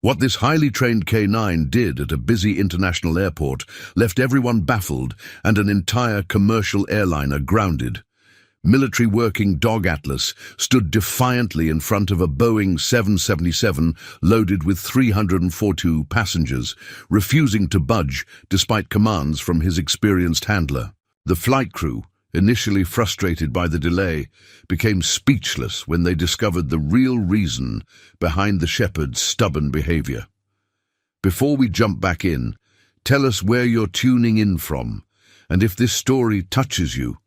What this highly trained K9 did at a busy international airport left everyone baffled and an entire commercial airliner grounded. Military working dog Atlas stood defiantly in front of a Boeing 777 loaded with 342 passengers, refusing to budge despite commands from his experienced handler. The flight crew, initially frustrated by the delay, became speechless when they discovered the real reason behind the shepherd's stubborn behavior. Before we jump back in, tell us where you're tuning in from, and if this story touches you,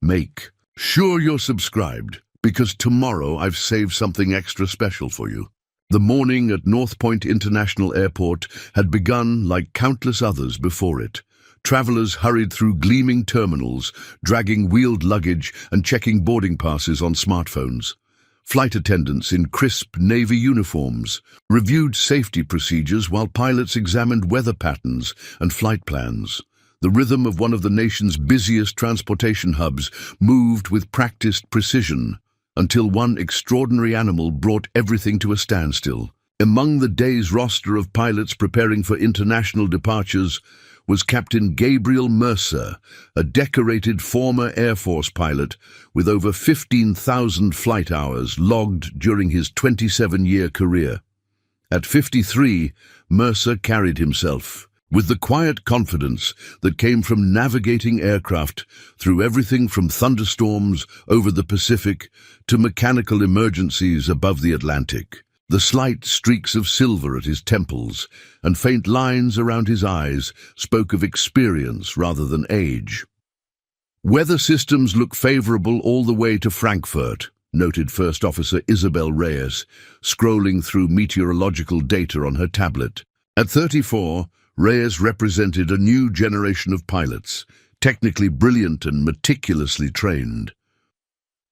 make sure you're subscribed, because tomorrow I've saved something extra special for you. The morning at North Point International Airport had begun like countless others before it. Travelers hurried through gleaming terminals, dragging wheeled luggage and checking boarding passes on smartphones. Flight attendants in crisp Navy uniforms reviewed safety procedures while pilots examined weather patterns and flight plans. The rhythm of one of the nation's busiest transportation hubs moved with practiced precision until one extraordinary animal brought everything to a standstill. Among the day's roster of pilots preparing for international departures was Captain Gabriel Mercer, a decorated former Air Force pilot with over 15,000 flight hours logged during his 27-year career. At 53, Mercer carried himself with the quiet confidence that came from navigating aircraft through everything from thunderstorms over the Pacific to mechanical emergencies above the Atlantic. The slight streaks of silver at his temples and faint lines around his eyes spoke of experience rather than age. "Weather systems look favorable all the way to Frankfurt," noted First Officer Isabel Reyes, scrolling through meteorological data on her tablet. At 34, Reyes represented a new generation of pilots, technically brilliant and meticulously trained.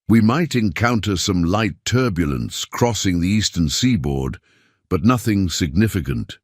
"We might encounter some light turbulence crossing the eastern seaboard, but nothing significant."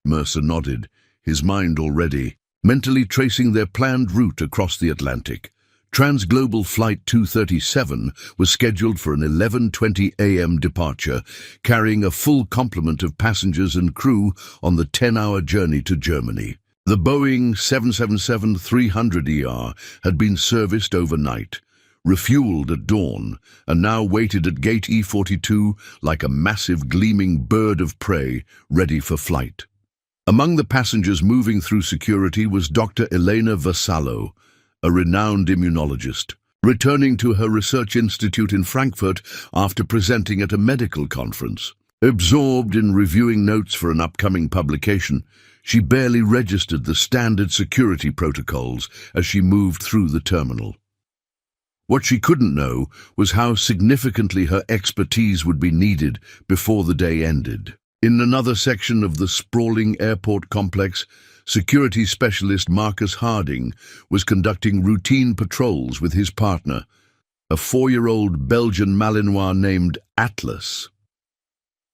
Mercer nodded, his mind already mentally tracing their planned route across the Atlantic. Transglobal Flight 237 was scheduled for an 11:20 a.m. departure, carrying a full complement of passengers and crew on the 10-hour journey to Germany. The Boeing 777-300ER had been serviced overnight, refueled at dawn, and now waited at Gate E42 like a massive gleaming bird of prey ready for flight. Among the passengers moving through security was Dr. Elena Vassallo, a renowned immunologist, returning to her research institute in Frankfurt after presenting at a medical conference. Absorbed in reviewing notes for an upcoming publication, she barely registered the standard security protocols as she moved through the terminal. What she couldn't know was how significantly her expertise would be needed before the day ended. In another section of the sprawling airport complex, security specialist Marcus Harding was conducting routine patrols with his partner, a 4-year-old Belgian Malinois named Atlas.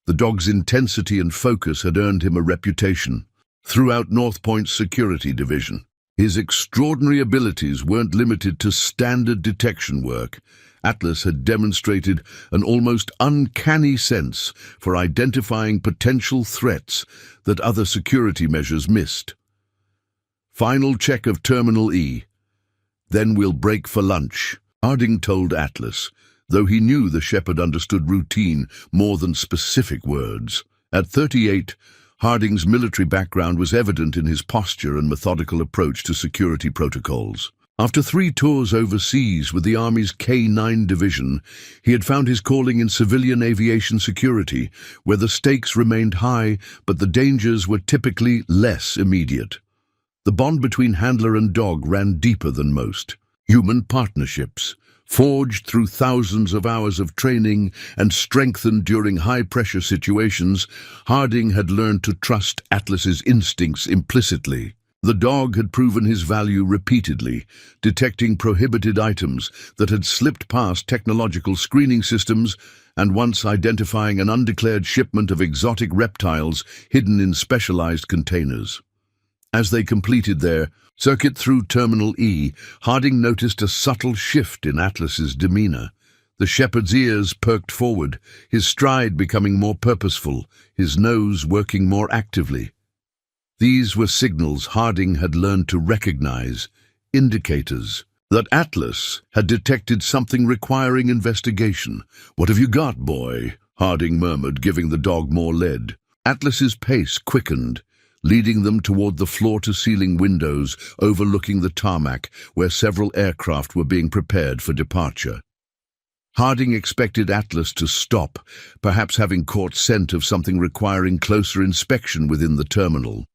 The dog's intensity and focus had earned him a reputation throughout North Point's security division. His extraordinary abilities weren't limited to standard detection work. Atlas had demonstrated an almost uncanny sense for identifying potential threats that other security measures missed. "Final check of Terminal E. Then we'll break for lunch," Harding told Atlas, though he knew the shepherd understood routine more than specific words. At 38, Harding's military background was evident in his posture and methodical approach to security protocols. After 3 tours overseas with the Army's K9 division, he had found his calling in civilian aviation security, where the stakes remained high but the dangers were typically less immediate. The bond between handler and dog ran deeper than most. Human partnerships, forged through thousands of hours of training and strengthened during high-pressure situations, Harding had learned to trust Atlas's instincts implicitly. The dog had proven his value repeatedly, detecting prohibited items that had slipped past technological screening systems and once identifying an undeclared shipment of exotic reptiles hidden in specialized containers. As they completed their circuit through Terminal E, Harding noticed a subtle shift in Atlas's demeanor. The shepherd's ears perked forward, his stride becoming more purposeful, his nose working more actively. These were signals Harding had learned to recognize, indicators that Atlas had detected something requiring investigation. "What have you got, boy?" Harding murmured, giving the dog more lead. Atlas's pace quickened, leading them toward the floor-to-ceiling windows overlooking the tarmac where several aircraft were being prepared for departure. Harding expected Atlas to stop, perhaps having caught scent of something requiring closer inspection within the terminal.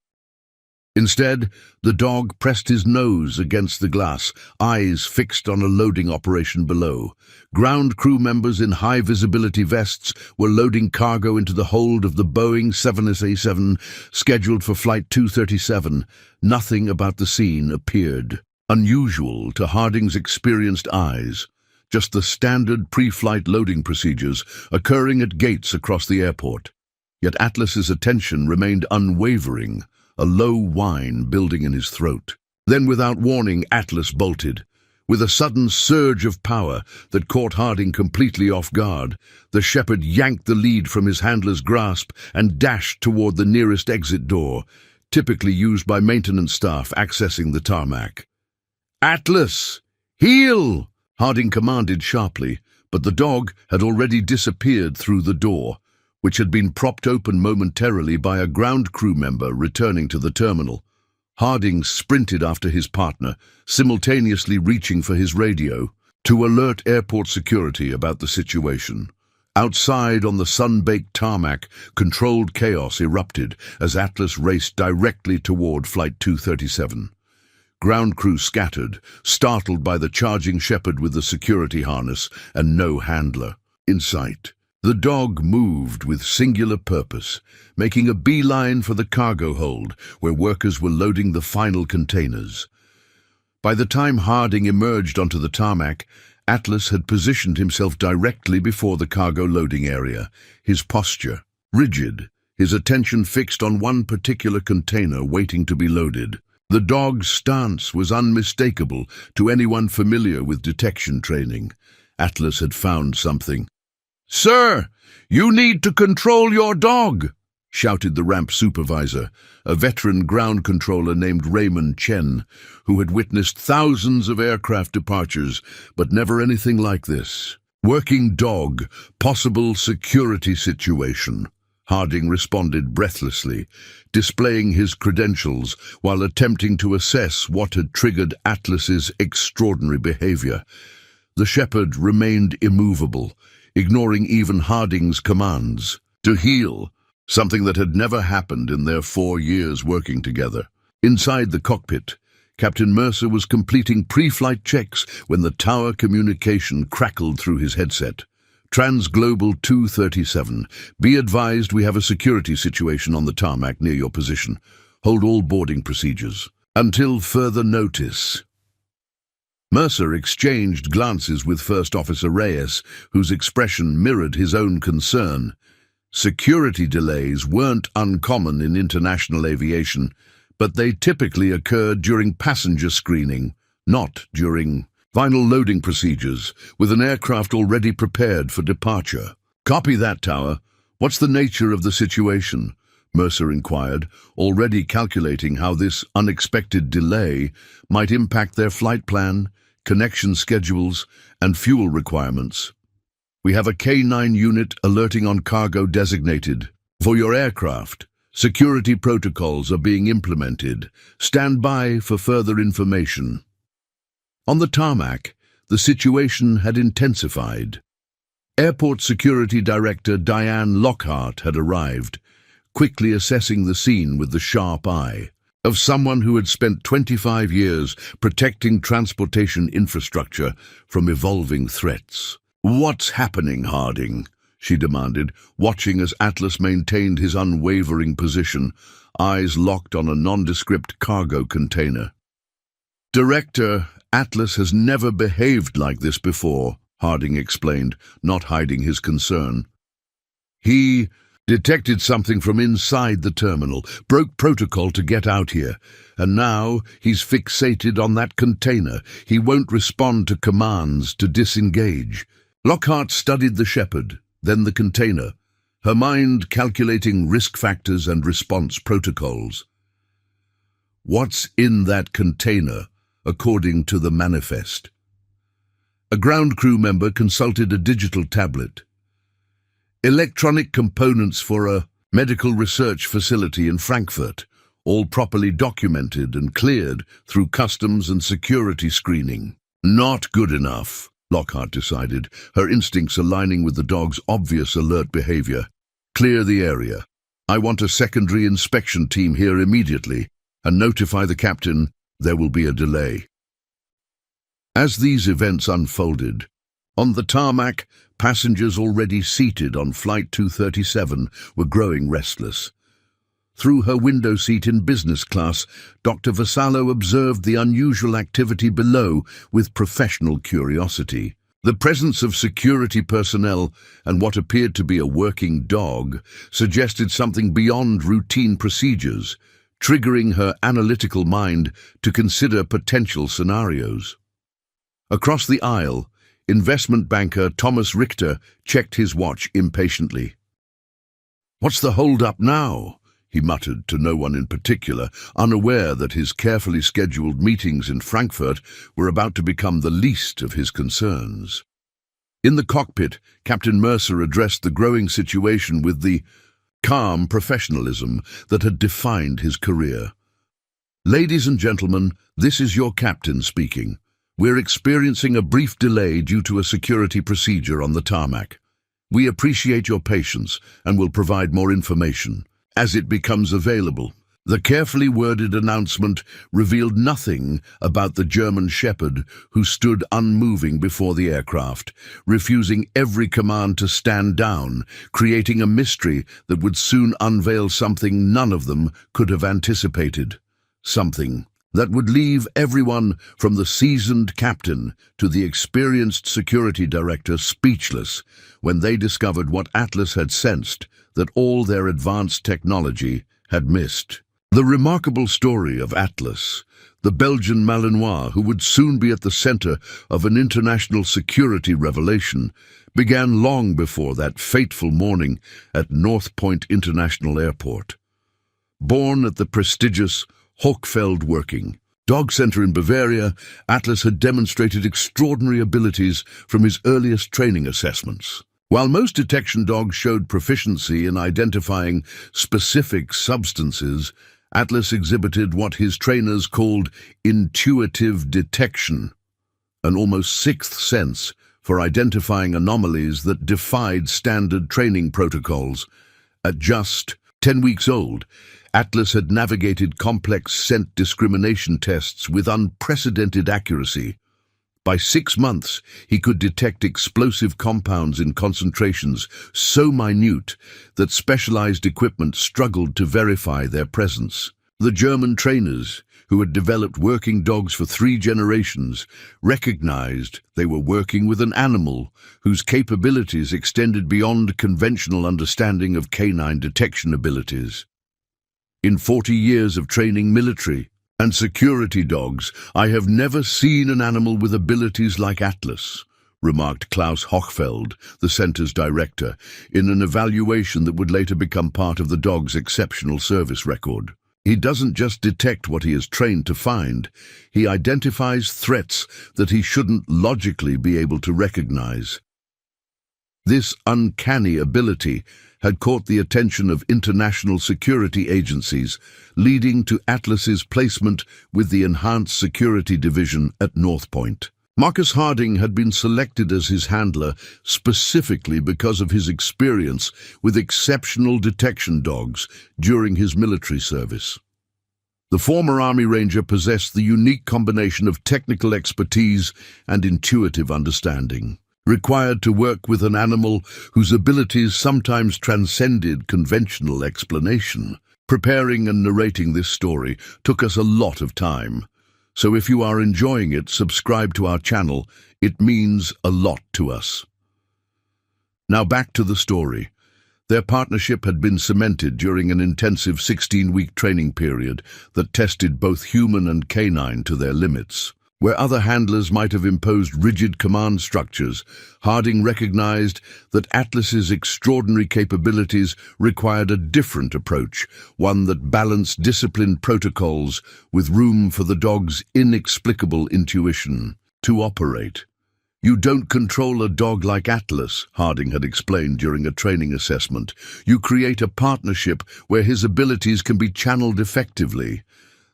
Instead, the dog pressed his nose against the glass, eyes fixed on a loading operation below. Ground crew members in high-visibility vests were loading cargo into the hold of the Boeing 787 scheduled for Flight 237. Nothing about the scene appeared unusual to Harding's experienced eyes, just the standard pre-flight loading procedures occurring at gates across the airport. Yet Atlas's attention remained unwavering, a low whine building in his throat. Then, without warning, Atlas bolted. With a sudden surge of power that caught Harding completely off guard, the shepherd yanked the lead from his handler's grasp and dashed toward the nearest exit door, typically used by maintenance staff accessing the tarmac. "Atlas! Heel!" Harding commanded sharply, but the dog had already disappeared through the door, which had been propped open momentarily by a ground crew member returning to the terminal. Harding sprinted after his partner, simultaneously reaching for his radio to alert airport security about the situation. Outside on the sun-baked tarmac, controlled chaos erupted as Atlas raced directly toward Flight 237. Ground crew scattered, startled by the charging shepherd with the security harness and no handler in sight. The dog moved with singular purpose, making a beeline for the cargo hold, where workers were loading the final containers. By the time Harding emerged onto the tarmac, Atlas had positioned himself directly before the cargo loading area, his posture rigid, his attention fixed on one particular container waiting to be loaded. The dog's stance was unmistakable to anyone familiar with detection training. Atlas had found something. "Sir, you need to control your dog," shouted the ramp supervisor, a veteran ground controller named Raymond Chen, who had witnessed thousands of aircraft departures, but never anything like this. "Working dog, possible security situation," Harding responded breathlessly, displaying his credentials while attempting to assess what had triggered Atlas's extraordinary behavior. The shepherd remained immovable, ignoring even Harding's commands to heel, something that had never happened in their 4 years working together. Inside the cockpit, Captain Mercer was completing pre-flight checks when the tower communication crackled through his headset. "Transglobal 237, be advised we have a security situation on the tarmac near your position. Hold all boarding procedures until further notice." Mercer exchanged glances with First Officer Reyes, whose expression mirrored his own concern. Security delays weren't uncommon in international aviation, but they typically occurred during passenger screening, not during final loading procedures, with an aircraft already prepared for departure. "Copy that, Tower. What's the nature of the situation?" Mercer inquired, already calculating how this unexpected delay might impact their flight plan, connection schedules, and fuel requirements. "We have a K9 unit alerting on cargo designated. For your aircraft, security protocols are being implemented. Stand by for further information." On the tarmac, the situation had intensified. Airport Security Director Diane Lockhart had arrived, quickly assessing the scene with the sharp eye of someone who had spent 25 years protecting transportation infrastructure from evolving threats. "What's happening, Harding?" she demanded, watching as Atlas maintained his unwavering position, eyes locked on a nondescript cargo container. "Director, Atlas has never behaved like this before," Harding explained, not hiding his concern. "He detected something from inside the terminal, broke protocol to get out here, and now he's fixated on that container. He won't respond to commands to disengage." Lockhart studied the shepherd, then the container, her mind calculating risk factors and response protocols. What's in that container, according to the manifest? A ground crew member consulted a digital tablet. Electronic components for a medical research facility in Frankfurt, all properly documented and cleared through customs and security screening. Not good enough, Lockhart decided, her instincts aligning with the dog's obvious alert behavior. Clear the area. I want a secondary inspection team here immediately, and notify the captain there will be a delay. As these events unfolded, on the tarmac, passengers already seated on Flight 237 were growing restless. Through her window seat in business class, Dr. Vassallo observed the unusual activity below with professional curiosity. The presence of security personnel and what appeared to be a working dog suggested something beyond routine procedures, triggering her analytical mind to consider potential scenarios. Across the aisle, investment banker Thomas Richter checked his watch impatiently. "What's the hold-up now?" he muttered to no one in particular, unaware that his carefully scheduled meetings in Frankfurt were about to become the least of his concerns. In the cockpit, Captain Mercer addressed the growing situation with the calm professionalism that had defined his career. "Ladies and gentlemen, this is your captain speaking. We're experiencing a brief delay due to a security procedure on the tarmac. We appreciate your patience and will provide more information as it becomes available." The carefully worded announcement revealed nothing about the German shepherd who stood unmoving before the aircraft, refusing every command to stand down, creating a mystery that would soon unveil something none of them could have anticipated. Something that would leave everyone from the seasoned captain to the experienced security director speechless when they discovered what Atlas had sensed that all their advanced technology had missed. The remarkable story of Atlas, the Belgian Malinois who would soon be at the center of an international security revelation, began long before that fateful morning at North Point International Airport. Born at the prestigious Hochfeld Working Dog Center in Bavaria, Atlas had demonstrated extraordinary abilities from his earliest training assessments. While most detection dogs showed proficiency in identifying specific substances, Atlas exhibited what his trainers called intuitive detection, an almost sixth sense for identifying anomalies that defied standard training protocols. At just 10 weeks old, Atlas had navigated complex scent discrimination tests with unprecedented accuracy. By 6 months, he could detect explosive compounds in concentrations so minute that specialized equipment struggled to verify their presence. The German trainers, who had developed working dogs for 3 generations, recognized they were working with an animal whose capabilities extended beyond conventional understanding of canine detection abilities. In 40 years of training military and security dogs, I have never seen an animal with abilities like Atlas, remarked Klaus Hochfeld, the center's director, in an evaluation that would later become part of the dog's exceptional service record. He doesn't just detect what he is trained to find, he identifies threats that he shouldn't logically be able to recognize. This uncanny ability had caught the attention of international security agencies, leading to Atlas's placement with the Enhanced Security Division at North Point. Marcus Harding had been selected as his handler specifically because of his experience with exceptional detection dogs during his military service. The former Army Ranger possessed the unique combination of technical expertise and intuitive understanding, required to work with an animal whose abilities sometimes transcended conventional explanation. Preparing and narrating this story took us a lot of time, so if you are enjoying it, subscribe to our channel. It means a lot to us. Now back to the story. Their partnership had been cemented during an intensive 16-week training period that tested both human and canine to their limits. Where other handlers might have imposed rigid command structures, Harding recognized that Atlas's extraordinary capabilities required a different approach, one that balanced disciplined protocols with room for the dog's inexplicable intuition to operate. "You don't control a dog like Atlas," Harding had explained during a training assessment. "You create a partnership where his abilities can be channeled effectively."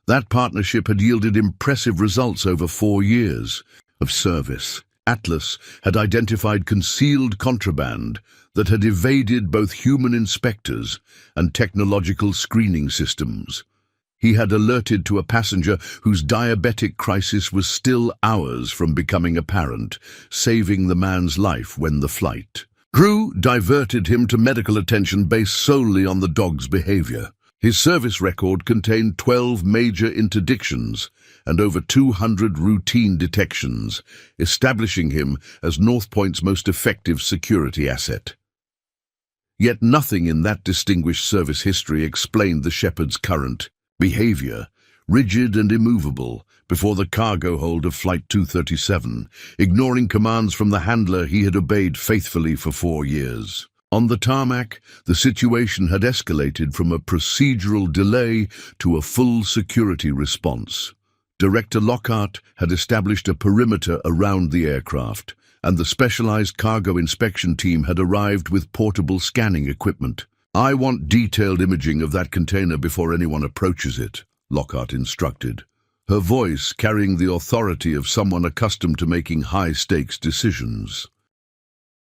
That partnership had yielded impressive results over 4 years of service. Atlas had identified concealed contraband that had evaded both human inspectors and technological screening systems. He had alerted to a passenger whose diabetic crisis was still hours from becoming apparent, saving the man's life when the flight crew diverted him to medical attention based solely on the dog's behavior. His service record contained 12 major interdictions and over 200 routine detections, establishing him as North Point's most effective security asset. Yet nothing in that distinguished service history explained the shepherd's current behavior, rigid and immovable, before the cargo hold of Flight 237, ignoring commands from the handler he had obeyed faithfully for 4 years. On the tarmac, the situation had escalated from a procedural delay to a full security response. Director Lockhart had established a perimeter around the aircraft, and the specialized cargo inspection team had arrived with portable scanning equipment. "I want detailed imaging of that container before anyone approaches it," Lockhart instructed, her voice carrying the authority of someone accustomed to making high-stakes decisions.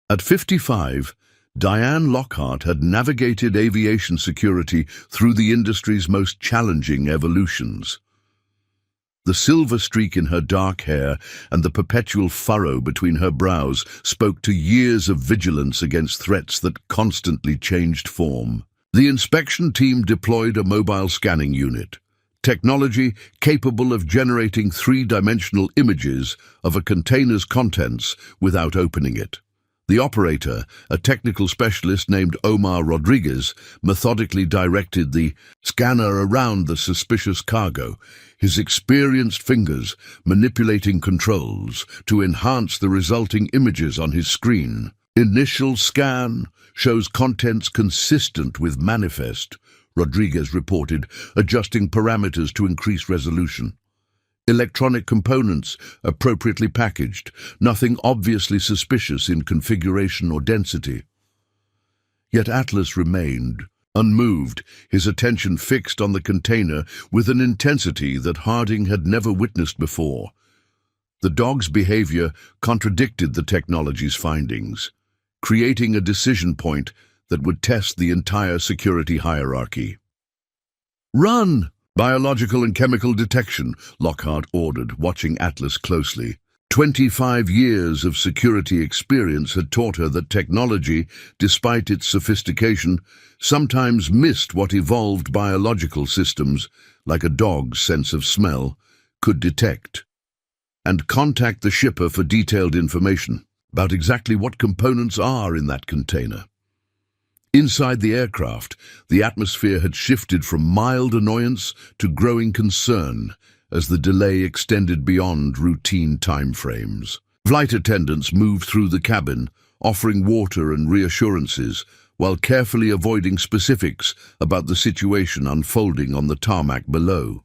At 55, Diane Lockhart had navigated aviation security through the industry's most challenging evolutions. The silver streak in her dark hair and the perpetual furrow between her brows spoke to years of vigilance against threats that constantly changed form. The inspection team deployed a mobile scanning unit, technology capable of generating 3-dimensional images of a container's contents without opening it. The operator, a technical specialist named Omar Rodriguez, methodically directed the scanner around the suspicious cargo, his experienced fingers manipulating controls to enhance the resulting images on his screen. "Initial scan shows contents consistent with manifest," Rodriguez reported, adjusting parameters to increase resolution. "Electronic components appropriately packaged, nothing obviously suspicious in configuration or density." Yet Atlas remained unmoved, his attention fixed on the container with an intensity that Harding had never witnessed before. The dog's behavior contradicted the technology's findings, creating a decision point that would test the entire security hierarchy. "Run!" "Biological and chemical detection," Lockhart ordered, watching Atlas closely. 25 years of security experience had taught her that technology, despite its sophistication, sometimes missed what evolved biological systems, like a dog's sense of smell, could detect. "And contact the shipper for detailed information about exactly what components are in that container." Inside the aircraft, the atmosphere had shifted from mild annoyance to growing concern as the delay extended beyond routine timeframes. Flight attendants moved through the cabin, offering water and reassurances, while carefully avoiding specifics about the situation unfolding on the tarmac below.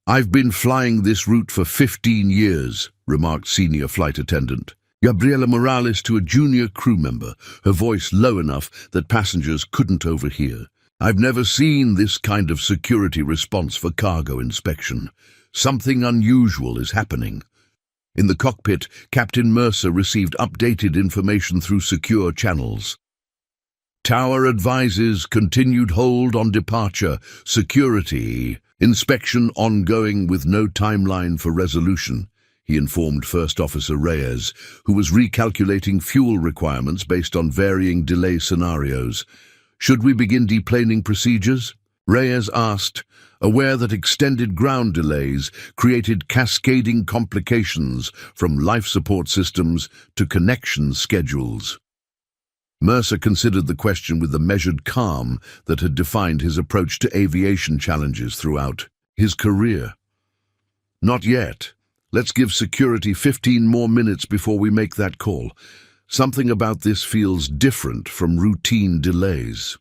"I've been flying this route for 15 years, remarked senior flight attendant Gabriela Morales to a junior crew member, her voice low enough that passengers couldn't overhear. "I've never seen this kind of security response for cargo inspection. Something unusual is happening." In the cockpit, Captain Mercer received updated information through secure channels. "Tower advises continued hold on departure, security, inspection ongoing with no timeline for resolution," he informed First Officer Reyes, who was recalculating fuel requirements based on varying delay scenarios. "Should we begin deplaning procedures?" Reyes asked, aware that extended ground delays created cascading complications from life support systems to connection schedules. Mercer considered the question with the measured calm that had defined his approach to aviation challenges throughout his career. "Not yet. Let's give security 15 more minutes before we make that call. Something about this feels different from routine delays.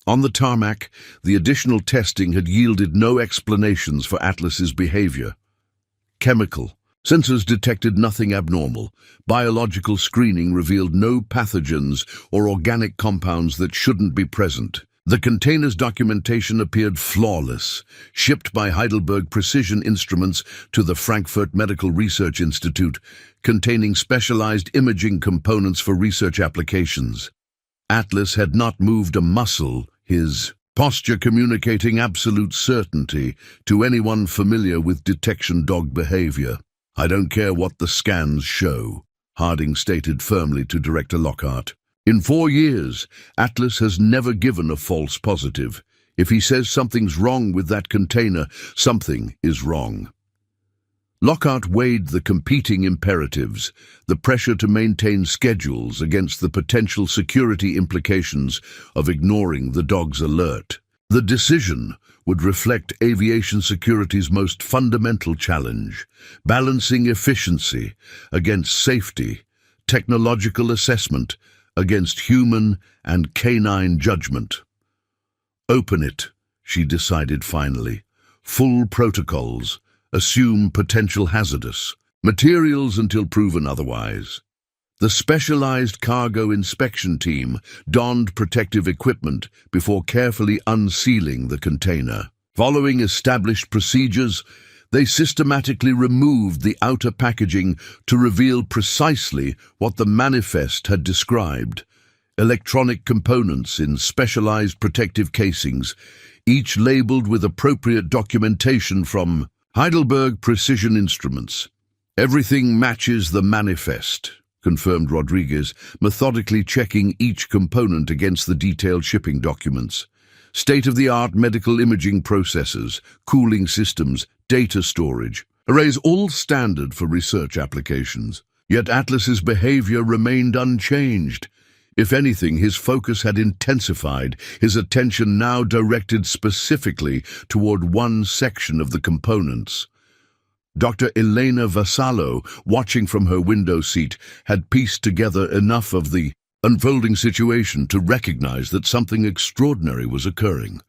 On the tarmac, the additional testing had yielded no explanations for Atlas's behavior. Chemical. Sensors detected nothing abnormal. Biological screening revealed no pathogens or organic compounds that shouldn't be present. The container's documentation appeared flawless, shipped by Heidelberg Precision Instruments to the Frankfurt Medical Research Institute, containing specialized imaging components for research applications. Atlas had not moved a muscle, his posture communicating absolute certainty to anyone familiar with detection dog behavior. "I don't care what the scans show," Harding stated firmly to Director Lockhart. "In 4 years, Atlas has never given a false positive. If he says something's wrong with that container, something is wrong." Lockhart weighed the competing imperatives, the pressure to maintain schedules against the potential security implications of ignoring the dog's alert. The decision would reflect aviation security's most fundamental challenge, balancing efficiency against safety, technological assessment against human and canine judgment. "Open it," she decided finally. "Full protocols. Assume potential hazardous. Materials until proven otherwise." The specialized cargo inspection team donned protective equipment before carefully unsealing the container. Following established procedures, they systematically removed the outer packaging to reveal precisely what the manifest had described: electronic components in specialized protective casings, each labeled with appropriate documentation from Heidelberg Precision Instruments. "Everything matches the manifest," confirmed Rodriguez, methodically checking each component against the detailed shipping documents. State-of-the-art medical imaging processors, cooling systems, data storage, arrays all standard for research applications. Yet Atlas's behavior remained unchanged. If anything, his focus had intensified, his attention now directed specifically toward one section of the components. Dr. Elena Vassallo, watching from her window seat, had pieced together enough of the unfolding situation to recognize that something extraordinary was occurring.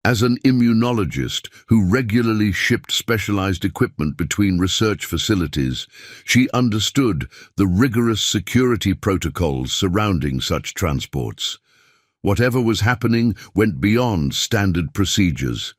As an immunologist who regularly shipped specialized equipment between research facilities, she understood the rigorous security protocols surrounding such transports. Whatever was happening went beyond standard procedures.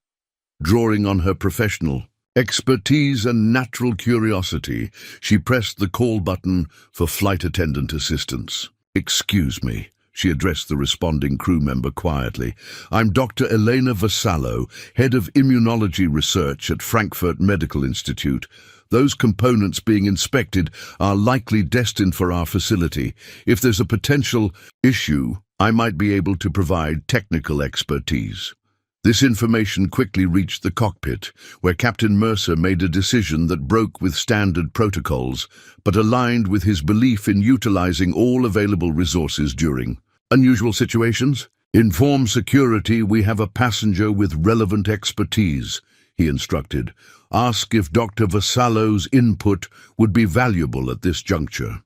Drawing on her professional expertise and natural curiosity, she pressed the call button for flight attendant assistance. "Excuse me," she addressed the responding crew member quietly. "I'm Dr. Elena Vassallo, head of immunology research at Frankfurt Medical Institute. Those components being inspected are likely destined for our facility. If there's a potential issue, I might be able to provide technical expertise." This information quickly reached the cockpit, where Captain Mercer made a decision that broke with standard protocols, but aligned with his belief in utilizing all available resources during unusual situations. "Inform security we have a passenger with relevant expertise," he instructed. "Ask if Dr. Vassallo's input would be valuable at this juncture."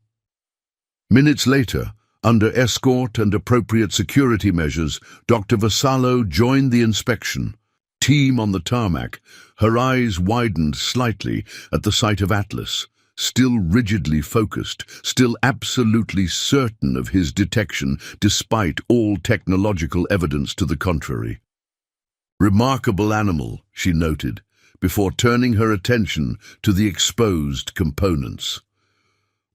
Minutes later, under escort and appropriate security measures, Dr. Vassallo joined the inspection team on the tarmac. Her eyes widened slightly at the sight of Atlas, still rigidly focused, still absolutely certain of his detection despite all technological evidence to the contrary. "Remarkable animal," she noted, before turning her attention to the exposed components.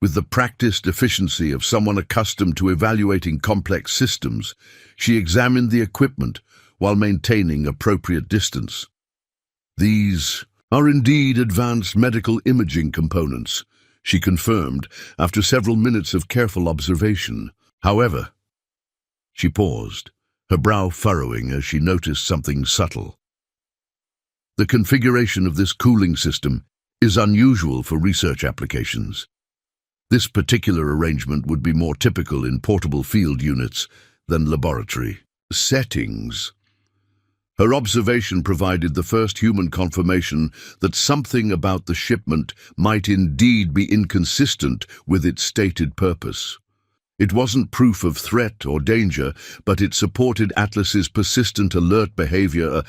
With the practiced efficiency of someone accustomed to evaluating complex systems, she examined the equipment while maintaining appropriate distance. "These are indeed advanced medical imaging components," she confirmed after several minutes of careful observation. "However," she paused, her brow furrowing as she noticed something subtle. "The configuration of this cooling system is unusual for research applications. This particular arrangement would be more typical in portable field units than laboratory settings." Her observation provided the first human confirmation that something about the shipment might indeed be inconsistent with its stated purpose. It wasn't proof of threat or danger, but it supported Atlas's persistent alert behavior, a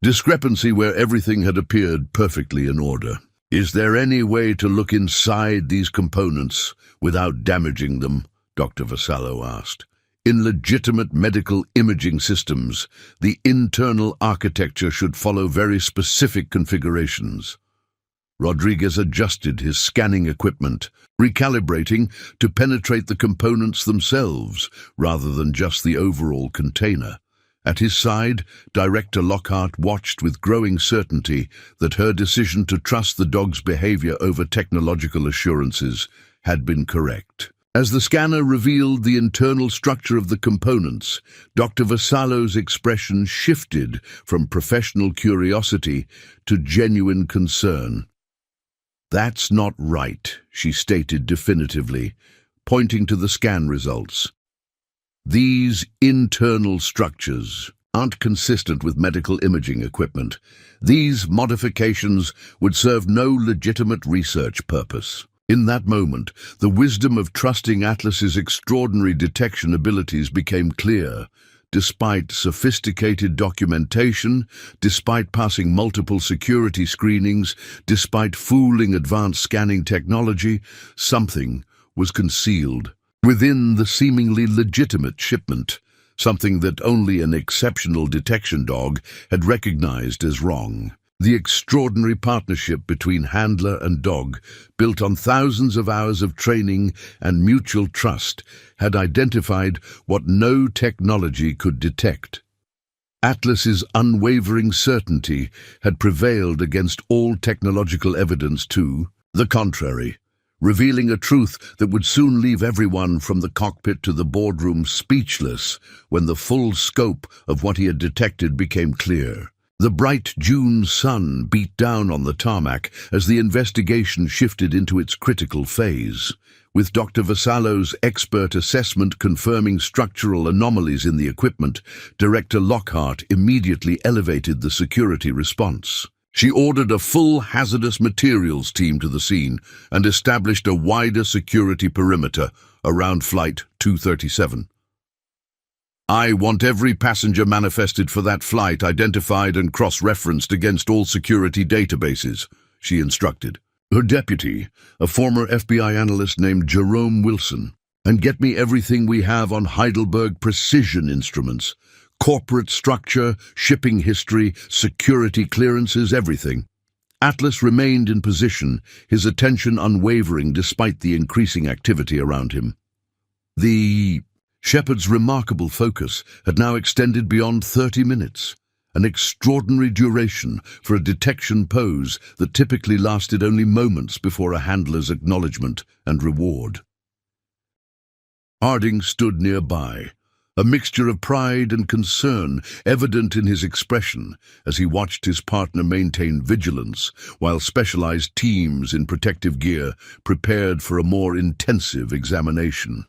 discrepancy where everything had appeared perfectly in order. "Is there any way to look inside these components without damaging them?" Dr. Vassallo asked. "In legitimate medical imaging systems, the internal architecture should follow very specific configurations." Rodriguez adjusted his scanning equipment, recalibrating to penetrate the components themselves rather than just the overall container. At his side, Director Lockhart watched with growing certainty that her decision to trust the dog's behavior over technological assurances had been correct. As the scanner revealed the internal structure of the components, Dr. Vassallo's expression shifted from professional curiosity to genuine concern. "That's not right," she stated definitively, pointing to the scan results. "These internal structures aren't consistent with medical imaging equipment. These modifications would serve no legitimate research purpose." In that moment, the wisdom of trusting Atlas's extraordinary detection abilities became clear. Despite sophisticated documentation, despite passing multiple security screenings, despite fooling advanced scanning technology, something was concealed within the seemingly legitimate shipment, something that only an exceptional detection dog had recognized as wrong. The extraordinary partnership between handler and dog, built on thousands of hours of training and mutual trust, had identified what no technology could detect. Atlas's unwavering certainty had prevailed against all technological evidence to the contrary, revealing a truth that would soon leave everyone from the cockpit to the boardroom speechless when the full scope of what he had detected became clear. The bright June sun beat down on the tarmac as the investigation shifted into its critical phase, with Dr. Vassallo's expert assessment confirming structural anomalies in the equipment. Director Lockhart immediately elevated the security response. She ordered a full hazardous materials team to the scene and established a wider security perimeter around Flight 237. "I want every passenger manifested for that flight identified and cross-referenced against all security databases," she instructed. Her deputy, a former FBI analyst named Jerome Wilson, "And get me everything we have on Heidelberg Precision Instruments. Corporate structure, shipping history, security clearances, everything." Atlas remained in position, his attention unwavering despite the increasing activity around him. The Shepard's remarkable focus had now extended beyond 30 minutes, an extraordinary duration for a detection pose that typically lasted only moments before a handler's acknowledgement and reward. Harding stood nearby, a mixture of pride and concern evident in his expression as he watched his partner maintain vigilance while specialized teams in protective gear prepared for a more intensive examination.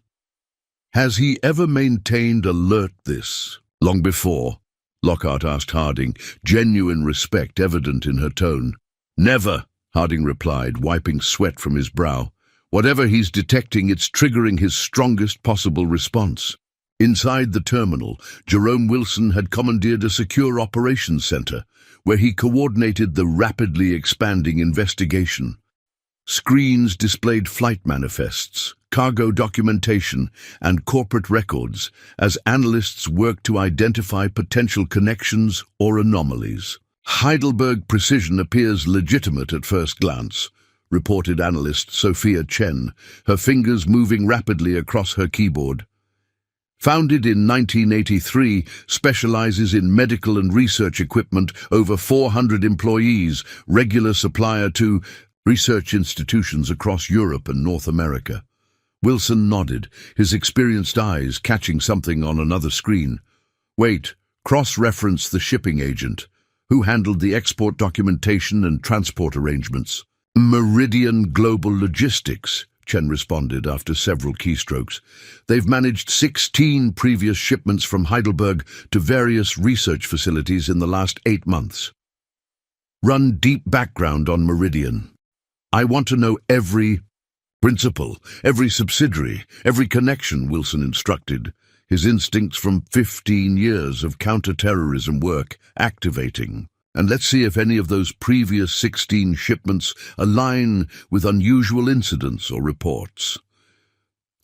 "Has he ever maintained alert this long before?" Lockhart asked Harding, genuine respect evident in her tone. "Never," Harding replied, wiping sweat from his brow. "Whatever he's detecting, it's triggering his strongest possible response." Inside the terminal, Jerome Wilson had commandeered a secure operations center, where he coordinated the rapidly expanding investigation. Screens displayed flight manifests, cargo documentation, and corporate records as analysts worked to identify potential connections or anomalies. "Heidelberg Precision appears legitimate at first glance," reported analyst Sophia Chen, her fingers moving rapidly across her keyboard. "Founded in 1983, specializes in medical and research equipment, over 400 employees, regular supplier to research institutions across Europe and North America." Wilson nodded, his experienced eyes catching something on another screen. "Wait, cross-reference the shipping agent. Who handled the export documentation and transport arrangements?" "Meridian Global Logistics," Chen responded after several keystrokes. They've managed 16 previous shipments from Heidelberg to various research facilities in the last 8 months. Run deep background on Meridian. I want to know every principal, every subsidiary, every connection, Wilson instructed, his instincts from 15 years of counter-terrorism work activating. And let's see if any of those previous 16 shipments align with unusual incidents or reports.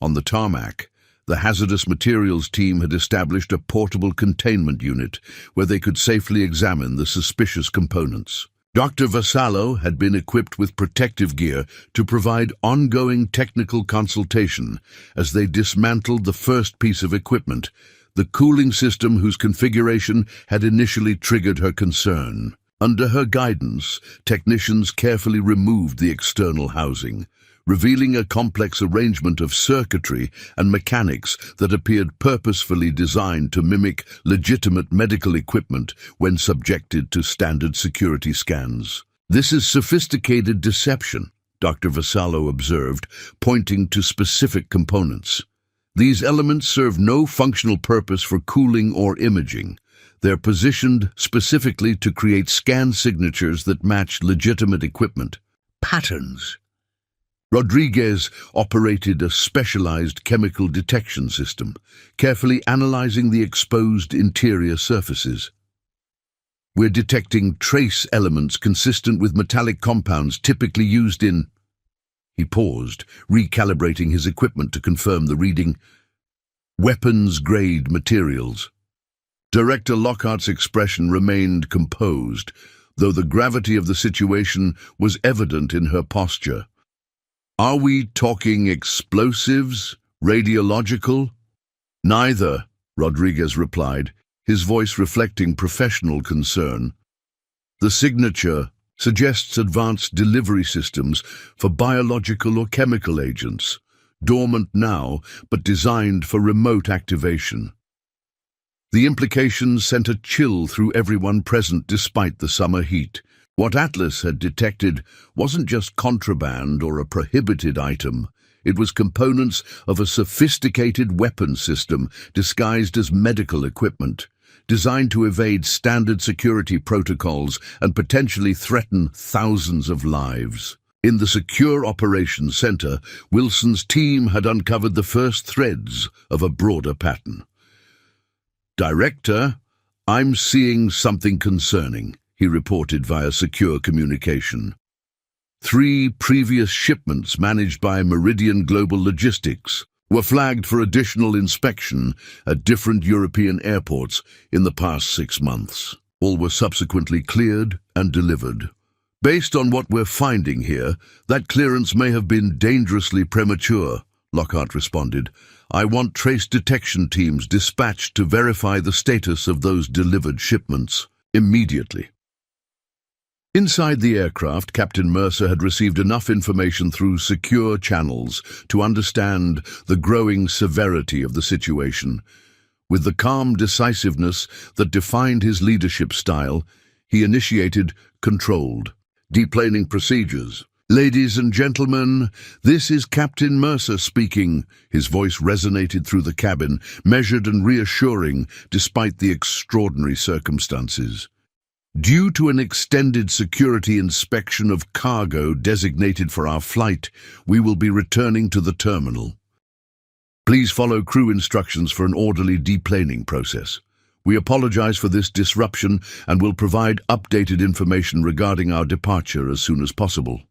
On the tarmac, the hazardous materials team had established a portable containment unit where they could safely examine the suspicious components. Dr. Vassallo had been equipped with protective gear to provide ongoing technical consultation as they dismantled the first piece of equipment, the cooling system whose configuration had initially triggered her concern. Under her guidance, technicians carefully removed the external housing, revealing a complex arrangement of circuitry and mechanics that appeared purposefully designed to mimic legitimate medical equipment when subjected to standard security scans. "This is sophisticated deception," Dr. Vassallo observed, pointing to specific components. "These elements serve no functional purpose for cooling or imaging. They're positioned specifically to create scan signatures that match legitimate equipment. Patterns." Rodriguez operated a specialized chemical detection system, carefully analyzing the exposed interior surfaces. "We're detecting trace elements consistent with metallic compounds typically used in—" He paused, recalibrating his equipment to confirm the reading. "Weapons-grade materials." Director Lockhart's expression remained composed, though the gravity of the situation was evident in her posture. "Are we talking explosives? Radiological?" "Neither," Rodriguez replied, his voice reflecting professional concern. "The signature suggests advanced delivery systems for biological or chemical agents, dormant now but designed for remote activation." The implications sent a chill through everyone present despite the summer heat. What Atlas had detected wasn't just contraband or a prohibited item. It was components of a sophisticated weapon system disguised as medical equipment, designed to evade standard security protocols and potentially threaten thousands of lives. In the Secure Operations Center, Wilson's team had uncovered the first threads of a broader pattern. "Director, I'm seeing something concerning," he reported via secure communication. 3 previous shipments managed by Meridian Global Logistics were flagged for additional inspection at different European airports in the past 6 months. All were subsequently cleared and delivered. "Based on what we're finding here, that clearance may have been dangerously premature," Lockhart responded. "I want trace detection teams dispatched to verify the status of those delivered shipments immediately." Inside the aircraft, Captain Mercer had received enough information through secure channels to understand the growing severity of the situation. With the calm decisiveness that defined his leadership style, he initiated controlled, deplaning procedures. "Ladies and gentlemen, this is Captain Mercer speaking." His voice resonated through the cabin, measured and reassuring despite the extraordinary circumstances. "Due to an extended security inspection of cargo designated for our flight, we will be returning to the terminal. Please follow crew instructions for an orderly deplaning process. We apologize for this disruption and will provide updated information regarding our departure as soon as possible."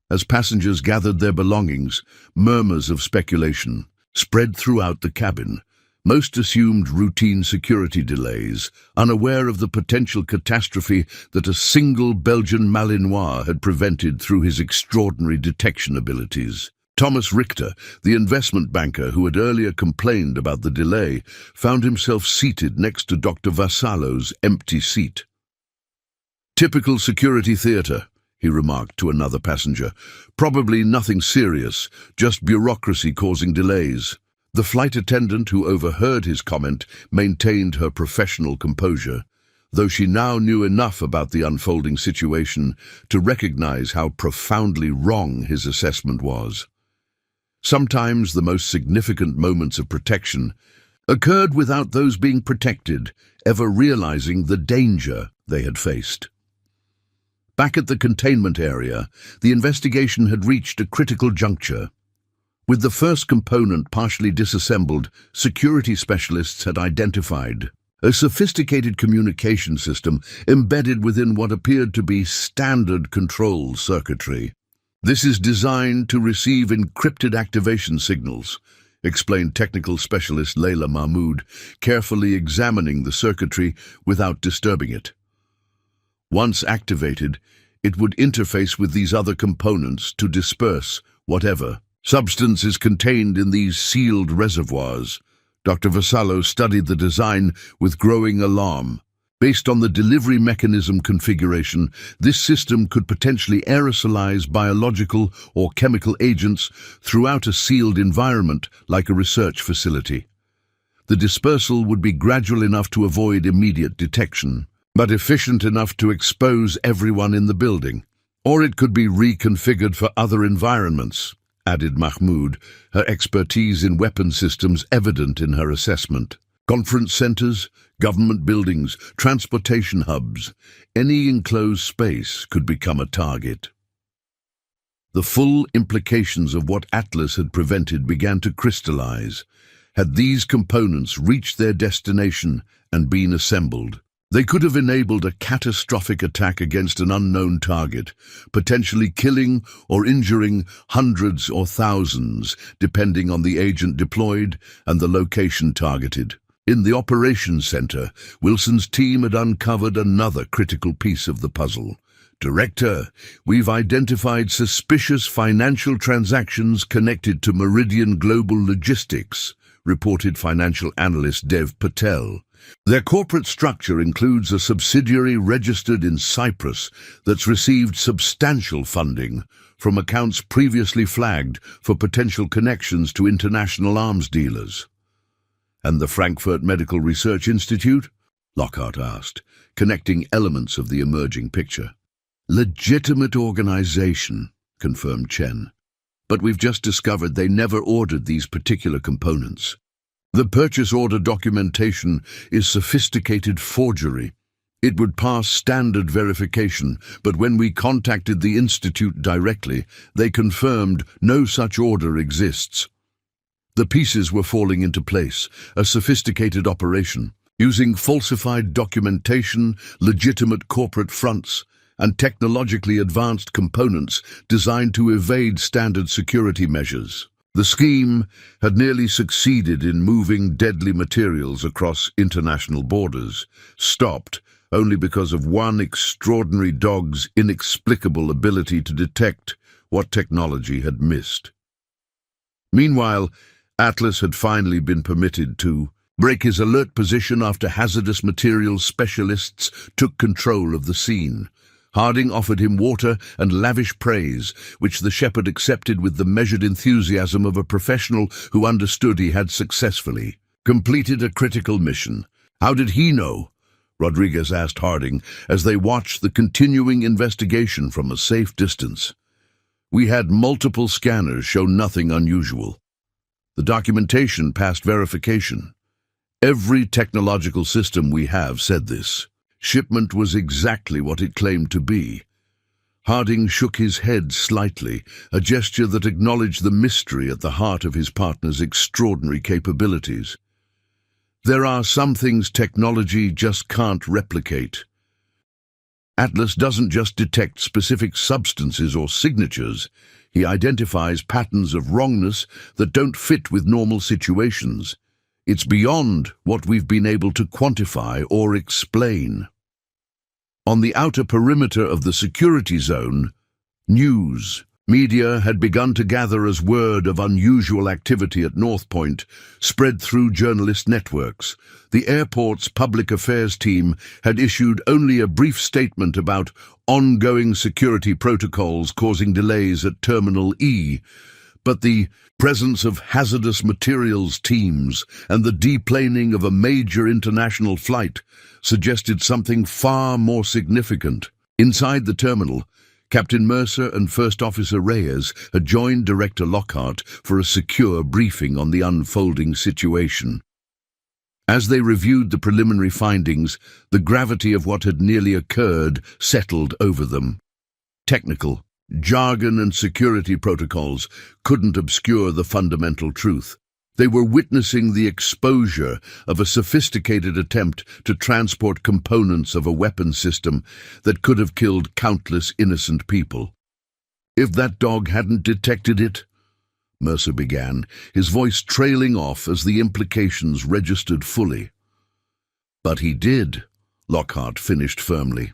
As passengers gathered their belongings, murmurs of speculation spread throughout the cabin. Most assumed routine security delays, unaware of the potential catastrophe that a single Belgian Malinois had prevented through his extraordinary detection abilities. Thomas Richter, the investment banker who had earlier complained about the delay, found himself seated next to Dr. Vassallo's empty seat. "Typical security theater," he remarked to another passenger. "Probably nothing serious, just bureaucracy causing delays." The flight attendant who overheard his comment maintained her professional composure. though she now knew enough about the unfolding situation to recognize how profoundly wrong his assessment was. Sometimes the most significant moments of protection occurred without those being protected ever realizing the danger they had faced. Back at the containment area, the investigation had reached a critical juncture. With the first component partially disassembled, security specialists had identified a sophisticated communication system embedded within what appeared to be standard control circuitry. "This is designed to receive encrypted activation signals," explained technical specialist Layla Mahmood, carefully examining the circuitry without disturbing it. Once activated, it would interface with these other components to disperse whatever substance is contained in these sealed reservoirs. Dr. Vassallo studied the design with growing alarm. Based on the delivery mechanism configuration, this system could potentially aerosolize biological or chemical agents throughout a sealed environment like a research facility. The dispersal would be gradual enough to avoid immediate detection, but efficient enough to expose everyone in the building. Or it could be reconfigured for other environments, added Mahmood, her expertise in weapon systems evident in her assessment. Conference centers, government buildings, transportation hubs, any enclosed space could become a target. The full implications of what Atlas had prevented began to crystallize. Had these components reached their destination and been assembled, they could have enabled a catastrophic attack against an unknown target, potentially killing or injuring hundreds or thousands, depending on the agent deployed and the location targeted. In the operations center, Wilson's team had uncovered another critical piece of the puzzle. "Director, we've identified suspicious financial transactions connected to Meridian Global Logistics," reported financial analyst Dev Patel. "Their corporate structure includes a subsidiary registered in Cyprus that's received substantial funding from accounts previously flagged for potential connections to international arms dealers." "And the Frankfurt Medical Research Institute?" Lockhart asked, connecting elements of the emerging picture. "Legitimate organization," confirmed Chen. "But we've just discovered they never ordered these particular components. The purchase order documentation is sophisticated forgery. It would pass standard verification, but when we contacted the Institute directly, they confirmed no such order exists. The pieces were falling into place, a sophisticated operation, using falsified documentation, legitimate corporate fronts, and technologically advanced components designed to evade standard security measures. The scheme had nearly succeeded in moving deadly materials across international borders, stopped only because of one extraordinary dog's inexplicable ability to detect what technology had missed. Meanwhile, Atlas had finally been permitted to break his alert position after hazardous materials specialists took control of the scene. Harding offered him water and lavish praise, which the shepherd accepted with the measured enthusiasm of a professional who understood he had successfully completed a critical mission. "How did he know?" Rodriguez asked Harding as they watched the continuing investigation from a safe distance. "We had multiple scanners show nothing unusual. The documentation passed verification. Every technological system we have said this. Shipment was exactly what it claimed to be." Harding shook his head slightly, a gesture that acknowledged the mystery at the heart of his partner's extraordinary capabilities. "There are some things technology just can't replicate. Atlas doesn't just detect specific substances or signatures. He identifies patterns of wrongness that don't fit with normal situations. It's beyond what we've been able to quantify or explain." On the outer perimeter of the security zone, media had begun to gather as word of unusual activity at North Point spread through journalist networks. The airport's public affairs team had issued only a brief statement about ongoing security protocols causing delays at Terminal E, But the presence of hazardous materials teams and the deplaning of a major international flight suggested something far more significant. Inside the terminal, Captain Mercer and First Officer Reyes had joined Director Lockhart for a secure briefing on the unfolding situation. As they reviewed the preliminary findings, the gravity of what had nearly occurred settled over them. Technical jargon and security protocols couldn't obscure the fundamental truth. They were witnessing the exposure of a sophisticated attempt to transport components of a weapon system that could have killed countless innocent people. If that dog hadn't detected it, Mercer began, his voice trailing off as the implications registered fully. But he did, Lockhart finished firmly.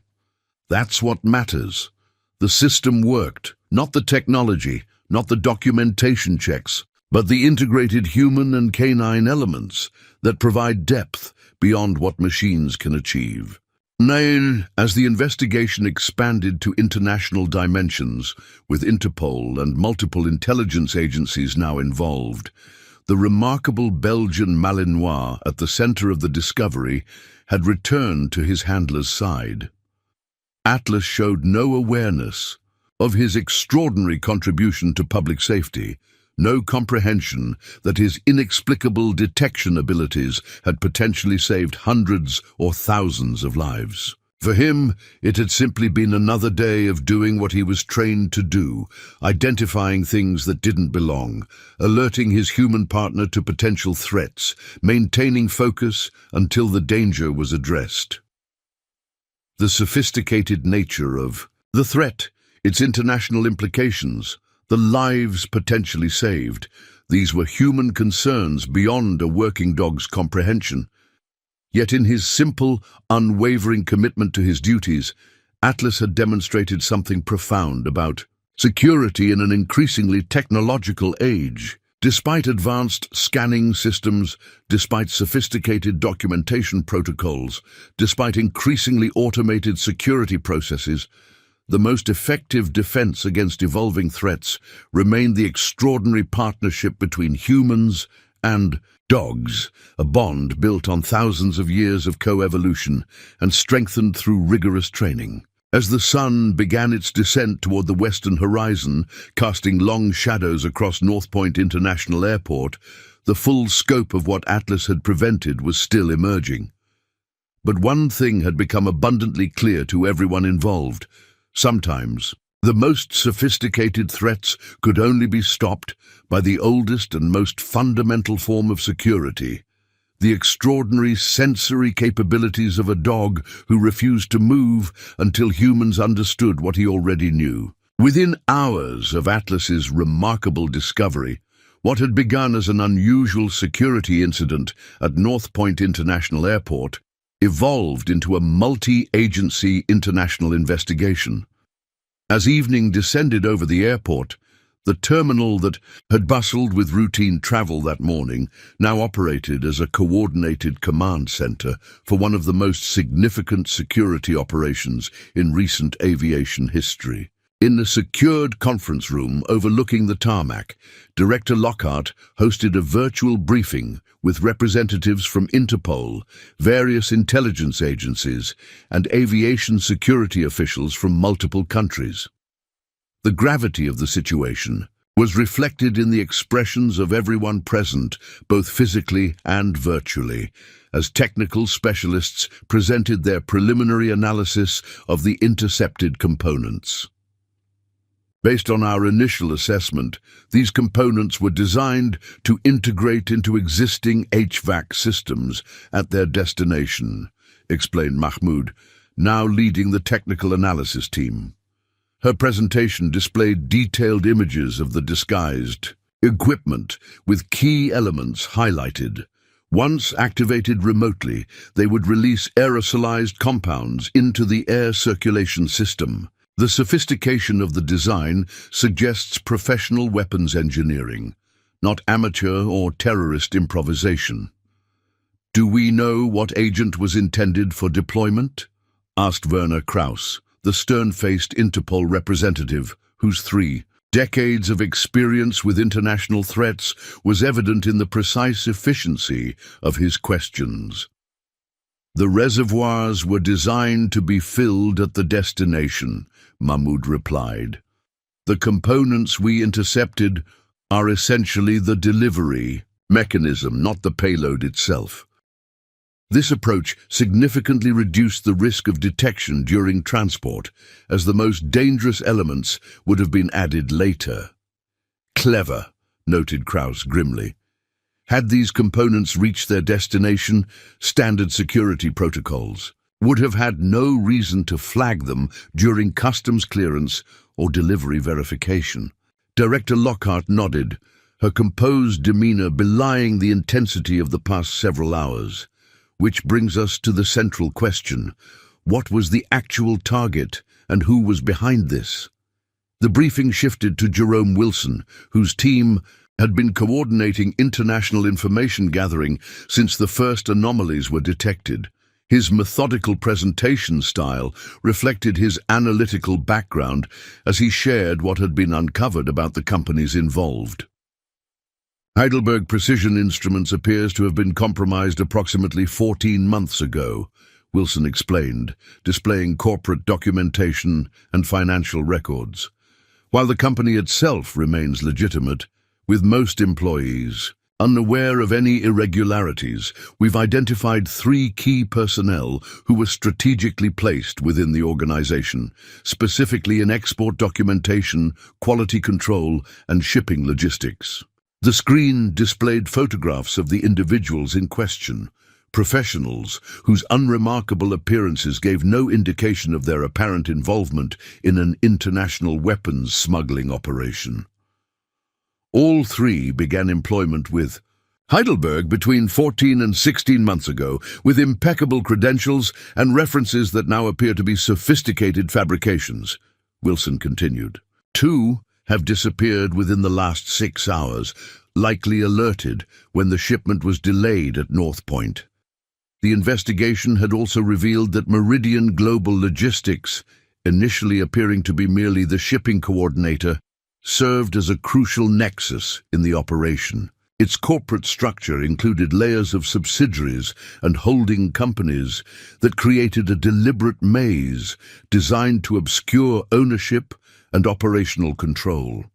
That's what matters. The system worked, not the technology, not the documentation checks, but the integrated human and canine elements that provide depth beyond what machines can achieve. Nay, as the investigation expanded to international dimensions, with Interpol and multiple intelligence agencies now involved, the remarkable Belgian Malinois at the center of the discovery had returned to his handler's side. Atlas showed no awareness of his extraordinary contribution to public safety, no comprehension that his inexplicable detection abilities had potentially saved hundreds or thousands of lives. For him, it had simply been another day of doing what he was trained to do, identifying things that didn't belong, alerting his human partner to potential threats, maintaining focus until the danger was addressed. The sophisticated nature of the threat, its international implications, the lives potentially saved, these were human concerns beyond a working dog's comprehension. Yet in his simple, unwavering commitment to his duties, Atlas had demonstrated something profound about security in an increasingly technological age. Despite advanced scanning systems, despite sophisticated documentation protocols, despite increasingly automated security processes, the most effective defense against evolving threats remained the extraordinary partnership between humans and dogs, a bond built on thousands of years of coevolution and strengthened through rigorous training. As the sun began its descent toward the western horizon, casting long shadows across North Point International Airport, the full scope of what Atlas had prevented was still emerging. But one thing had become abundantly clear to everyone involved. Sometimes, the most sophisticated threats could only be stopped by the oldest and most fundamental form of security, the extraordinary sensory capabilities of a dog who refused to move until humans understood what he already knew. Within hours of Atlas's remarkable discovery, what had begun as an unusual security incident at North Point International Airport evolved into a multi-agency international investigation. As evening descended over the airport, the terminal that had bustled with routine travel that morning now operated as a coordinated command center for one of the most significant security operations in recent aviation history. In the secured conference room overlooking the tarmac, Director Lockhart hosted a virtual briefing with representatives from Interpol, various intelligence agencies, and aviation security officials from multiple countries. The gravity of the situation was reflected in the expressions of everyone present, both physically and virtually, as technical specialists presented their preliminary analysis of the intercepted components. Based on our initial assessment, these components were designed to integrate into existing HVAC systems at their destination, explained Mahmoud, now leading the technical analysis team. Her presentation displayed detailed images of the disguised equipment with key elements highlighted. Once activated remotely, they would release aerosolized compounds into the air circulation system. The sophistication of the design suggests professional weapons engineering, not amateur or terrorist improvisation. "Do we know what agent was intended for deployment?" asked Werner Krauss, the stern-faced Interpol representative, whose 3 Decades of experience with international threats was evident in the precise efficiency of his questions. "The reservoirs were designed to be filled at the destination," Mahmoud replied. "The components we intercepted are essentially the delivery mechanism, not the payload itself." This approach significantly reduced the risk of detection during transport, as the most dangerous elements would have been added later. "Clever," noted Krauss grimly. Had these components reached their destination, standard security protocols would have had no reason to flag them during customs clearance or delivery verification. Director Lockhart nodded, her composed demeanor belying the intensity of the past several hours. Which brings us to the central question: what was the actual target and who was behind this? The briefing shifted to Jerome Wilson, whose team had been coordinating international information gathering since the first anomalies were detected. His methodical presentation style reflected his analytical background as he shared what had been uncovered about the companies involved. "Heidelberg Precision Instruments appears to have been compromised approximately 14 months ago," Wilson explained, displaying corporate documentation and financial records. "While the company itself remains legitimate, with most employees unaware of any irregularities, we've identified 3 key personnel who were strategically placed within the organization, specifically in export documentation, quality control, and shipping logistics." The screen displayed photographs of the individuals in question, professionals whose unremarkable appearances gave no indication of their apparent involvement in an international weapons smuggling operation. All 3 began employment with Heidelberg between 14 and 16 months ago, with impeccable credentials and references that now appear to be sophisticated fabrications, Wilson continued. 2 have disappeared within the last 6 hours, likely alerted when the shipment was delayed at North Point. The investigation had also revealed that Meridian Global Logistics, initially appearing to be merely the shipping coordinator, served as a crucial nexus in the operation. Its corporate structure included layers of subsidiaries and holding companies that created a deliberate maze designed to obscure ownership and operational control.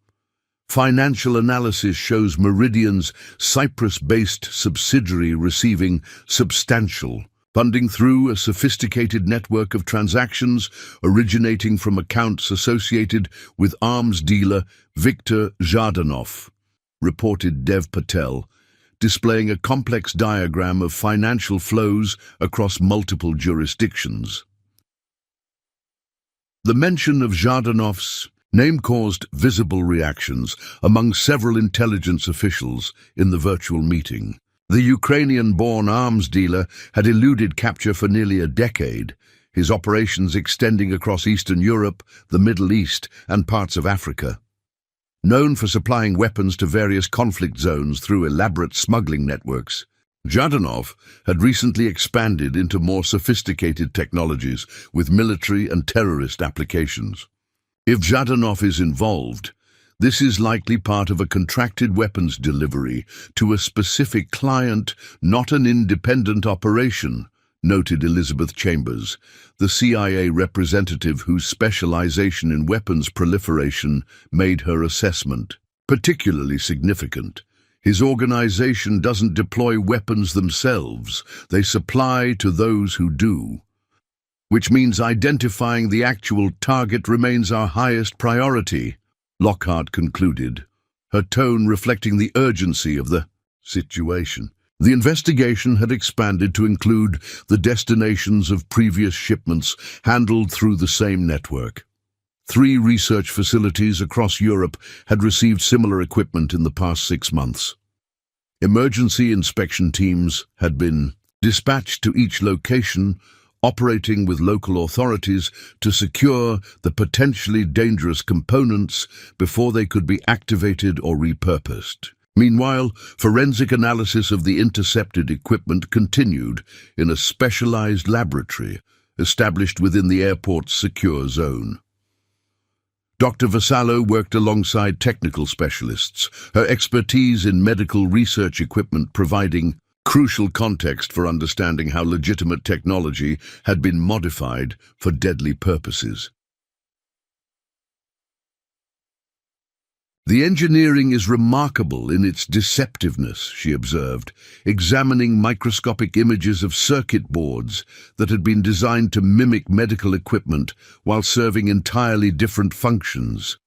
Financial analysis shows Meridian's Cyprus-based subsidiary receiving substantial funding through a sophisticated network of transactions originating from accounts associated with arms dealer Viktor Zhardanov, reported Dev Patel, displaying a complex diagram of financial flows across multiple jurisdictions. The mention of Zhardanov's name caused visible reactions among several intelligence officials in the virtual meeting. The Ukrainian-born arms dealer had eluded capture for nearly a decade, his operations extending across Eastern Europe, the Middle East, and parts of Africa. Known for supplying weapons to various conflict zones through elaborate smuggling networks, Zhardanov had recently expanded into more sophisticated technologies with military and terrorist applications. If Zhardanov is involved, this is likely part of a contracted weapons delivery to a specific client, not an independent operation, noted Elizabeth Chambers, the CIA representative whose specialization in weapons proliferation made her assessment particularly significant. His organization doesn't deploy weapons themselves, they supply to those who do. Which means identifying the actual target remains our highest priority, Lockhart concluded, her tone reflecting the urgency of the situation. The investigation had expanded to include the destinations of previous shipments handled through the same network. 3 research facilities across Europe had received similar equipment in the past 6 months. Emergency inspection teams had been dispatched to each location, operating with local authorities to secure the potentially dangerous components before they could be activated or repurposed. Meanwhile, forensic analysis of the intercepted equipment continued in a specialized laboratory established within the airport's secure zone. Dr. Vassallo worked alongside technical specialists, her expertise in medical research equipment providing crucial context for understanding how legitimate technology had been modified for deadly purposes. "The engineering is remarkable in its deceptiveness," she observed, examining microscopic images of circuit boards that had been designed to mimic medical equipment while serving entirely different functions.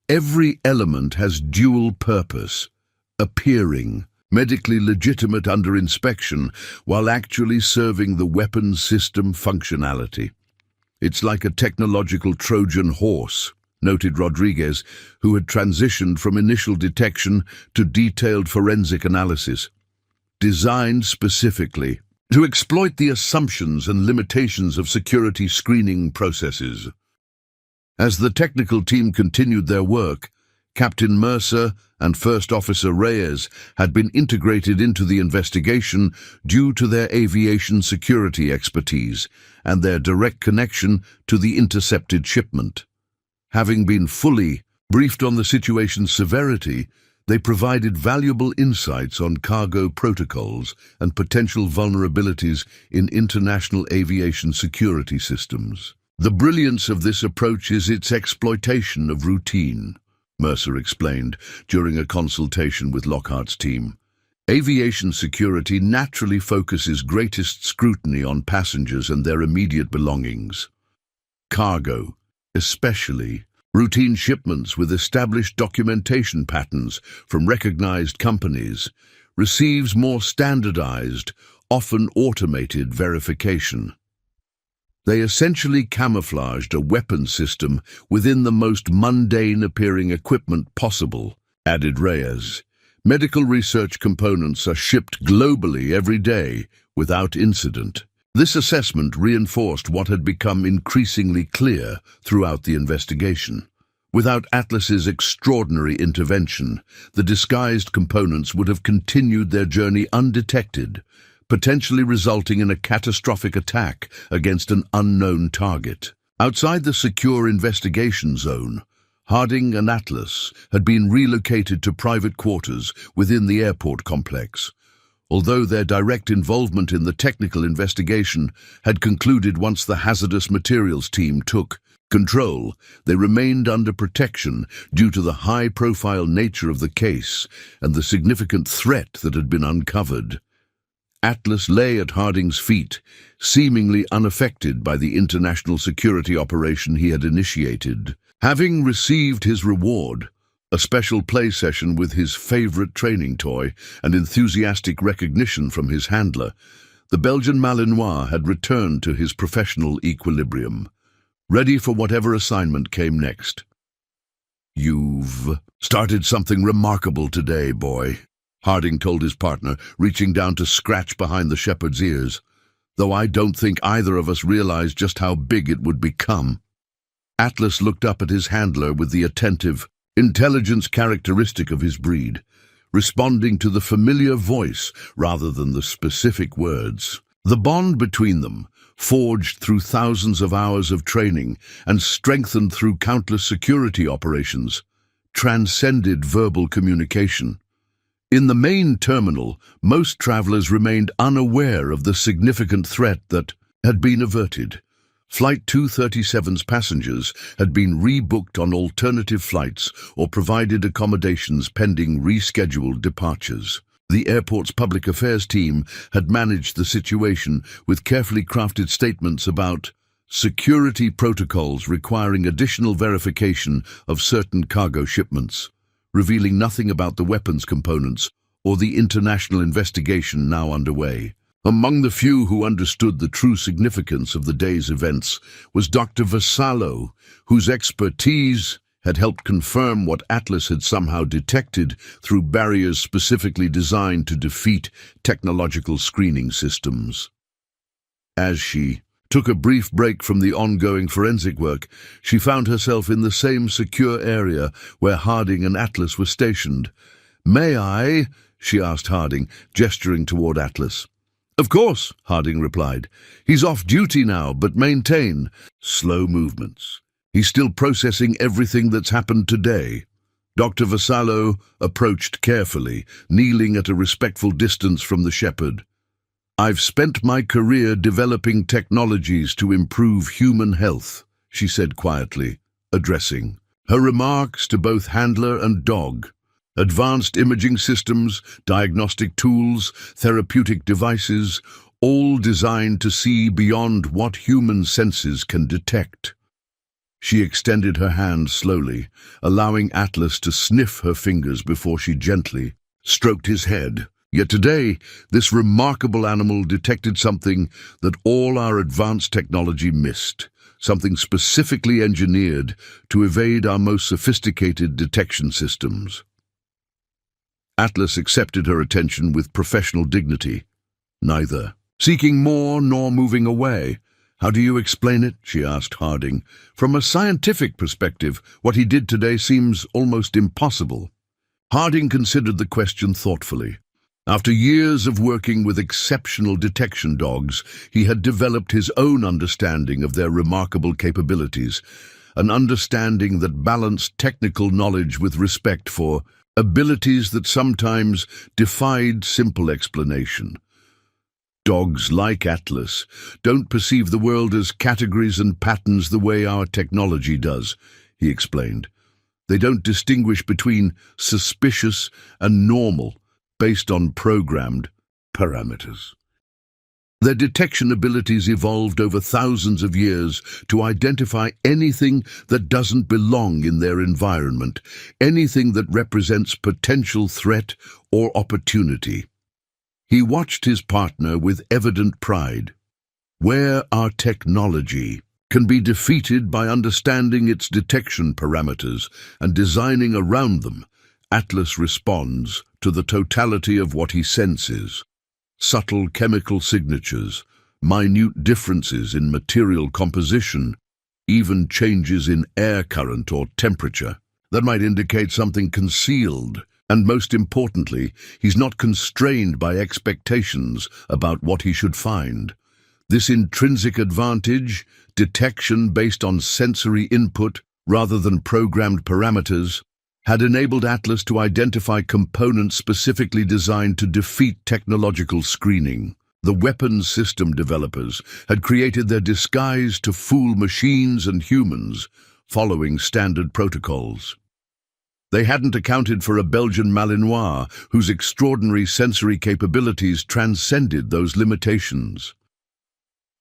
"Every element has dual purpose, appearing medically legitimate under inspection while actually serving the weapons system functionality. It's like a technological Trojan horse," noted Rodriguez, who had transitioned from initial detection to detailed forensic analysis, "designed specifically to exploit the assumptions and limitations of security screening processes." As the technical team continued their work, Captain Mercer and First Officer Reyes had been integrated into the investigation due to their aviation security expertise and their direct connection to the intercepted shipment. Having been fully briefed on the situation's severity, they provided valuable insights on cargo protocols and potential vulnerabilities in international aviation security systems. "The brilliance of this approach is its exploitation of routine," Mercer explained during a consultation with Lockhart's team. "Aviation security naturally focuses greatest scrutiny on passengers and their immediate belongings. Cargo, especially routine shipments with established documentation patterns from recognized companies, receives more standardized, often automated verification. They essentially camouflaged a weapons system within the most mundane-appearing equipment possible," added Reyes. "Medical research components are shipped globally every day without incident." This assessment reinforced what had become increasingly clear throughout the investigation. Without Atlas's extraordinary intervention, the disguised components would have continued their journey undetected, potentially resulting in a catastrophic attack against an unknown target. Outside the secure investigation zone, Harding and Atlas had been relocated to private quarters within the airport complex. Although their direct involvement in the technical investigation had concluded once the hazardous materials team took control, they remained under protection due to the high-profile nature of the case and the significant threat that had been uncovered. Atlas lay at Harding's feet, seemingly unaffected by the international security operation he had initiated. Having received his reward, a special play session with his favorite training toy and enthusiastic recognition from his handler, the Belgian Malinois had returned to his professional equilibrium, ready for whatever assignment came next. "You've started something remarkable today, boy," Harding told his partner, reaching down to scratch behind the shepherd's ears, "though I don't think either of us realized just how big it would become." Atlas looked up at his handler with the attentive intelligence characteristic of his breed, responding to the familiar voice rather than the specific words. The bond between them, forged through thousands of hours of training and strengthened through countless security operations, transcended verbal communication. In the main terminal, most travelers remained unaware of the significant threat that had been averted. Flight 237's passengers had been rebooked on alternative flights or provided accommodations pending rescheduled departures. The airport's public affairs team had managed the situation with carefully crafted statements about security protocols requiring additional verification of certain cargo shipments, revealing nothing about the weapons components or the international investigation now underway. Among the few who understood the true significance of the day's events was Dr. Vassallo, whose expertise had helped confirm what Atlas had somehow detected through barriers specifically designed to defeat technological screening systems. As she took a brief break from the ongoing forensic work, she found herself in the same secure area where Harding and Atlas were stationed. "May I?" she asked Harding, gesturing toward Atlas. "Of course," Harding replied. "He's off duty now, but maintain slow movements. He's still processing everything that's happened today. Dr. Vassallo approached carefully, kneeling at a respectful distance from the shepherd. "I've spent my career developing technologies to improve human health," she said quietly, addressing her remarks to both handler and dog. Advanced imaging systems, diagnostic tools, therapeutic devices, all designed to see beyond what human senses can detect. She extended her hand slowly, allowing Atlas to sniff her fingers before she gently stroked his head. Yet today, this remarkable animal detected something that all our advanced technology missed, something specifically engineered to evade our most sophisticated detection systems. Atlas accepted her attention with professional dignity. Neither seeking more nor moving away. "How do you explain it?" she asked Harding. "From a scientific perspective, what he did today seems almost impossible." Harding considered the question thoughtfully. After years of working with exceptional detection dogs, he had developed his own understanding of their remarkable capabilities, an understanding that balanced technical knowledge with respect for abilities that sometimes defied simple explanation. Dogs, like Atlas, don't perceive the world as categories and patterns the way our technology does, he explained. They don't distinguish between suspicious and normal based on programmed parameters. Their detection abilities evolved over thousands of years to identify anything that doesn't belong in their environment, anything that represents potential threat or opportunity. He watched his partner with evident pride. Where our technology can be defeated by understanding its detection parameters and designing around them, Atlas responds to the totality of what he senses. Subtle chemical signatures, minute differences in material composition, even changes in air current or temperature that might indicate something concealed. And most importantly, he's not constrained by expectations about what he should find. This intrinsic advantage, detection based on sensory input rather than programmed parameters, had enabled Atlas to identify components specifically designed to defeat technological screening. The weapons system developers had created their disguise to fool machines and humans, following standard protocols. They hadn't accounted for a Belgian Malinois whose extraordinary sensory capabilities transcended those limitations.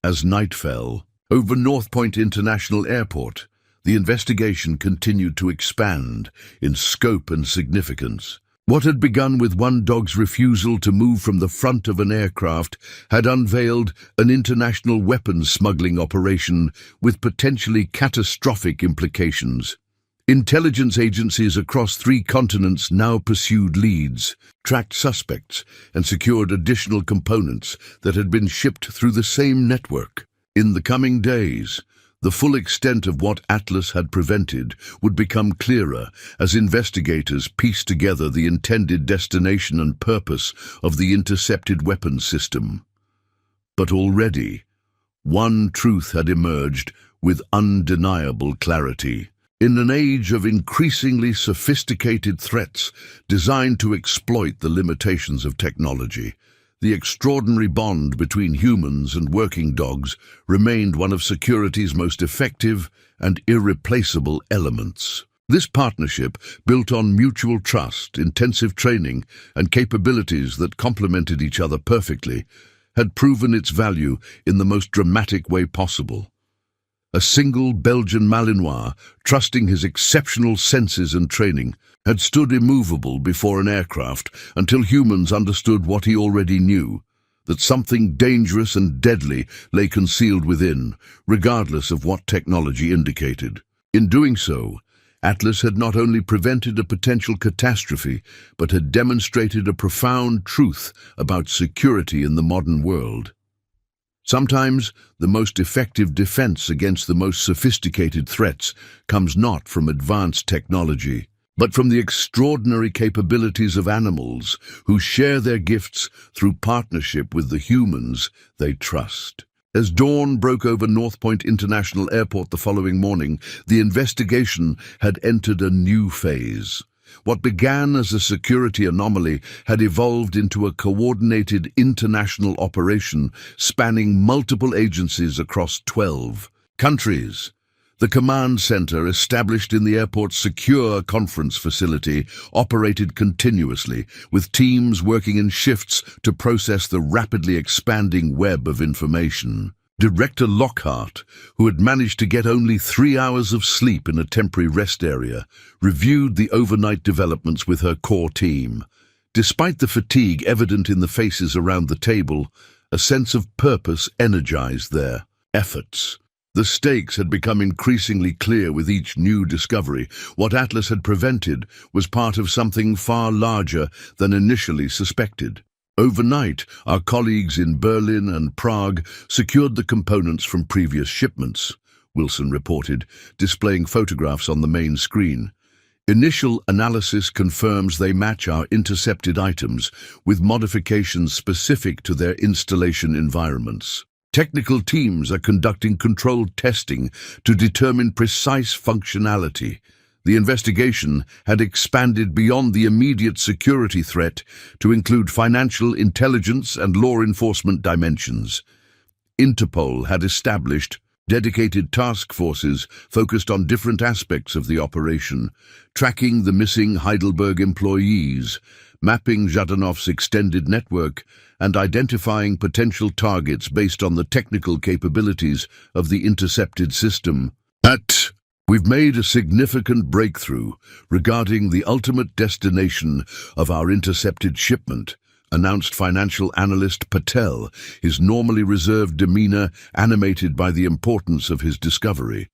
As night fell, over North Point International Airport, the investigation continued to expand in scope and significance. What had begun with one dog's refusal to move from the front of an aircraft had unveiled an international weapons smuggling operation with potentially catastrophic implications. Intelligence agencies across 3 continents now pursued leads, tracked suspects, and secured additional components that had been shipped through the same network. In the coming days, the full extent of what Atlas had prevented would become clearer as investigators pieced together the intended destination and purpose of the intercepted weapons system. But already, one truth had emerged with undeniable clarity. In an age of increasingly sophisticated threats designed to exploit the limitations of technology, the extraordinary bond between humans and working dogs remained one of security's most effective and irreplaceable elements. This partnership, built on mutual trust, intensive training, and capabilities that complemented each other perfectly, had proven its value in the most dramatic way possible. A single Belgian Malinois, trusting his exceptional senses and training, had stood immovable before an aircraft until humans understood what he already knew, that something dangerous and deadly lay concealed within, regardless of what technology indicated. In doing so, Atlas had not only prevented a potential catastrophe, but had demonstrated a profound truth about security in the modern world. Sometimes, the most effective defense against the most sophisticated threats comes not from advanced technology, but from the extraordinary capabilities of animals who share their gifts through partnership with the humans they trust. As dawn broke over North Point International Airport the following morning, the investigation had entered a new phase. What began as a security anomaly had evolved into a coordinated international operation spanning multiple agencies across 12 countries. The command center, established in the airport's secure conference facility, operated continuously, with teams working in shifts to process the rapidly expanding web of information. Director Lockhart, who had managed to get only 3 hours of sleep in a temporary rest area, reviewed the overnight developments with her core team. Despite the fatigue evident in the faces around the table, a sense of purpose energized their efforts. The stakes had become increasingly clear with each new discovery. What Atlas had prevented was part of something far larger than initially suspected. Overnight, our colleagues in Berlin and Prague secured the components from previous shipments, Wilson reported, displaying photographs on the main screen. Initial analysis confirms they match our intercepted items, with modifications specific to their installation environments. Technical teams are conducting controlled testing to determine precise functionality. The investigation had expanded beyond the immediate security threat to include financial intelligence and law enforcement dimensions. Interpol had established dedicated task forces focused on different aspects of the operation, tracking the missing Heidelberg employees, mapping Zhdanov's extended network, and identifying potential targets based on the technical capabilities of the intercepted system. We've made a significant breakthrough regarding the ultimate destination of our intercepted shipment, announced financial analyst Patel, his normally reserved demeanor animated by the importance of his discovery.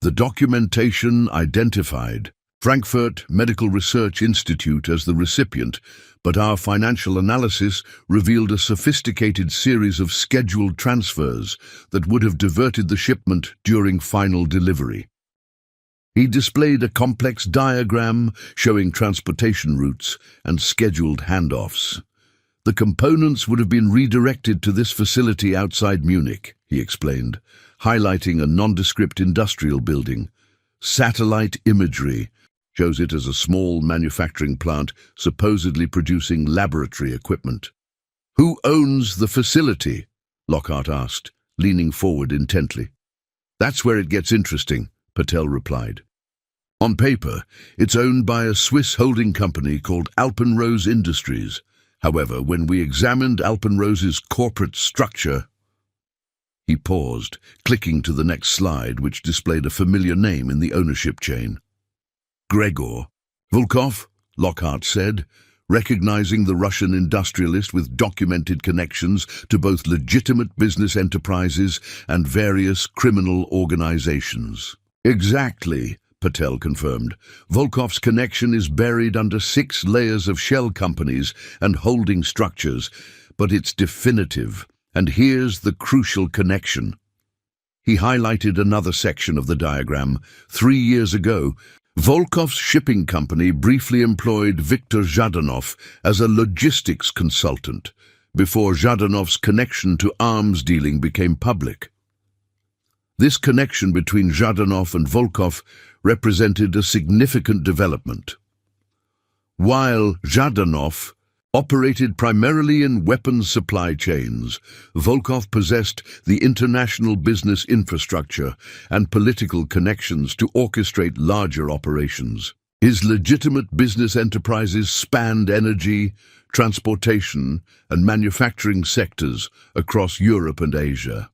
The documentation identified Frankfurt Medical Research Institute as the recipient, but our financial analysis revealed a sophisticated series of scheduled transfers that would have diverted the shipment during final delivery. He displayed a complex diagram showing transportation routes and scheduled handoffs. The components would have been redirected to this facility outside Munich, he explained, highlighting a nondescript industrial building. Satellite imagery shows it as a small manufacturing plant supposedly producing laboratory equipment. Who owns the facility? Lockhart asked, leaning forward intently. That's where it gets interesting, Patel replied. On paper, it's owned by a Swiss holding company called Alpenrose Industries. However, when we examined Alpenrose's corporate structure... He paused, clicking to the next slide, which displayed a familiar name in the ownership chain. Gregor Volkov, Lockhart said, recognizing the Russian industrialist with documented connections to both legitimate business enterprises and various criminal organizations. Exactly, Patel confirmed. Volkov's connection is buried under 6 layers of shell companies and holding structures, but it's definitive, and here's the crucial connection. He highlighted another section of the diagram. 3 years ago, Volkov's shipping company briefly employed Viktor Zhdanov as a logistics consultant before Zhdanov's connection to arms dealing became public. This connection between Zhdanov and Volkov represented a significant development. While Zhdanov operated primarily in weapons supply chains, Volkov possessed the international business infrastructure and political connections to orchestrate larger operations. His legitimate business enterprises spanned energy, transportation, and manufacturing sectors across Europe and Asia.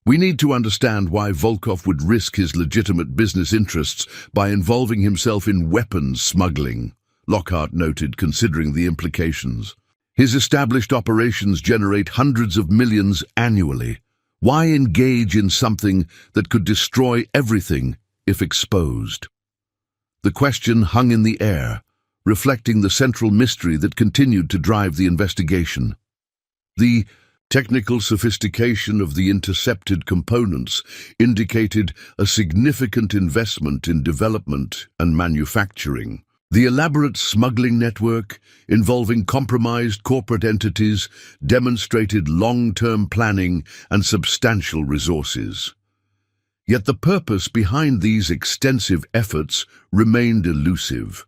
We need to understand why Volkov would risk his legitimate business interests by involving himself in weapons smuggling, Lockhart noted, considering the implications. His established operations generate hundreds of millions annually. Why engage in something that could destroy everything if exposed? The question hung in the air, reflecting the central mystery that continued to drive the investigation. The technical sophistication of the intercepted components indicated a significant investment in development and manufacturing. The elaborate smuggling network, involving compromised corporate entities, demonstrated long-term planning and substantial resources. Yet the purpose behind these extensive efforts remained elusive.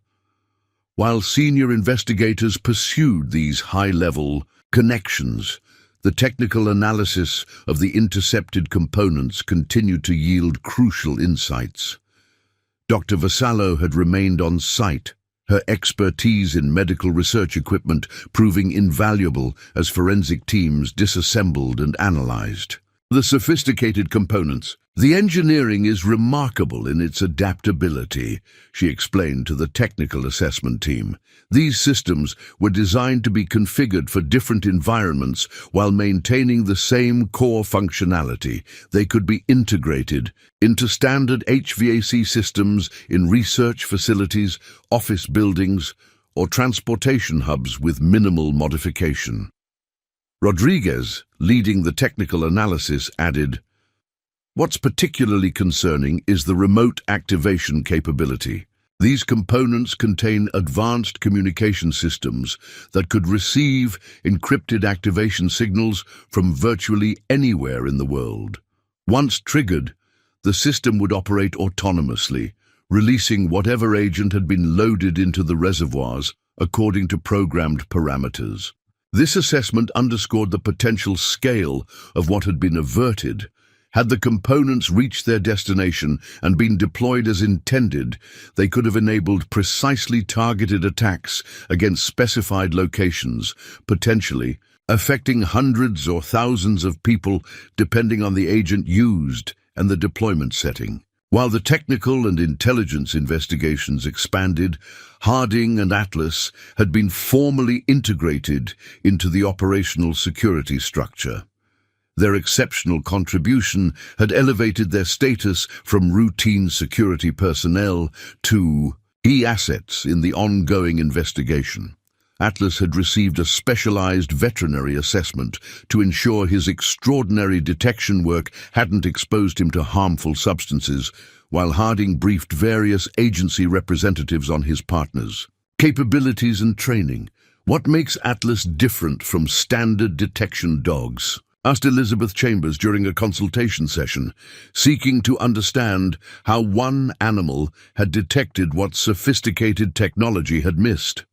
While senior investigators pursued these high-level connections, the technical analysis of the intercepted components continued to yield crucial insights. Dr. Vassallo had remained on site, her expertise in medical research equipment proving invaluable as forensic teams disassembled and analyzed the sophisticated components. The engineering is remarkable in its adaptability, she explained to the technical assessment team. These systems were designed to be configured for different environments while maintaining the same core functionality. They could be integrated into standard HVAC systems in research facilities, office buildings, or transportation hubs with minimal modification. Rodriguez, leading the technical analysis, added, "What's particularly concerning is the remote activation capability. These components contain advanced communication systems that could receive encrypted activation signals from virtually anywhere in the world. Once triggered, the system would operate autonomously, releasing whatever agent had been loaded into the reservoirs according to programmed parameters." This assessment underscored the potential scale of what had been averted. Had the components reached their destination and been deployed as intended, they could have enabled precisely targeted attacks against specified locations, potentially affecting hundreds or thousands of people depending on the agent used and the deployment setting. While the technical and intelligence investigations expanded, Harding and Atlas had been formally integrated into the operational security structure. Their exceptional contribution had elevated their status from routine security personnel to key assets in the ongoing investigation. Atlas had received a specialized veterinary assessment to ensure his extraordinary detection work hadn't exposed him to harmful substances, while Harding briefed various agency representatives on his partners' capabilities and training. "What makes Atlas different from standard detection dogs?" asked Elizabeth Chambers during a consultation session, seeking to understand how one animal had detected what sophisticated technology had missed.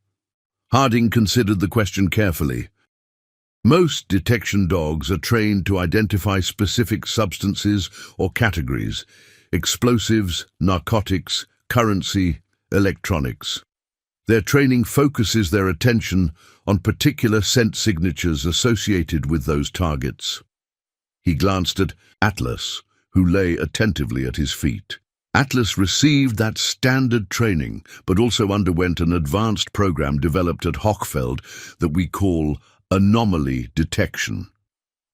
Harding considered the question carefully. Most detection dogs are trained to identify specific substances or categories: explosives, narcotics, currency, electronics. Their training focuses their attention on particular scent signatures associated with those targets. He glanced at Atlas, who lay attentively at his feet. Atlas received that standard training, but also underwent an advanced program developed at Hochfeld that we call anomaly detection.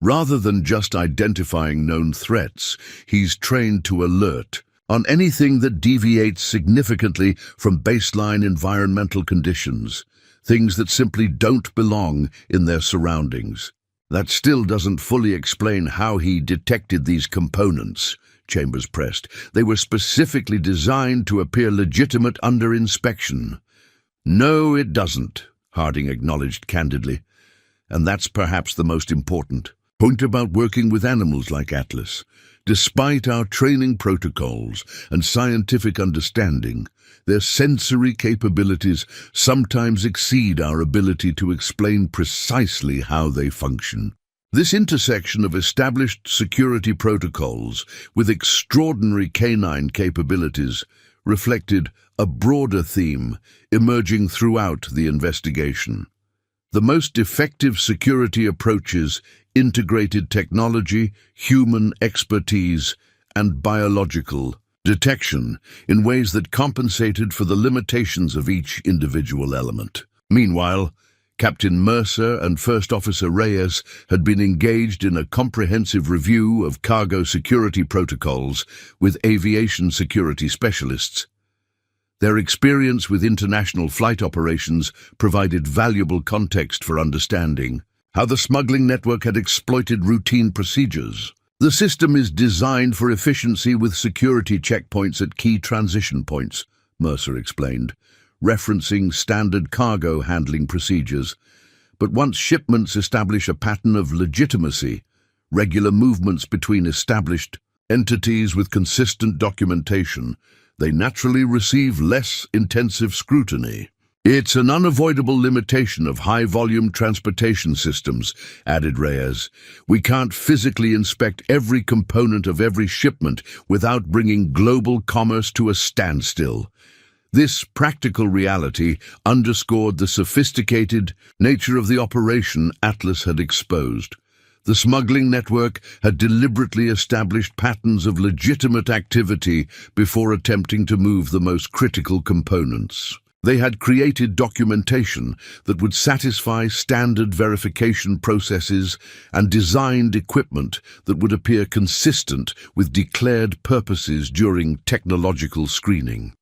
Rather than just identifying known threats, he's trained to alert on anything that deviates significantly from baseline environmental conditions, things that simply don't belong in their surroundings. That still doesn't fully explain how he detected these components, Chambers pressed. They were specifically designed to appear legitimate under inspection. "No, it doesn't," Harding acknowledged candidly. "And that's perhaps the most important point about working with animals like Atlas. Despite our training protocols and scientific understanding, their sensory capabilities sometimes exceed our ability to explain precisely how they function." This intersection of established security protocols with extraordinary canine capabilities reflected a broader theme emerging throughout the investigation. The most effective security approaches integrated technology, human expertise, and biological detection in ways that compensated for the limitations of each individual element. Meanwhile, Captain Mercer and First Officer Reyes had been engaged in a comprehensive review of cargo security protocols with aviation security specialists. Their experience with international flight operations provided valuable context for understanding how the smuggling network had exploited routine procedures. "The system is designed for efficiency with security checkpoints at key transition points," Mercer explained. referencing standard cargo handling procedures. But once shipments establish a pattern of legitimacy, regular movements between established entities with consistent documentation, they naturally receive less intensive scrutiny. It's an unavoidable limitation of high-volume transportation systems, added Reyes. We can't physically inspect every component of every shipment without bringing global commerce to a standstill. This practical reality underscored the sophisticated nature of the operation Atlas had exposed. The smuggling network had deliberately established patterns of legitimate activity before attempting to move the most critical components. They had created documentation that would satisfy standard verification processes and designed equipment that would appear consistent with declared purposes during technological screening.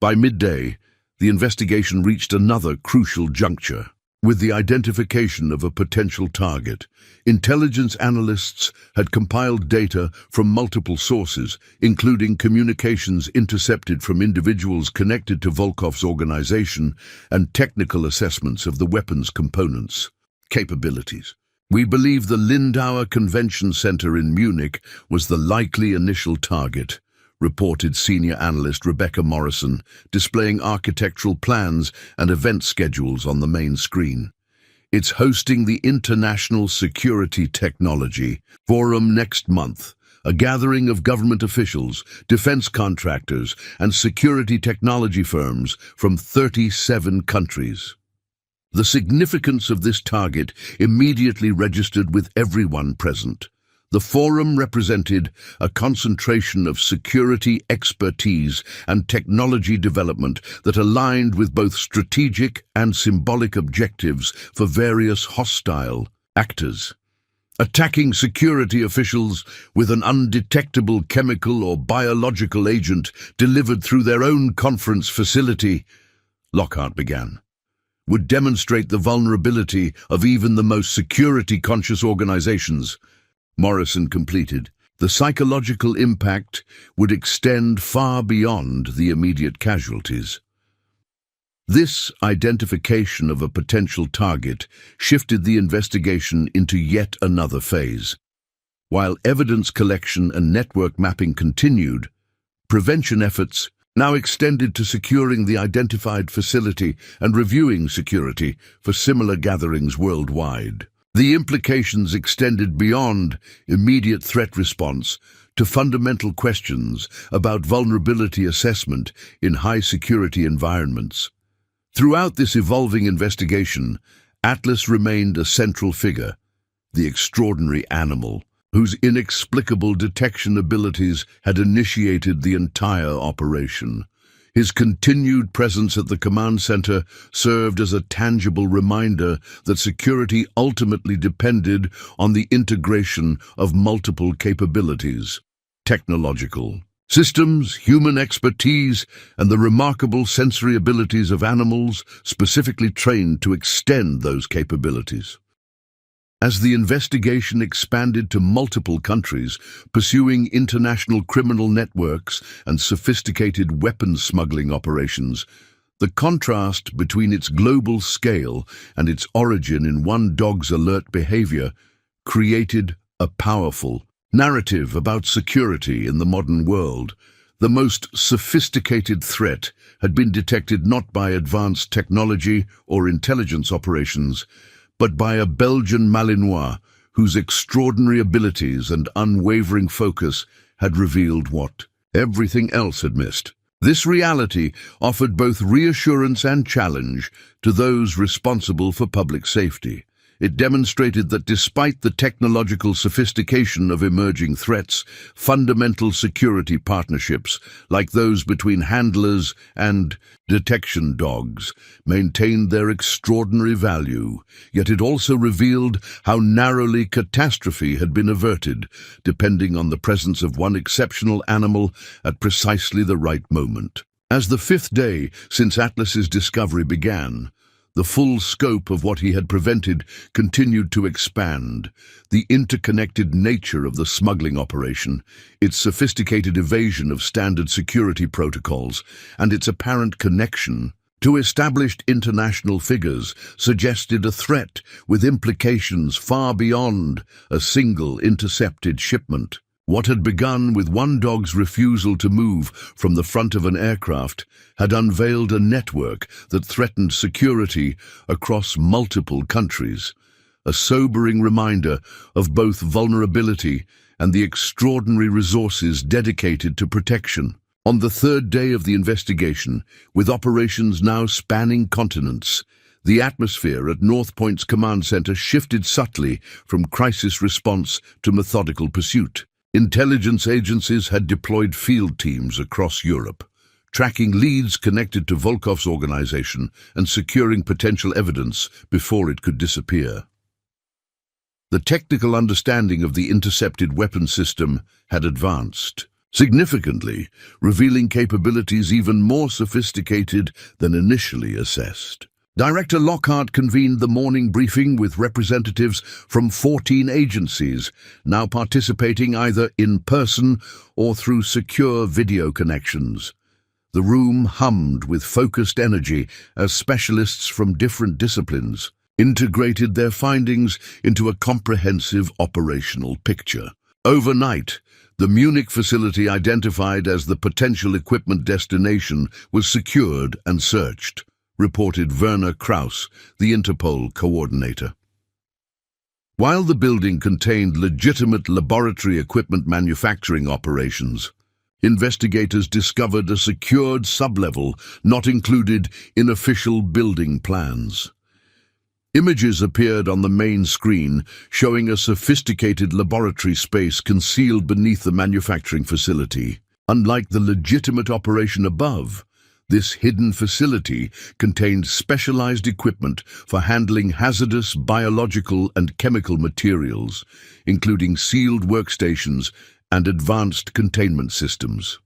By midday, the investigation reached another crucial juncture. With the identification of a potential target, intelligence analysts had compiled data from multiple sources, including communications intercepted from individuals connected to Volkov's organization and technical assessments of the weapons components' capabilities. We believe the Lindauer Convention Center in Munich was the likely initial target, reported senior analyst Rebecca Morrison, displaying architectural plans and event schedules on the main screen. It's hosting the International Security Technology Forum next month, a gathering of government officials, defense contractors, and security technology firms from 37 countries. The significance of this target immediately registered with everyone present. The forum represented a concentration of security expertise and technology development that aligned with both strategic and symbolic objectives for various hostile actors. Attacking security officials with an undetectable chemical or biological agent delivered through their own conference facility, Lockhart began, would demonstrate the vulnerability of even the most security-conscious organizations. Morrison completed. The psychological impact would extend far beyond the immediate casualties. This identification of a potential target shifted the investigation into yet another phase. While evidence collection and network mapping continued, prevention efforts now extended to securing the identified facility and reviewing security for similar gatherings worldwide. The implications extended beyond immediate threat response to fundamental questions about vulnerability assessment in high-security environments. Throughout this evolving investigation, Atlas remained a central figure, the extraordinary animal, whose inexplicable detection abilities had initiated the entire operation. His continued presence at the command center served as a tangible reminder that security ultimately depended on the integration of multiple capabilities: technological systems, human expertise, and the remarkable sensory abilities of animals specifically trained to extend those capabilities. As the investigation expanded to multiple countries, pursuing international criminal networks and sophisticated weapons smuggling operations, the contrast between its global scale and its origin in one dog's alert behavior created a powerful narrative about security in the modern world. The most sophisticated threat had been detected not by advanced technology or intelligence operations, but by a Belgian Malinois whose extraordinary abilities and unwavering focus had revealed what everything else had missed. This reality offered both reassurance and challenge to those responsible for public safety. It demonstrated that despite the technological sophistication of emerging threats, fundamental security partnerships, like those between handlers and detection dogs, maintained their extraordinary value. Yet it also revealed how narrowly catastrophe had been averted, depending on the presence of one exceptional animal at precisely the right moment. As the fifth day since Atlas's discovery began, The full scope of what he had prevented continued to expand. The interconnected nature of the smuggling operation, its sophisticated evasion of standard security protocols, and its apparent connection to established international figures suggested a threat with implications far beyond a single intercepted shipment. What had begun with one dog's refusal to move from the front of an aircraft had unveiled a network that threatened security across multiple countries, a sobering reminder of both vulnerability and the extraordinary resources dedicated to protection. On the third day of the investigation, with operations now spanning continents, the atmosphere at North Point's command center shifted subtly from crisis response to methodical pursuit. Intelligence agencies had deployed field teams across Europe, tracking leads connected to Volkov's organization and securing potential evidence before it could disappear. The technical understanding of the intercepted weapon system had advanced significantly, revealing capabilities even more sophisticated than initially assessed. Director Lockhart convened the morning briefing with representatives from 14 agencies, now participating either in person or through secure video connections. The room hummed with focused energy as specialists from different disciplines integrated their findings into a comprehensive operational picture. Overnight, the Munich facility identified as the potential equipment destination was secured and searched, reported Werner Kraus, the Interpol coordinator. While the building contained legitimate laboratory equipment manufacturing operations, investigators discovered a secured sublevel not included in official building plans. Images appeared on the main screen, showing a sophisticated laboratory space concealed beneath the manufacturing facility. Unlike the legitimate operation above, this hidden facility contained specialized equipment for handling hazardous biological and chemical materials, including sealed workstations and advanced containment systems.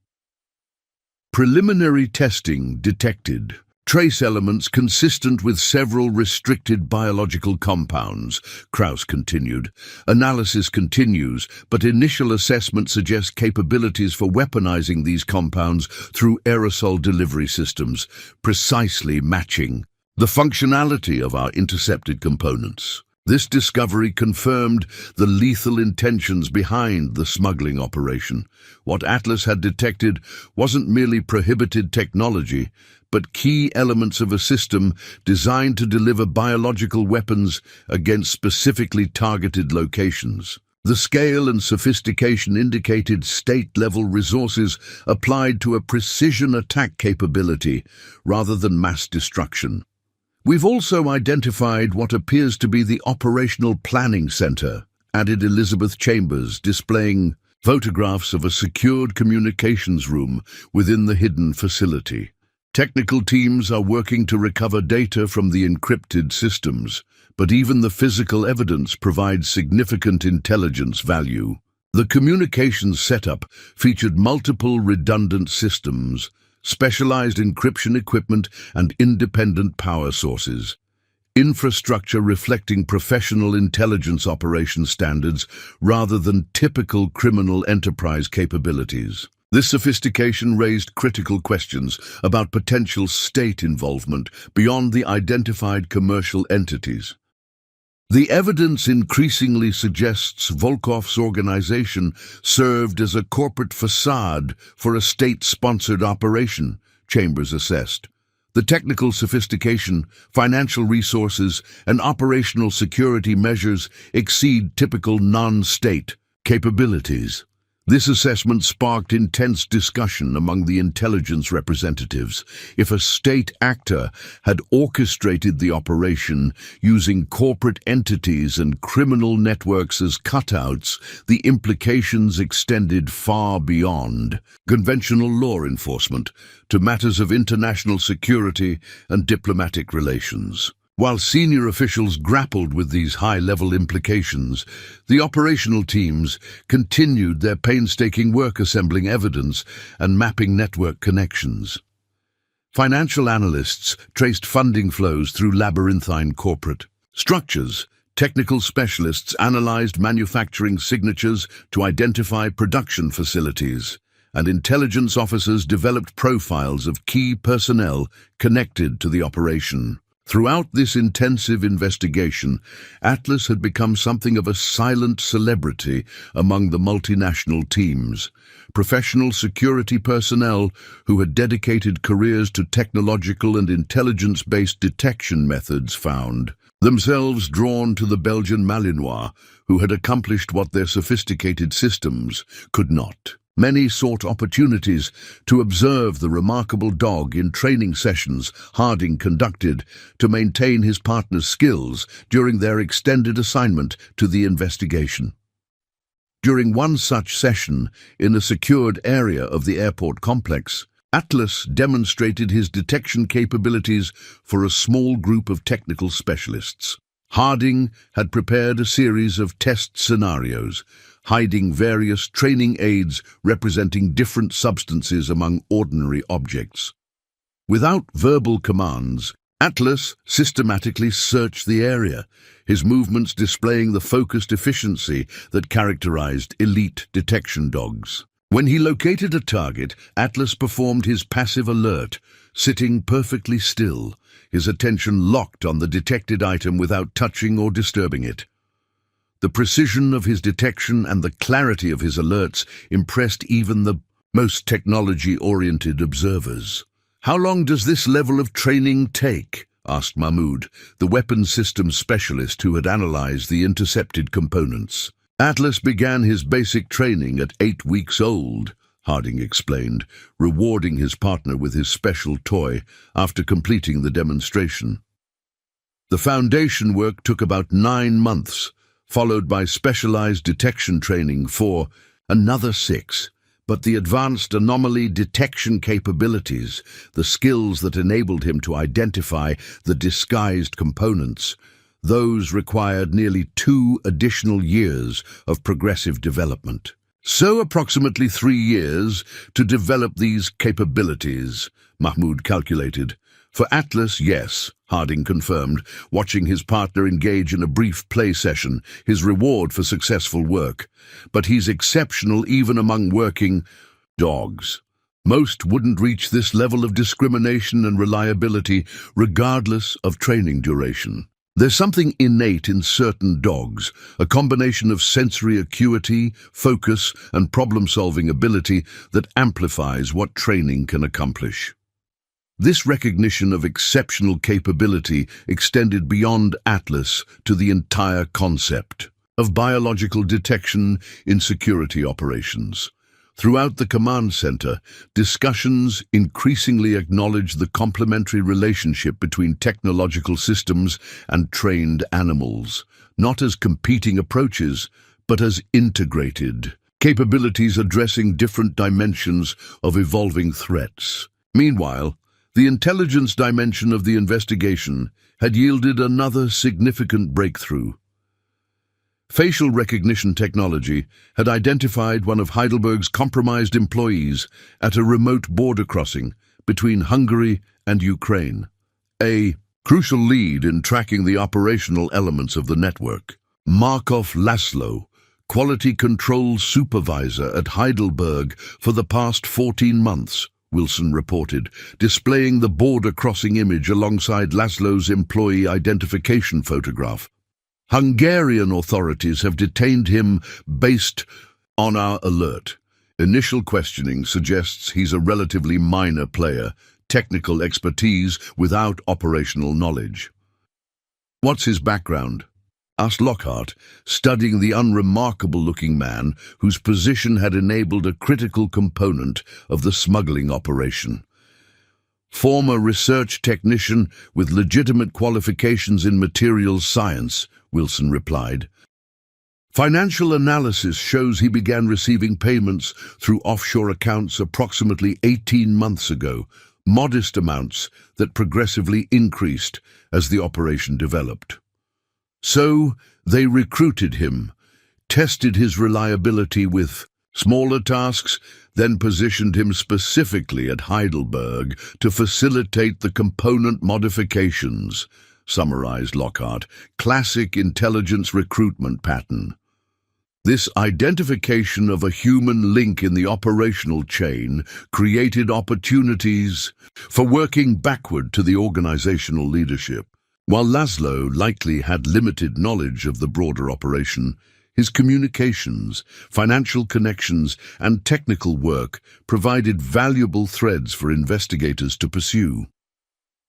Preliminary testing detected trace elements consistent with several restricted biological compounds, Kraus continued. Analysis continues, but initial assessment suggests capabilities for weaponizing these compounds through aerosol delivery systems, precisely matching the functionality of our intercepted components. This discovery confirmed the lethal intentions behind the smuggling operation. What Atlas had detected wasn't merely prohibited technology, but key elements of a system designed to deliver biological weapons against specifically targeted locations. The scale and sophistication indicated state-level resources applied to a precision attack capability rather than mass destruction. We've also identified what appears to be the operational planning center, added Elizabeth Chambers, displaying photographs of a secured communications room within the hidden facility. Technical teams are working to recover data from the encrypted systems, but even the physical evidence provides significant intelligence value. The communications setup featured multiple redundant systems, specialized encryption equipment, and independent power sources. Infrastructure reflecting professional intelligence operation standards rather than typical criminal enterprise capabilities. This sophistication raised critical questions about potential state involvement beyond the identified commercial entities. The evidence increasingly suggests Volkov's organization served as a corporate facade for a state-sponsored operation, Chambers assessed. The technical sophistication, financial resources, and operational security measures exceed typical non-state capabilities. This assessment sparked intense discussion among the intelligence representatives. If a state actor had orchestrated the operation using corporate entities and criminal networks as cutouts, the implications extended far beyond conventional law enforcement to matters of international security and diplomatic relations. While senior officials grappled with these high-level implications, the operational teams continued their painstaking work assembling evidence and mapping network connections. Financial analysts traced funding flows through labyrinthine corporate structures. Technical specialists analyzed manufacturing signatures to identify production facilities, and intelligence officers developed profiles of key personnel connected to the operation. Throughout this intensive investigation, Atlas had become something of a silent celebrity among the multinational teams. Professional security personnel who had dedicated careers to technological and intelligence-based detection methods found themselves drawn to the Belgian Malinois, who had accomplished what their sophisticated systems could not. Many sought opportunities to observe the remarkable dog in training sessions Harding conducted to maintain his partner's skills during their extended assignment to the investigation. During one such session, in a secured area of the airport complex, Atlas demonstrated his detection capabilities for a small group of technical specialists. Harding had prepared a series of test scenarios, hiding various training aids representing different substances among ordinary objects. Without verbal commands, Atlas systematically searched the area, his movements displaying the focused efficiency that characterized elite detection dogs. When he located a target, Atlas performed his passive alert, sitting perfectly still, his attention locked on the detected item without touching or disturbing it. The precision of his detection and the clarity of his alerts impressed even the most technology-oriented observers. "How long does this level of training take?" asked Mahmoud, the weapons systems specialist who had analyzed the intercepted components. "Atlas began his basic training at 8 weeks old," Harding explained, rewarding his partner with his special toy after completing the demonstration. The foundation work took about 9 months, followed by specialized detection training for another 6. But the advanced anomaly detection capabilities, the skills that enabled him to identify the disguised components, those required nearly 2 additional years of progressive development. "So approximately 3 years to develop these capabilities," Mahmoud calculated. "For Atlas, yes," Harding confirmed, watching his partner engage in a brief play session, his reward for successful work. "But he's exceptional even among working dogs. Most wouldn't reach this level of discrimination and reliability regardless of training duration. There's something innate in certain dogs, a combination of sensory acuity, focus, and problem-solving ability that amplifies what training can accomplish." This recognition of exceptional capability extended beyond Atlas to the entire concept of biological detection in security operations. Throughout the command center, discussions increasingly acknowledged the complementary relationship between technological systems and trained animals, not as competing approaches, but as integrated capabilities addressing different dimensions of evolving threats. Meanwhile, the intelligence dimension of the investigation had yielded another significant breakthrough. Facial recognition technology had identified one of Heidelberg's compromised employees at a remote border crossing between Hungary and Ukraine, a crucial lead in tracking the operational elements of the network. Markov Laszlo, quality control supervisor at Heidelberg for the past 14 months, Wilson reported, displaying the border crossing image alongside Laszlo's employee identification photograph. "Hungarian authorities have detained him based on our alert. Initial questioning suggests he's a relatively minor player, technical expertise without operational knowledge." "What's his background?" asked Lockhart, studying the unremarkable-looking man whose position had enabled a critical component of the smuggling operation. "Former research technician with legitimate qualifications in materials science," Wilson replied. "Financial analysis shows he began receiving payments through offshore accounts approximately 18 months ago, modest amounts that progressively increased as the operation developed. So they recruited him, tested his reliability with Smaller tasks then positioned him specifically at Heidelberg to facilitate the component modifications, summarized Lockhart, classic intelligence recruitment pattern. This identification of a human link in the operational chain created opportunities for working backward to the organizational leadership. While Laszlo likely had limited knowledge of the broader operation, his communications, financial connections, and technical work provided valuable threads for investigators to pursue.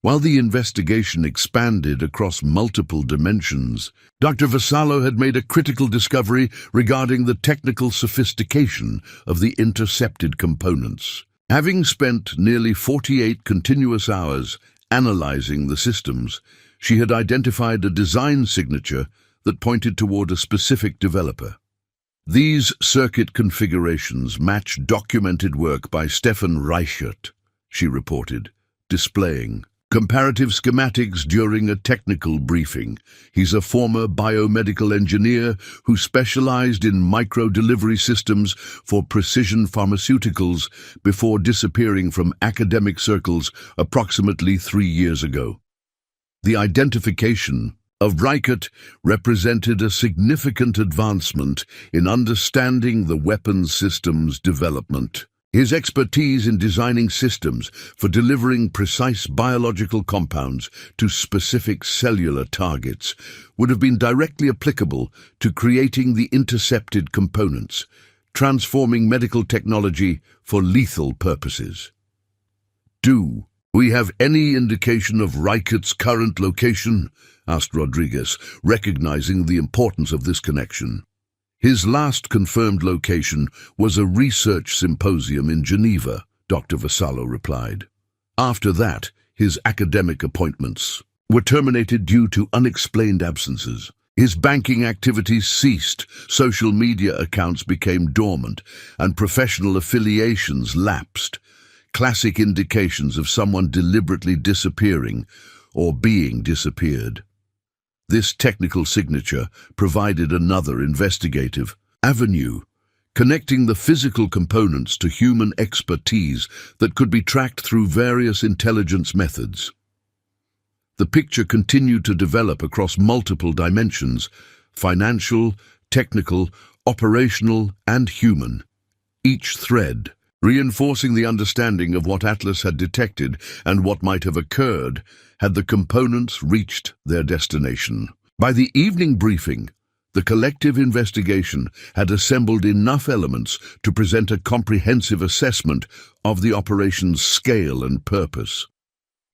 While the investigation expanded across multiple dimensions, Dr. Vassallo had made a critical discovery regarding the technical sophistication of the intercepted components. Having spent nearly 48 continuous hours analyzing the systems, she had identified a design signature that pointed toward a specific developer. These circuit configurations match documented work by Stefan Reichert, she reported, displaying comparative schematics during a technical briefing. He's a former biomedical engineer who specialized in micro-delivery systems for precision pharmaceuticals before disappearing from academic circles approximately 3 years ago. The identification of Reichert represented a significant advancement in understanding the weapons systems development. His expertise in designing systems for delivering precise biological compounds to specific cellular targets would have been directly applicable to creating the intercepted components, transforming medical technology for lethal purposes. Do we have any indication of Reichert's current location? Asked Rodriguez, recognizing the importance of this connection. His last confirmed location was a research symposium in Geneva, Dr. Vassallo replied. After that, his academic appointments were terminated due to unexplained absences. His banking activities ceased, social media accounts became dormant, and professional affiliations lapsed, classic indications of someone deliberately disappearing or being disappeared. This technical signature provided another investigative avenue, connecting the physical components to human expertise that could be tracked through various intelligence methods. The picture continued to develop across multiple dimensions: financial, technical, operational, and human. Each thread, reinforcing the understanding of what Atlas had detected and what might have occurred had the components reached their destination. By the evening briefing, the collective investigation had assembled enough elements to present a comprehensive assessment of the operation's scale and purpose.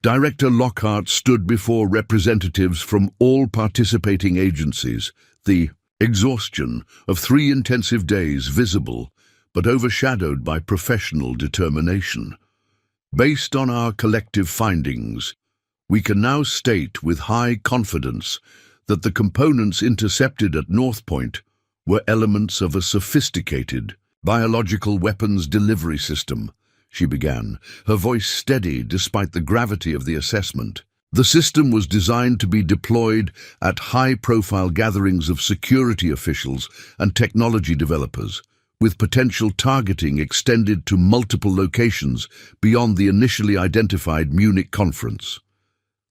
Director Lockhart stood before representatives from all participating agencies, the exhaustion of 3 intensive days visible but overshadowed by professional determination. Based on our collective findings, we can now state with high confidence that the components intercepted at North Point were elements of a sophisticated biological weapons delivery system, she began, her voice steady despite the gravity of the assessment. The system was designed to be deployed at high-profile gatherings of security officials and technology developers, with potential targeting extended to multiple locations beyond the initially identified Munich conference.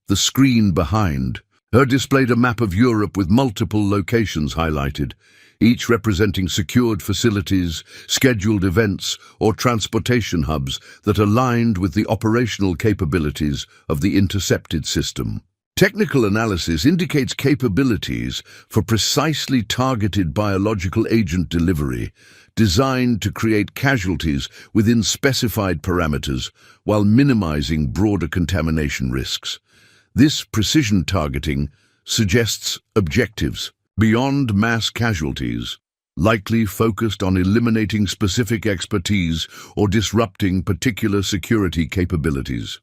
The screen behind her displayed a map of Europe with multiple locations highlighted, each representing secured facilities, scheduled events, or transportation hubs that aligned with the operational capabilities of the intercepted system. Technical analysis indicates capabilities for precisely targeted biological agent delivery, designed to create casualties within specified parameters while minimizing broader contamination risks. This precision targeting suggests objectives beyond mass casualties, likely focused on eliminating specific expertise or disrupting particular security capabilities.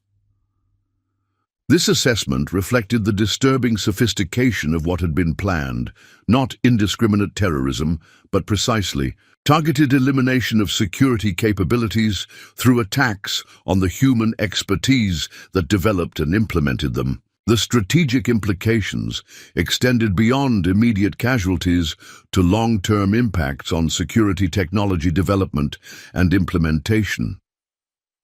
This assessment reflected the disturbing sophistication of what had been planned, not indiscriminate terrorism, but precisely targeted elimination of security capabilities through attacks on the human expertise that developed and implemented them. The strategic implications extended beyond immediate casualties to long-term impacts on security technology development and implementation.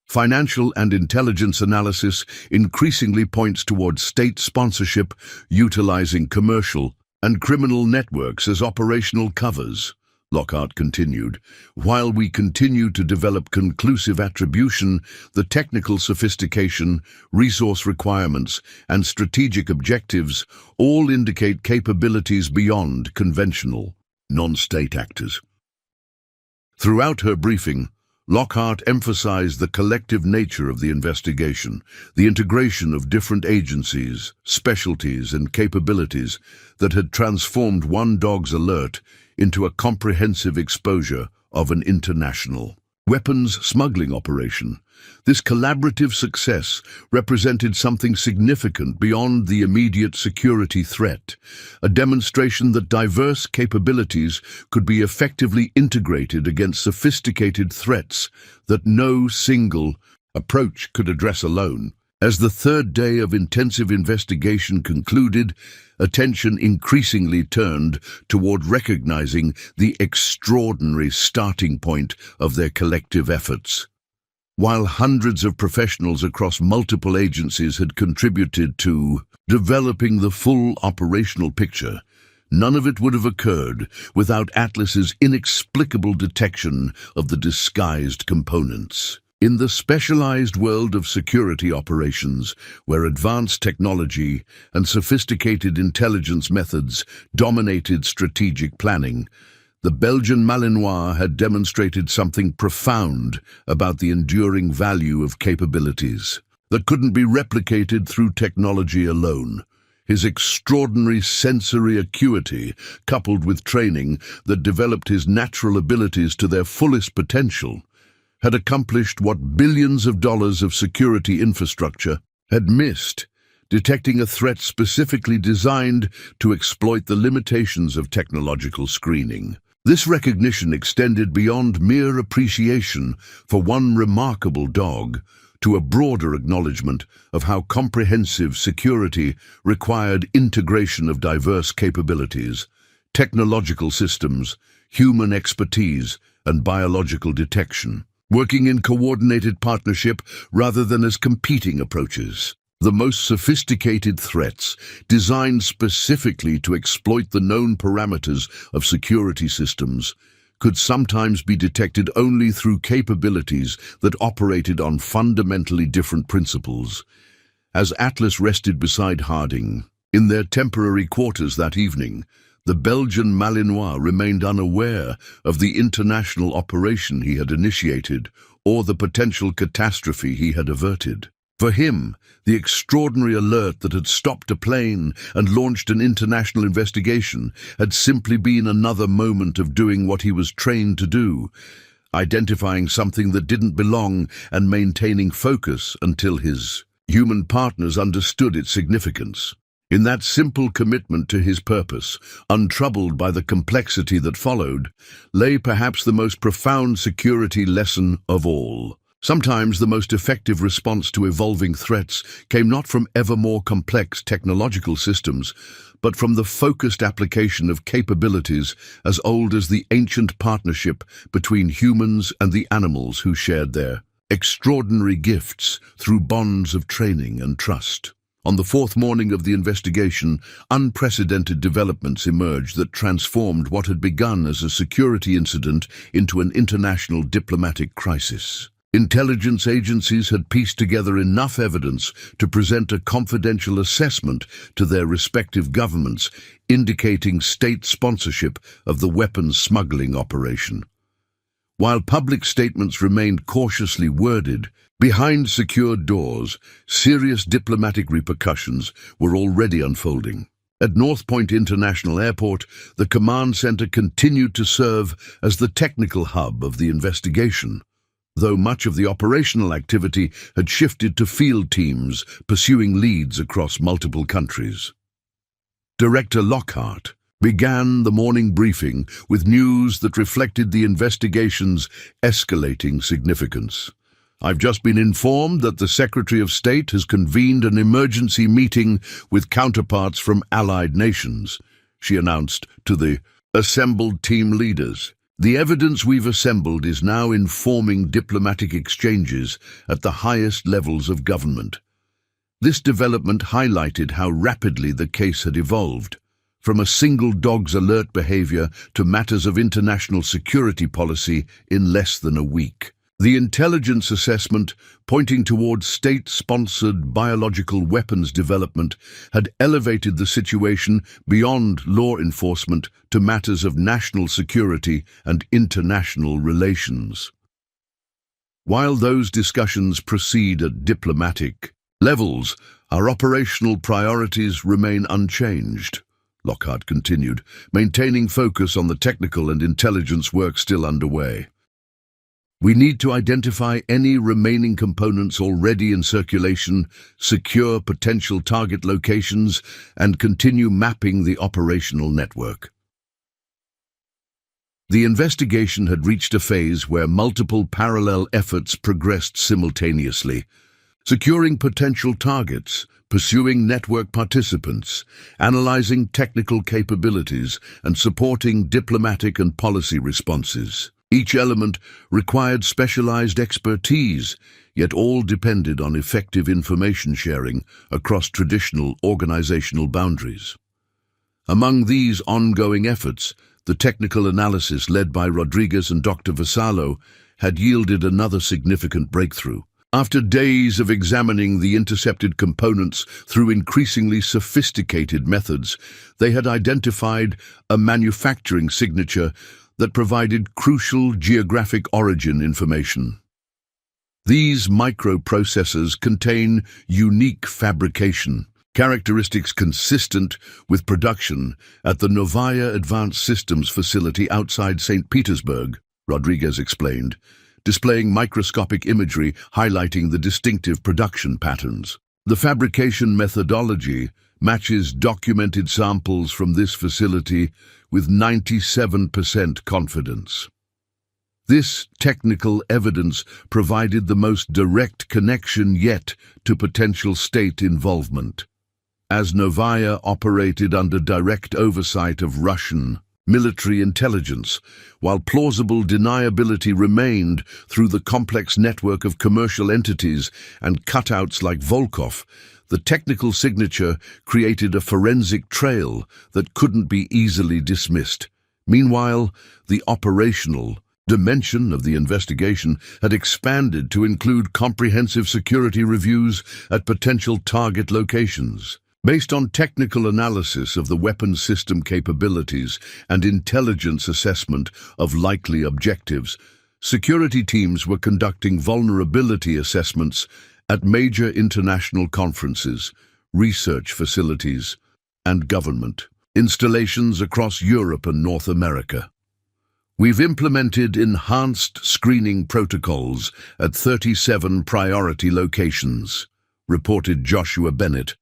Financial and intelligence analysis increasingly points towards state sponsorship, utilizing commercial and criminal networks as operational covers. Lockhart continued, while we continue to develop conclusive attribution, the technical sophistication, resource requirements, and strategic objectives all indicate capabilities beyond conventional, non-state actors. Throughout her briefing, Lockhart emphasized the collective nature of the investigation, the integration of different agencies, specialties, and capabilities that had transformed one dog's alert into a comprehensive exposure of an international weapons smuggling operation. This collaborative success represented something significant beyond the immediate security threat, a demonstration that diverse capabilities could be effectively integrated against sophisticated threats that no single approach could address alone. As the third day of intensive investigation concluded, attention increasingly turned toward recognizing the extraordinary starting point of their collective efforts. While hundreds of professionals across multiple agencies had contributed to developing the full operational picture, none of it would have occurred without Atlas's inexplicable detection of the disguised components. In the specialized world of security operations, where advanced technology and sophisticated intelligence methods dominated strategic planning, the Belgian Malinois had demonstrated something profound about the enduring value of capabilities that couldn't be replicated through technology alone. His extraordinary sensory acuity, coupled with training that developed his natural abilities to their fullest potential, had accomplished what billions of dollars of security infrastructure had missed, detecting a threat specifically designed to exploit the limitations of technological screening. This recognition extended beyond mere appreciation for one remarkable dog to a broader acknowledgement of how comprehensive security required integration of diverse capabilities, technological systems, human expertise, and biological detection, working in coordinated partnership rather than as competing approaches. The most sophisticated threats, designed specifically to exploit the known parameters of security systems, could sometimes be detected only through capabilities that operated on fundamentally different principles. As Atlas rested beside Harding, in their temporary quarters that evening, the Belgian Malinois remained unaware of the international operation he had initiated or the potential catastrophe he had averted. For him, the extraordinary alert that had stopped a plane and launched an international investigation had simply been another moment of doing what he was trained to do, identifying something that didn't belong and maintaining focus until his human partners understood its significance. In that simple commitment to his purpose, untroubled by the complexity that followed, lay perhaps the most profound security lesson of all. Sometimes the most effective response to evolving threats came not from ever more complex technological systems, but from the focused application of capabilities as old as the ancient partnership between humans and the animals who shared their extraordinary gifts through bonds of training and trust. On the fourth morning of the investigation, unprecedented developments emerged that transformed what had begun as a security incident into an international diplomatic crisis. Intelligence agencies had pieced together enough evidence to present a confidential assessment to their respective governments, indicating state sponsorship of the weapons smuggling operation. While public statements remained cautiously worded, behind secured doors, serious diplomatic repercussions were already unfolding. At North Point International Airport, the command center continued to serve as the technical hub of the investigation, though much of the operational activity had shifted to field teams pursuing leads across multiple countries. Director Lockhart began the morning briefing with news that reflected the investigation's escalating significance. I've just been informed that the Secretary of State has convened an emergency meeting with counterparts from allied nations, she announced to the assembled team leaders. The evidence we've assembled is now informing diplomatic exchanges at the highest levels of government. This development highlighted how rapidly the case had evolved, from a single dog's alert behavior to matters of international security policy in less than a week. The intelligence assessment, pointing towards state-sponsored biological weapons development, had elevated the situation beyond law enforcement to matters of national security and international relations. While those discussions proceed at diplomatic levels, our operational priorities remain unchanged, Lockhart continued, maintaining focus on the technical and intelligence work still underway. We need to identify any remaining components already in circulation, secure potential target locations, and continue mapping the operational network. The investigation had reached a phase where multiple parallel efforts progressed simultaneously, securing potential targets, pursuing network participants, analyzing technical capabilities, and supporting diplomatic and policy responses. Each element required specialized expertise, yet all depended on effective information sharing across traditional organizational boundaries. Among these ongoing efforts, the technical analysis led by Rodriguez and Dr. Vassallo had yielded another significant breakthrough. After days of examining the intercepted components through increasingly sophisticated methods, they had identified a manufacturing signature that provided crucial geographic origin information. These microprocessors contain unique fabrication, characteristics consistent with production at the Novaya Advanced Systems facility outside St. Petersburg, Rodriguez explained, displaying microscopic imagery highlighting the distinctive production patterns. The fabrication methodology matches documented samples from this facility with 97% confidence. This technical evidence provided the most direct connection yet to potential state involvement, as Novaya operated under direct oversight of Russian military intelligence, while plausible deniability remained through the complex network of commercial entities and cutouts like Volkov. The technical signature created a forensic trail that couldn't be easily dismissed. Meanwhile, the operational dimension of the investigation had expanded to include comprehensive security reviews at potential target locations. Based on technical analysis of the weapons system capabilities and intelligence assessment of likely objectives, security teams were conducting vulnerability assessments at major international conferences, research facilities, and government installations across Europe and North America. We've implemented enhanced screening protocols at 37 priority locations, reported Joshua Bennett,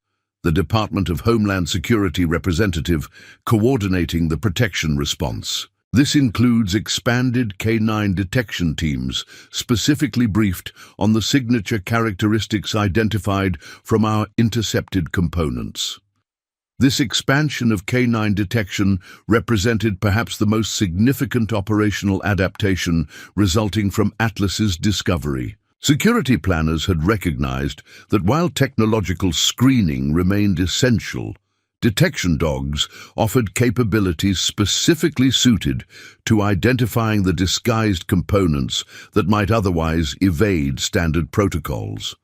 the Department of Homeland Security representative coordinating the protection response. This includes expanded K9 detection teams, specifically briefed on the signature characteristics identified from our intercepted components. This expansion of K9 detection represented perhaps the most significant operational adaptation resulting from Atlas's discovery. Security planners had recognized that while technological screening remained essential, detection dogs offered capabilities specifically suited to identifying the disguised components that might otherwise evade standard protocols.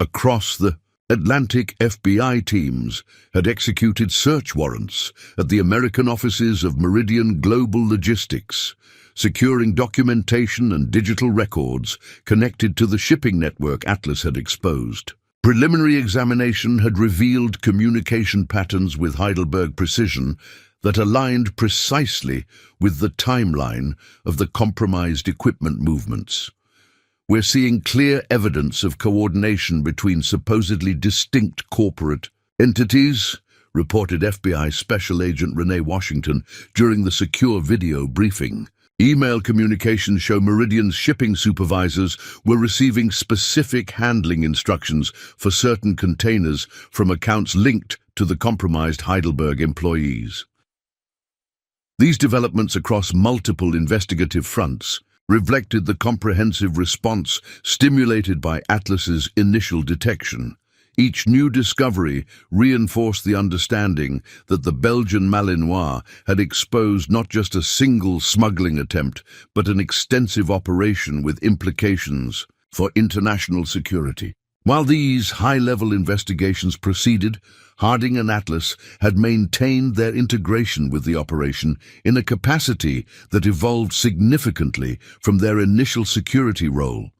Across the Atlantic, FBI teams had executed search warrants at the American offices of Meridian Global Logistics, securing documentation and digital records connected to the shipping network Atlas had exposed. Preliminary examination had revealed communication patterns with Heidelberg Precision that aligned precisely with the timeline of the compromised equipment movements. We're seeing clear evidence of coordination between supposedly distinct corporate entities, reported FBI Special Agent Renee Washington during the secure video briefing. Email communications show Meridian's shipping supervisors were receiving specific handling instructions for certain containers from accounts linked to the compromised Heidelberg employees. These developments across multiple investigative fronts reflected the comprehensive response stimulated by Atlas's initial detection. Each new discovery reinforced the understanding that the Belgian Malinois had exposed not just a single smuggling attempt, but an extensive operation with implications for international security. While these high-level investigations proceeded, Harding and Atlas had maintained their integration with the operation in a capacity that evolved significantly from their initial security role.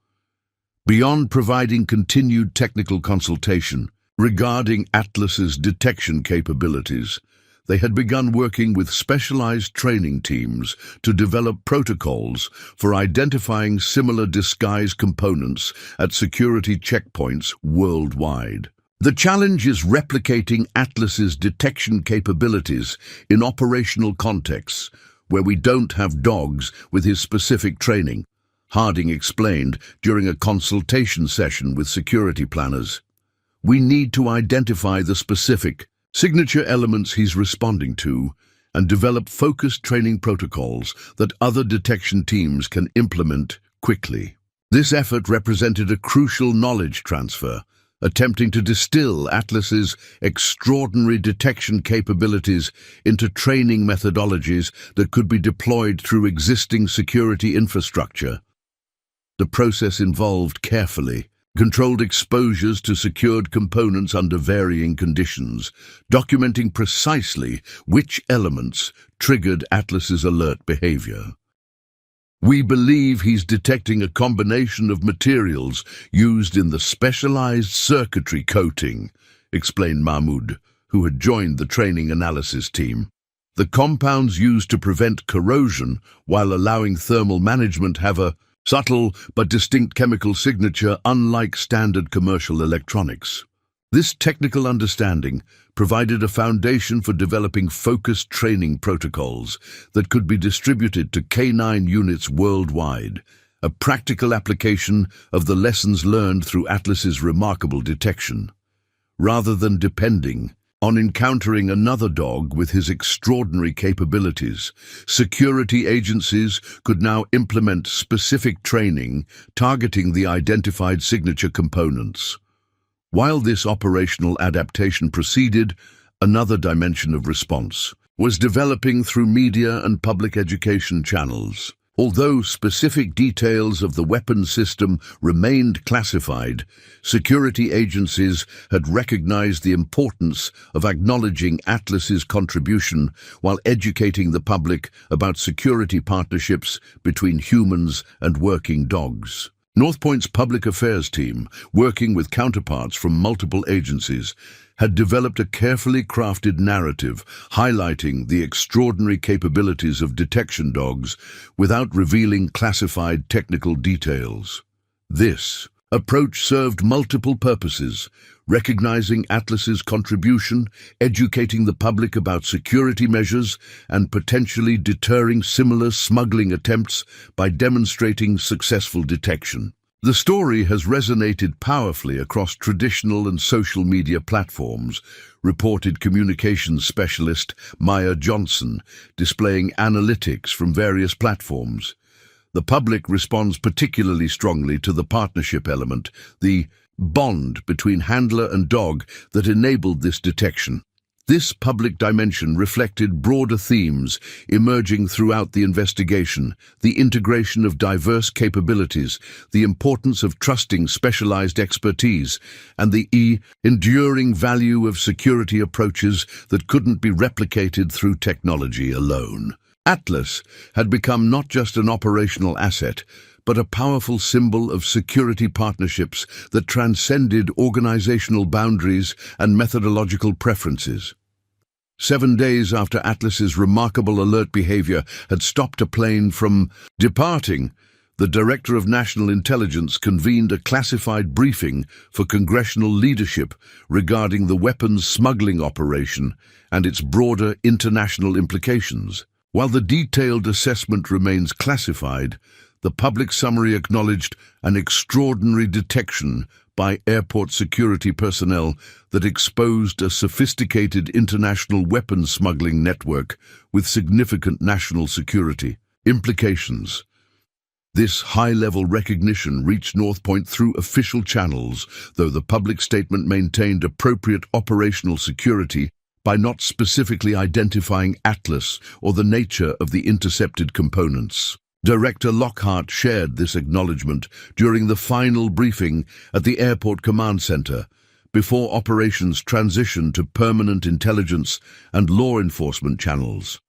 Beyond providing continued technical consultation regarding Atlas's detection capabilities, they had begun working with specialized training teams to develop protocols for identifying similar disguise components at security checkpoints worldwide. The challenge is replicating Atlas's detection capabilities in operational contexts where we don't have dogs with his specific training, Harding explained during a consultation session with security planners. We need to identify the specific signature elements he's responding to and develop focused training protocols that other detection teams can implement quickly. This effort represented a crucial knowledge transfer, attempting to distill Atlas's extraordinary detection capabilities into training methodologies that could be deployed through existing security infrastructure. The process involved carefully controlled exposures to secured components under varying conditions, documenting precisely which elements triggered Atlas's alert behavior. We believe he's detecting a combination of materials used in the specialized circuitry coating, explained Mahmoud, who had joined the training analysis team. The compounds used to prevent corrosion while allowing thermal management have a subtle but distinct chemical signature unlike standard commercial electronics. This technical understanding provided a foundation for developing focused training protocols that could be distributed to K9 units worldwide, a practical application of the lessons learned through Atlas's remarkable detection. Rather than depending on encountering another dog with his extraordinary capabilities, security agencies could now implement specific training targeting the identified signature components. While this operational adaptation proceeded, another dimension of response was developing through media and public education channels. Although specific details of the weapons system remained classified, security agencies had recognized the importance of acknowledging Atlas's contribution while educating the public about security partnerships between humans and working dogs. Northpoint's public affairs team, working with counterparts from multiple agencies, had developed a carefully crafted narrative highlighting the extraordinary capabilities of detection dogs without revealing classified technical details. This approach served multiple purposes: recognizing Atlas's contribution, educating the public about security measures, and potentially deterring similar smuggling attempts by demonstrating successful detection. The story has resonated powerfully across traditional and social media platforms, reported communications specialist Maya Johnson, displaying analytics from various platforms. The public responds particularly strongly to the partnership element, the bond between handler and dog that enabled this detection. This public dimension reflected broader themes emerging throughout the investigation: the integration of diverse capabilities, the importance of trusting specialized expertise, and the enduring value of security approaches that couldn't be replicated through technology alone. Atlas had become not just an operational asset, but a powerful symbol of security partnerships that transcended organizational boundaries and methodological preferences. 7 days after Atlas's remarkable alert behavior had stopped a plane from departing, the Director of National Intelligence convened a classified briefing for congressional leadership regarding the weapons smuggling operation and its broader international implications. While the detailed assessment remains classified, the public summary acknowledged an extraordinary detection by airport security personnel that exposed a sophisticated international weapons smuggling network with significant national security implications. This high-level recognition reached North Point through official channels, though the public statement maintained appropriate operational security by not specifically identifying Atlas or the nature of the intercepted components. Director Lockhart shared this acknowledgement during the final briefing at the Airport Command Center, before operations transitioned to permanent intelligence and law enforcement channels.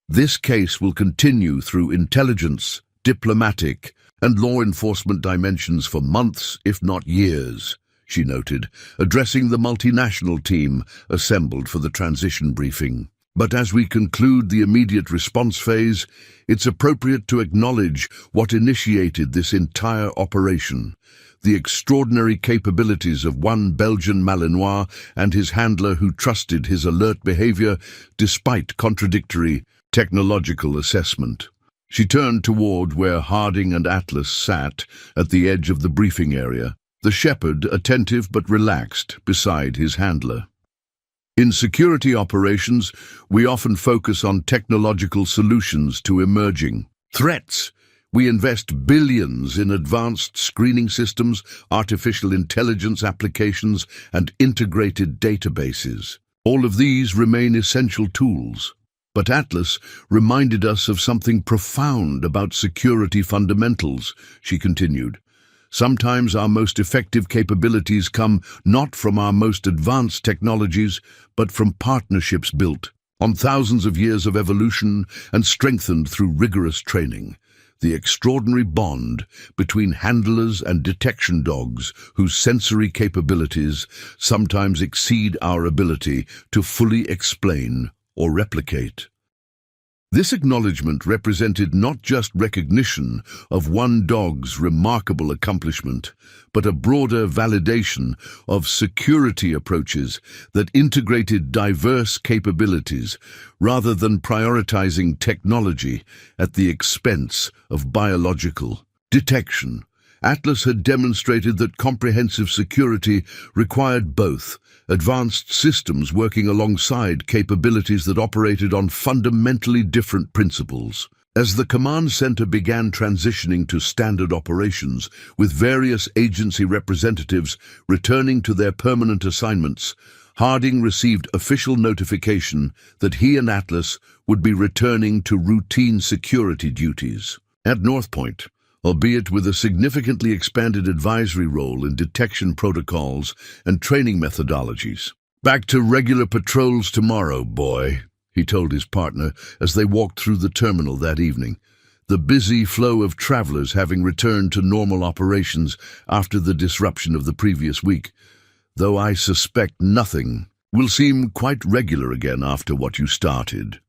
This case will continue through intelligence, diplomatic, and law enforcement dimensions for months, if not years, she noted, addressing the multinational team assembled for the transition briefing. But as we conclude the immediate response phase, it's appropriate to acknowledge what initiated this entire operation: the extraordinary capabilities of one Belgian Malinois and his handler who trusted his alert behavior despite contradictory technological assessment. She turned toward where Harding and Atlas sat at the edge of the briefing area, the shepherd attentive but relaxed beside his handler. In security operations, we often focus on technological solutions to emerging threats. We invest billions in advanced screening systems, artificial intelligence applications, and integrated databases. All of these remain essential tools. But Atlas reminded us of something profound about security fundamentals, she continued. Sometimes our most effective capabilities come not from our most advanced technologies, but from partnerships built on thousands of years of evolution and strengthened through rigorous training. The extraordinary bond between handlers and detection dogs, whose sensory capabilities sometimes exceed our ability to fully explain or replicate. This acknowledgement represented not just recognition of one dog's remarkable accomplishment, but a broader validation of security approaches that integrated diverse capabilities rather than prioritizing technology at the expense of biological detection. Atlas had demonstrated that comprehensive security required both advanced systems working alongside capabilities that operated on fundamentally different principles. As the command center began transitioning to standard operations, with various agency representatives returning to their permanent assignments, Harding received official notification that he and Atlas would be returning to routine security duties. At North Point, albeit with a significantly expanded advisory role in detection protocols and training methodologies. "Back to regular patrols tomorrow, boy," he told his partner as they walked through the terminal that evening, the busy flow of travelers having returned to normal operations after the disruption of the previous week. "Though I suspect nothing will seem quite regular again after what you started."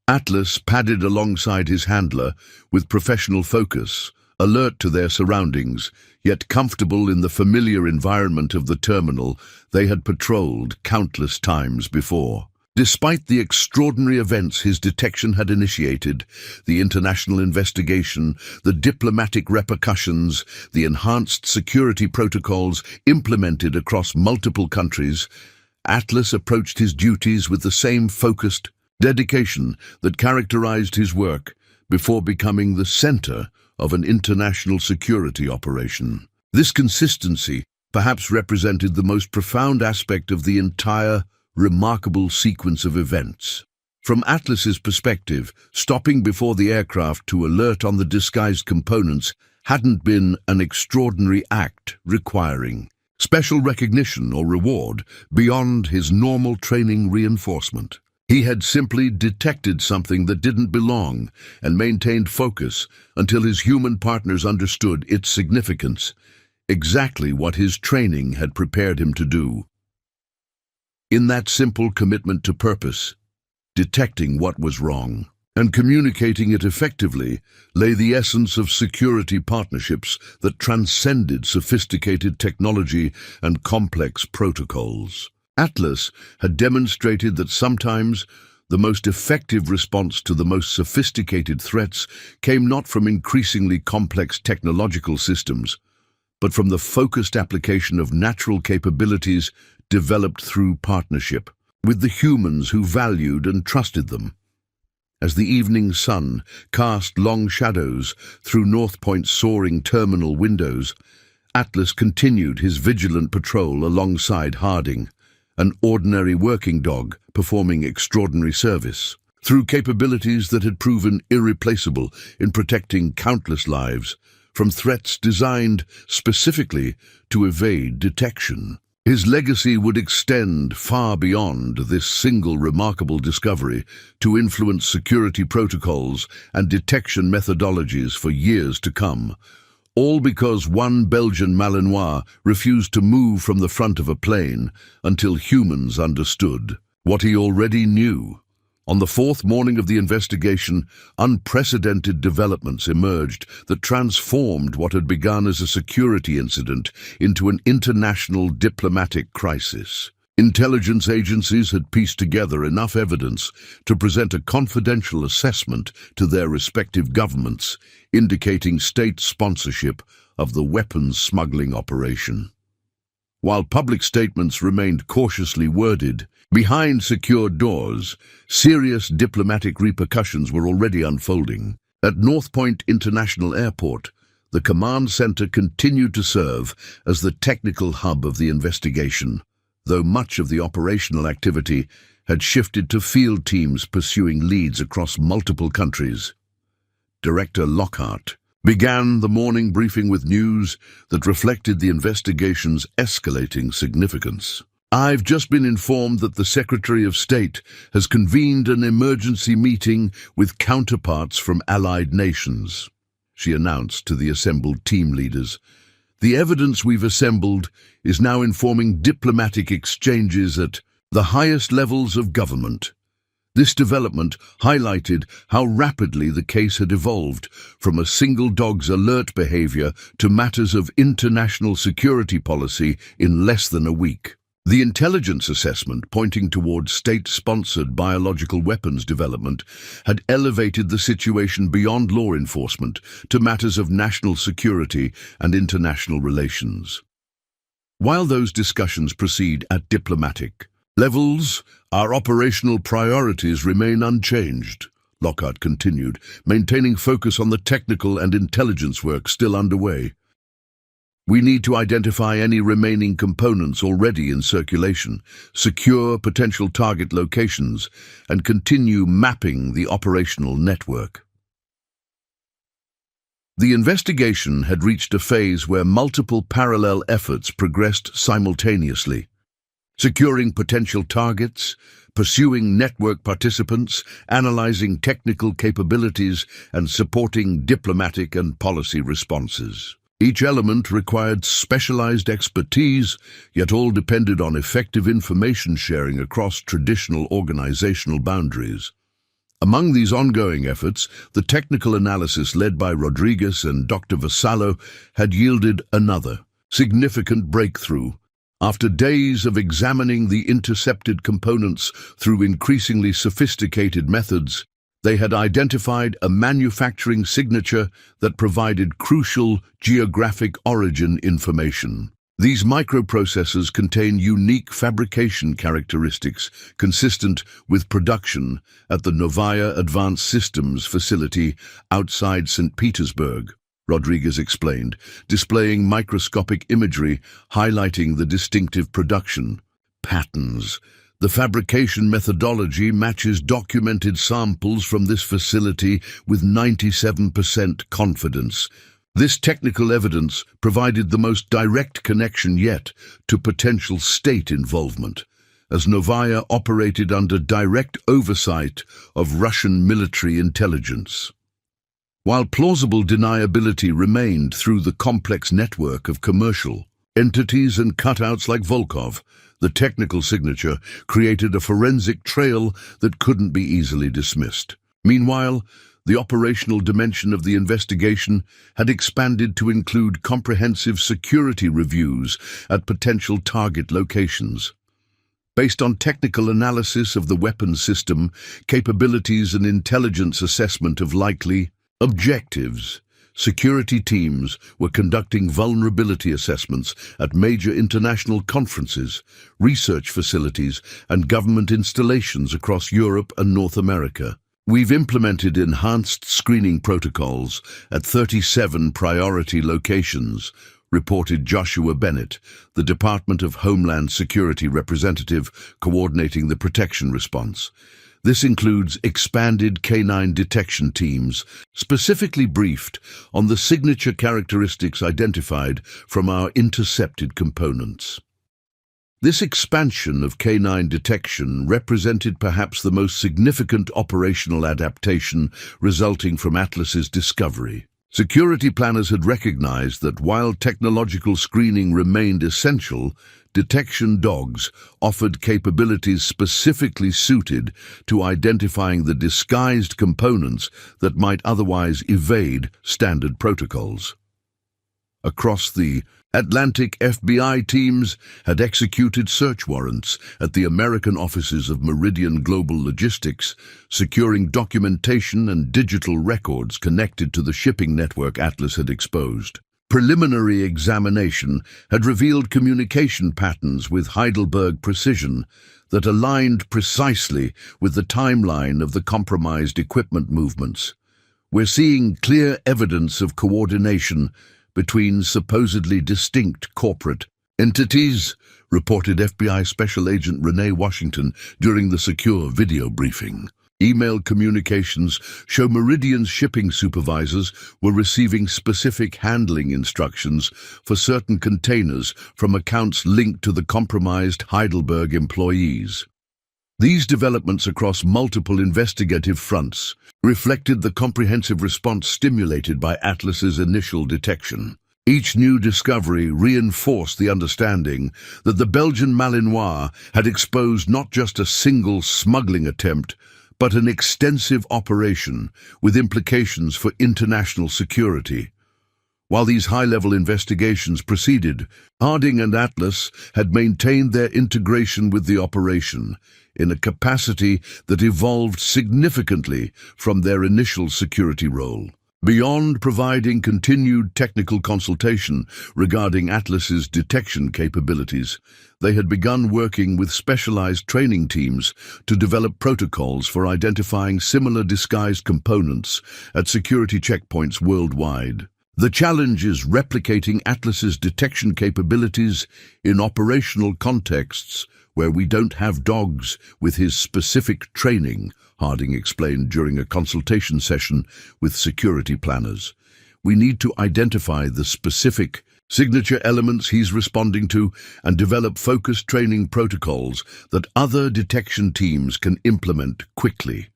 Atlas padded alongside his handler with professional focus, alert to their surroundings, yet comfortable in the familiar environment of the terminal they had patrolled countless times before. Despite the extraordinary events his detection had initiated, the international investigation, the diplomatic repercussions, the enhanced security protocols implemented across multiple countries, Atlas approached his duties with the same focused dedication that characterized his work before becoming the center of an international security operation. This consistency perhaps represented the most profound aspect of the entire remarkable sequence of events. From Atlas's perspective, stopping before the aircraft to alert on the disguised components hadn't been an extraordinary act requiring special recognition or reward beyond his normal training reinforcement. He had simply detected something that didn't belong and maintained focus until his human partners understood its significance, exactly what his training had prepared him to do. In that simple commitment to purpose, detecting what was wrong and communicating it effectively, lay the essence of security partnerships that transcended sophisticated technology and complex protocols. Atlas had demonstrated that sometimes The most effective response to the most sophisticated threats came not from increasingly complex technological systems, but from the focused application of natural capabilities developed through partnership with the humans who valued and trusted them. As the evening sun cast long shadows through North Point's soaring terminal windows, Atlas continued his vigilant patrol alongside Harding, an ordinary working dog performing extraordinary service. Through capabilities that had proven irreplaceable in protecting countless lives from threats designed specifically to evade detection. His legacy would extend far beyond this single remarkable discovery to influence security protocols and detection methodologies for years to come, all because one Belgian Malinois refused to move from the front of a plane until humans understood what he already knew. On the fourth morning of the investigation, unprecedented developments emerged that transformed what had begun as a security incident into an international diplomatic crisis. Intelligence agencies had pieced together enough evidence to present a confidential assessment to their respective governments, indicating state sponsorship of the weapons smuggling operation. While public statements remained cautiously worded, behind secured doors, serious diplomatic repercussions were already unfolding. At North Point International Airport, the command center continued to serve as the technical hub of the investigation, though much of the operational activity had shifted to field teams pursuing leads across multiple countries. Director Lockhart began the morning briefing with news that reflected the investigation's escalating significance. "I've just been informed that the Secretary of State has convened an emergency meeting with counterparts from allied nations," she announced to the assembled team leaders. "The evidence we've assembled is now informing diplomatic exchanges at the highest levels of government." This development highlighted how rapidly the case had evolved from a single dog's alert behavior to matters of international security policy in less than a week. The intelligence assessment, pointing towards state-sponsored biological weapons development, had elevated the situation beyond law enforcement to matters of national security and international relations. While those discussions proceed at diplomatic levels, our operational priorities remain unchanged, Lockhart continued, maintaining focus on the technical and intelligence work still underway. "We need to identify any remaining components already in circulation, secure potential target locations, and continue mapping the operational network." The investigation had reached a phase where multiple parallel efforts progressed simultaneously. Securing potential targets, pursuing network participants, analyzing technical capabilities, and supporting diplomatic and policy responses. Each element required specialized expertise, yet all depended on effective information sharing across traditional organizational boundaries. Among these ongoing efforts, the technical analysis led by Rodriguez and Dr. Vassallo had yielded another significant breakthrough. After days of examining the intercepted components through increasingly sophisticated methods, they had identified a manufacturing signature that provided crucial geographic origin information. These microprocessors contain unique fabrication characteristics consistent with production at the Novaya Advanced Systems facility outside St. Petersburg, Rodriguez explained, displaying microscopic imagery highlighting the distinctive production patterns. The fabrication methodology matches documented samples from this facility with 97% confidence. This technical evidence provided the most direct connection yet to potential state involvement, as Novaya operated under direct oversight of Russian military intelligence. While plausible deniability remained through the complex network of commercial entities and cutouts like Volkov, the technical signature created a forensic trail that couldn't be easily dismissed. Meanwhile, the operational dimension of the investigation had expanded to include comprehensive security reviews at potential target locations. Based on technical analysis of the weapons system, capabilities and intelligence assessment of likely objectives, security teams were conducting vulnerability assessments at major international conferences, research facilities, and government installations across Europe and North America. We've implemented enhanced screening protocols at 37 priority locations, reported Joshua Bennett, the Department of Homeland Security representative coordinating the protection response. This includes expanded canine detection teams, specifically briefed on the signature characteristics identified from our intercepted components. This expansion of canine detection represented perhaps the most significant operational adaptation resulting from Atlas's discovery. Security planners had recognized that while technological screening remained essential, detection dogs offered capabilities specifically suited to identifying the disguised components that might otherwise evade standard protocols. Across the Atlantic, FBI teams had executed search warrants at the American offices of Meridian Global Logistics, securing documentation and digital records connected to the shipping network Atlas had exposed. Preliminary examination had revealed communication patterns with Heidelberg precision that aligned precisely with the timeline of the compromised equipment movements. We're seeing clear evidence of coordination between supposedly distinct corporate entities, reported FBI Special Agent Renee Washington during the secure video briefing. Email communications show Meridian's shipping supervisors were receiving specific handling instructions for certain containers from accounts linked to the compromised Heidelberg employees. These developments across multiple investigative fronts reflected the comprehensive response stimulated by Atlas's initial detection. Each new discovery reinforced the understanding that the Belgian Malinois had exposed not just a single smuggling attempt, but an extensive operation with implications for international security. While these high-level investigations proceeded, Harding and Atlas had maintained their integration with the operation in a capacity that evolved significantly from their initial security role. Beyond providing continued technical consultation regarding Atlas's detection capabilities, they had begun working with specialized training teams to develop protocols for identifying similar disguised components at security checkpoints worldwide. The challenge is replicating Atlas's detection capabilities in operational contexts where we don't have dogs with his specific training, Harding explained during a consultation session with security planners. We need to identify the specific signature elements he's responding to and develop focused training protocols that other detection teams can implement quickly.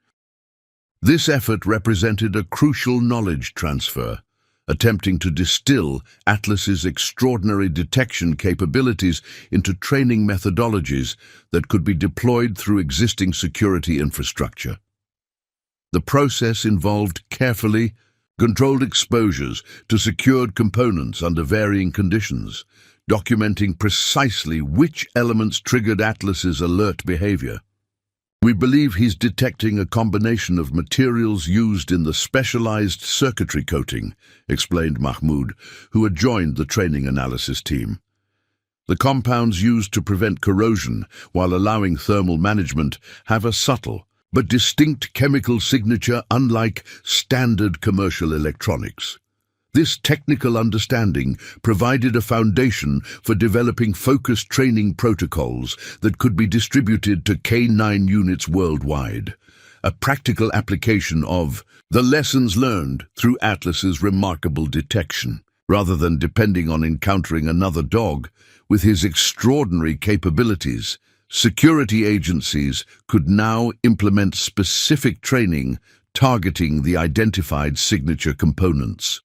This effort represented a crucial knowledge transfer, attempting to distill Atlas's extraordinary detection capabilities into training methodologies that could be deployed through existing security infrastructure. The process involved carefully controlled exposures to secured components under varying conditions, documenting precisely which elements triggered Atlas's alert behavior. We believe he's detecting a combination of materials used in the specialized circuitry coating, explained Mahmoud, who had joined the training analysis team. The compounds used to prevent corrosion while allowing thermal management have a subtle but distinct chemical signature unlike standard commercial electronics. This technical understanding provided a foundation for developing focused training protocols that could be distributed to K9 units worldwide, a practical application of the lessons learned through Atlas's remarkable detection. Rather than depending on encountering another dog, with his extraordinary capabilities, security agencies could now implement specific training targeting the identified signature components.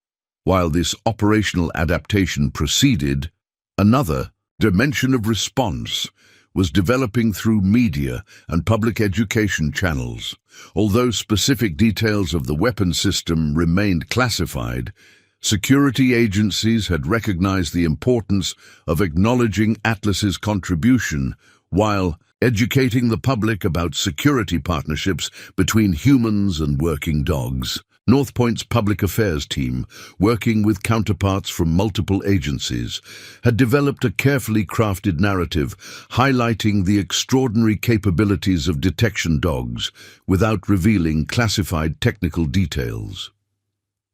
While this operational adaptation proceeded, another dimension of response was developing through media and public education channels. Although specific details of the weapon system remained classified, security agencies had recognized the importance of acknowledging Atlas's contribution while educating the public about security partnerships between humans and working dogs. North Point's public affairs team, working with counterparts from multiple agencies, had developed a carefully crafted narrative highlighting the extraordinary capabilities of detection dogs without revealing classified technical details.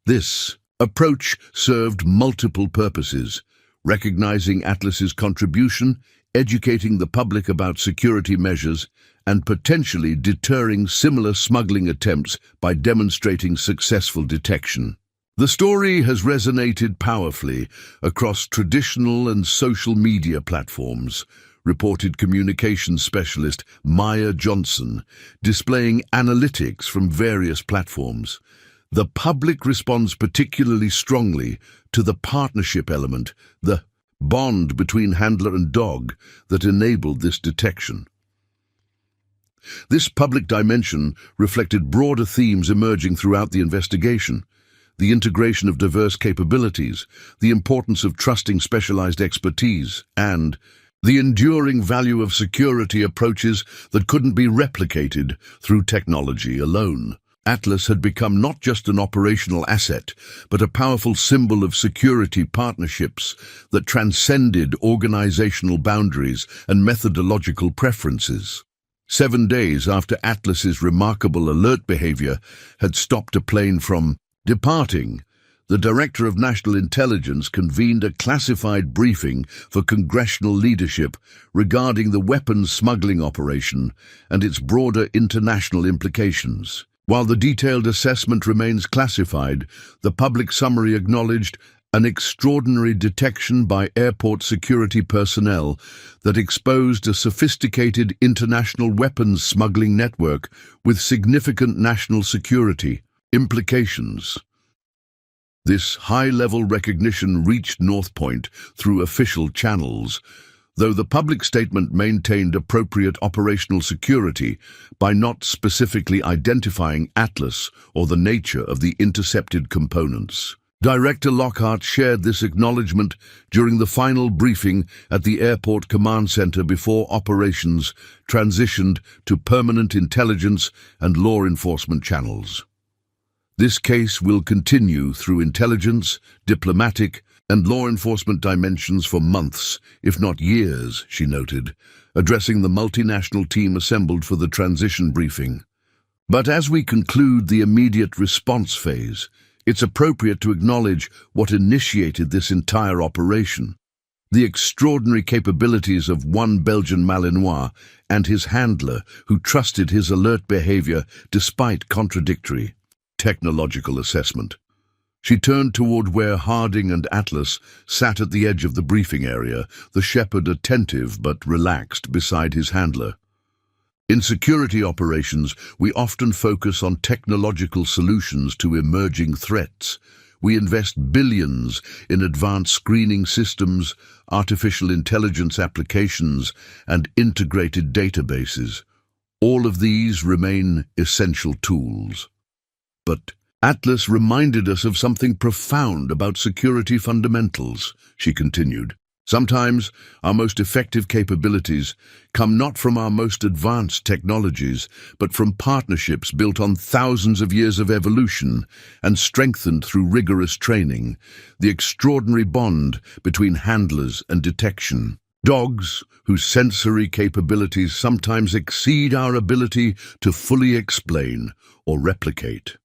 This approach served multiple purposes: recognizing Atlas's contribution, educating the public about security measures, and potentially deterring similar smuggling attempts by demonstrating successful detection. The story has resonated powerfully across traditional and social media platforms, reported communications specialist Maya Johnson, displaying analytics from various platforms. The public responds particularly strongly to the partnership element, the bond between handler and dog, that enabled this detection. This public dimension reflected broader themes emerging throughout the investigation: the integration of diverse capabilities, the importance of trusting specialized expertise, and the enduring value of security approaches that couldn't be replicated through technology alone. Atlas had become not just an operational asset, but a powerful symbol of security partnerships that transcended organizational boundaries and methodological preferences. 7 days after Atlas's remarkable alert behavior had stopped a plane from departing, the Director of National Intelligence convened a classified briefing for congressional leadership regarding the weapons smuggling operation and its broader international implications. While the detailed assessment remains classified, the public summary acknowledged an extraordinary detection by airport security personnel that exposed a sophisticated international weapons smuggling network with significant national security implications. This high-level recognition reached North Point through official channels, though the public statement maintained appropriate operational security by not specifically identifying Atlas or the nature of the intercepted components. Director Lockhart shared this acknowledgement during the final briefing at the Airport Command Center before operations transitioned to permanent intelligence and law enforcement channels. This case will continue through intelligence, diplomatic, and law enforcement dimensions for months, if not years, she noted, addressing the multinational team assembled for the transition briefing. But as we conclude the immediate response phase, it's appropriate to acknowledge what initiated this entire operation: the extraordinary capabilities of one Belgian Malinois and his handler who trusted his alert behavior despite contradictory technological assessment. She turned toward where Harding and Atlas sat at the edge of the briefing area, the shepherd attentive but relaxed beside his handler. In security operations, we often focus on technological solutions to emerging threats. We invest billions in advanced screening systems, artificial intelligence applications, and integrated databases. All of these remain essential tools. But Atlas reminded us of something profound about security fundamentals, she continued. Sometimes our most effective capabilities come not from our most advanced technologies, but from partnerships built on thousands of years of evolution and strengthened through rigorous training, the extraordinary bond between handlers and detection. Dogs, whose sensory capabilities sometimes exceed our ability to fully explain or replicate.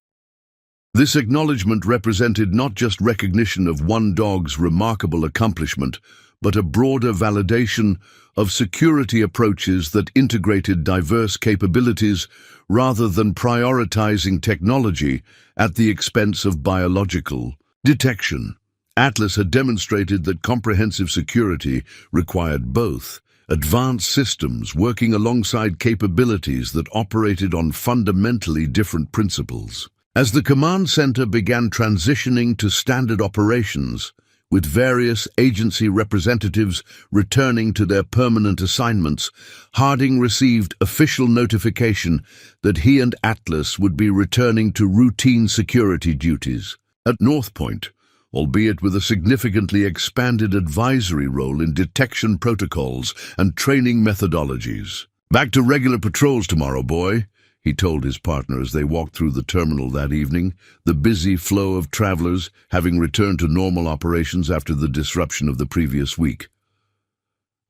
This acknowledgement represented not just recognition of one dog's remarkable accomplishment, but a broader validation of security approaches that integrated diverse capabilities rather than prioritizing technology at the expense of biological detection. Atlas had demonstrated that comprehensive security required both advanced systems working alongside capabilities that operated on fundamentally different principles. As the command center began transitioning to standard operations, with various agency representatives returning to their permanent assignments, Harding received official notification that he and Atlas would be returning to routine security duties at North Point, albeit with a significantly expanded advisory role in detection protocols and training methodologies. "Back to regular patrols tomorrow, boy," he told his partner as they walked through the terminal that evening, the busy flow of travelers having returned to normal operations after the disruption of the previous week.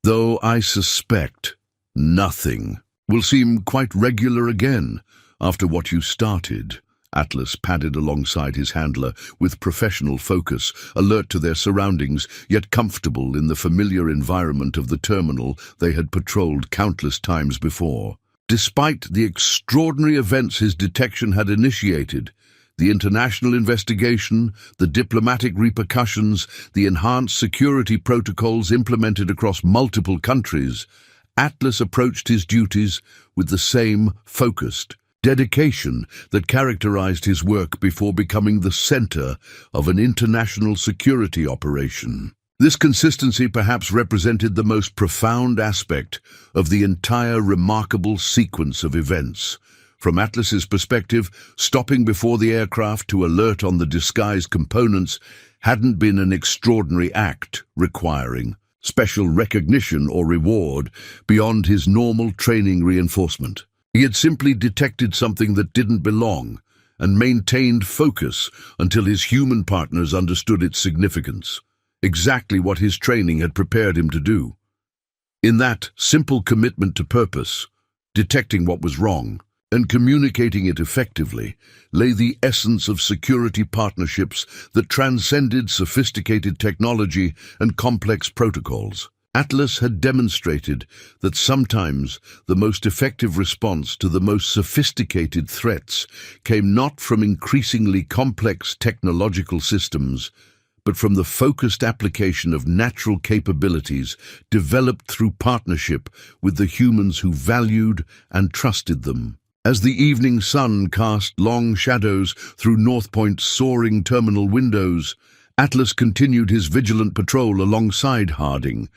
"Though I suspect nothing will seem quite regular again after what you started." Atlas padded alongside his handler with professional focus, alert to their surroundings, yet comfortable in the familiar environment of the terminal they had patrolled countless times before. Despite the extraordinary events his detection had initiated, the international investigation, the diplomatic repercussions, the enhanced security protocols implemented across multiple countries, Atlas approached his duties with the same focused dedication that characterized his work before becoming the center of an international security operation. This consistency perhaps represented the most profound aspect of the entire remarkable sequence of events. From Atlas's perspective, stopping before the aircraft to alert on the disguised components hadn't been an extraordinary act requiring special recognition or reward beyond his normal training reinforcement. He had simply detected something that didn't belong and maintained focus until his human partners understood its significance, exactly what his training had prepared him to do. In that simple commitment to purpose, detecting what was wrong and communicating it effectively, lay the essence of security partnerships that transcended sophisticated technology and complex protocols. Atlas had demonstrated that sometimes the most effective response to the most sophisticated threats came not from increasingly complex technological systems, but from the focused application of natural capabilities developed through partnership with the humans who valued and trusted them. As the evening sun cast long shadows through North Point's soaring terminal windows, Atlas continued his vigilant patrol alongside Harding,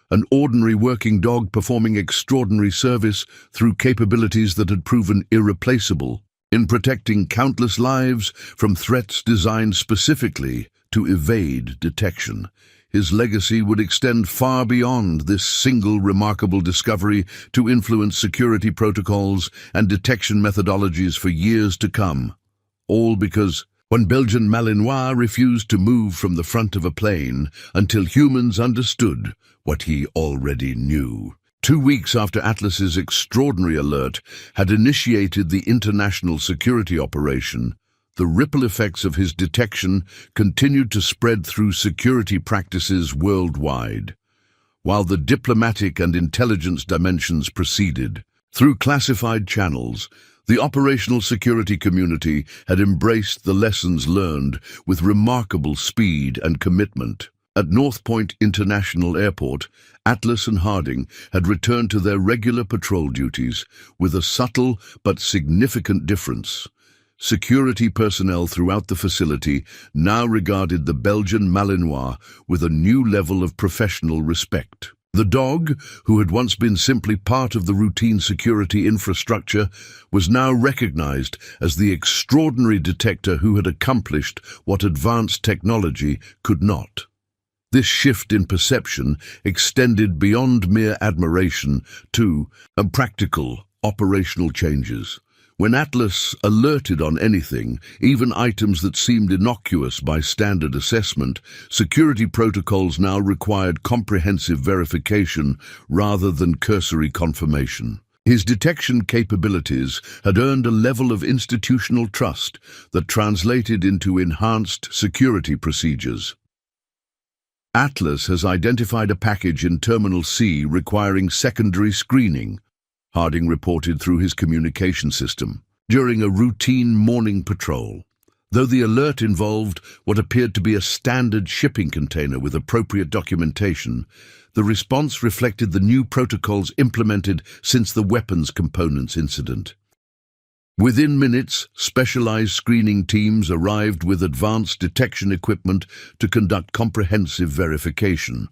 an ordinary working dog performing extraordinary service through capabilities that had proven irreplaceable in protecting countless lives from threats designed specifically to evade detection. His legacy would extend far beyond this single remarkable discovery to influence security protocols and detection methodologies for years to come. All because one Belgian Malinois refused to move from the front of a plane until humans understood what he already knew. 2 weeks after Atlas's extraordinary alert had initiated the international security operation, the ripple effects of his detection continued to spread through security practices worldwide, while the diplomatic and intelligence dimensions proceeded. Through classified channels, the operational security community had embraced the lessons learned with remarkable speed and commitment. At North Point International Airport, Atlas and Harding had returned to their regular patrol duties with a subtle but significant difference. Security personnel throughout the facility now regarded the Belgian Malinois with a new level of professional respect. The dog, who had once been simply part of the routine security infrastructure, was now recognized as the extraordinary detector who had accomplished what advanced technology could not. This shift in perception extended beyond mere admiration to practical, operational changes. When Atlas alerted on anything, even items that seemed innocuous by standard assessment, security protocols now required comprehensive verification rather than cursory confirmation. His detection capabilities had earned a level of institutional trust that translated into enhanced security procedures. Atlas has identified a package in Terminal C requiring secondary screening, Harding reported through his communication system, during a routine morning patrol. Though the alert involved what appeared to be a standard shipping container with appropriate documentation, the response reflected the new protocols implemented since the weapons components incident. Within minutes, specialized screening teams arrived with advanced detection equipment to conduct comprehensive verification.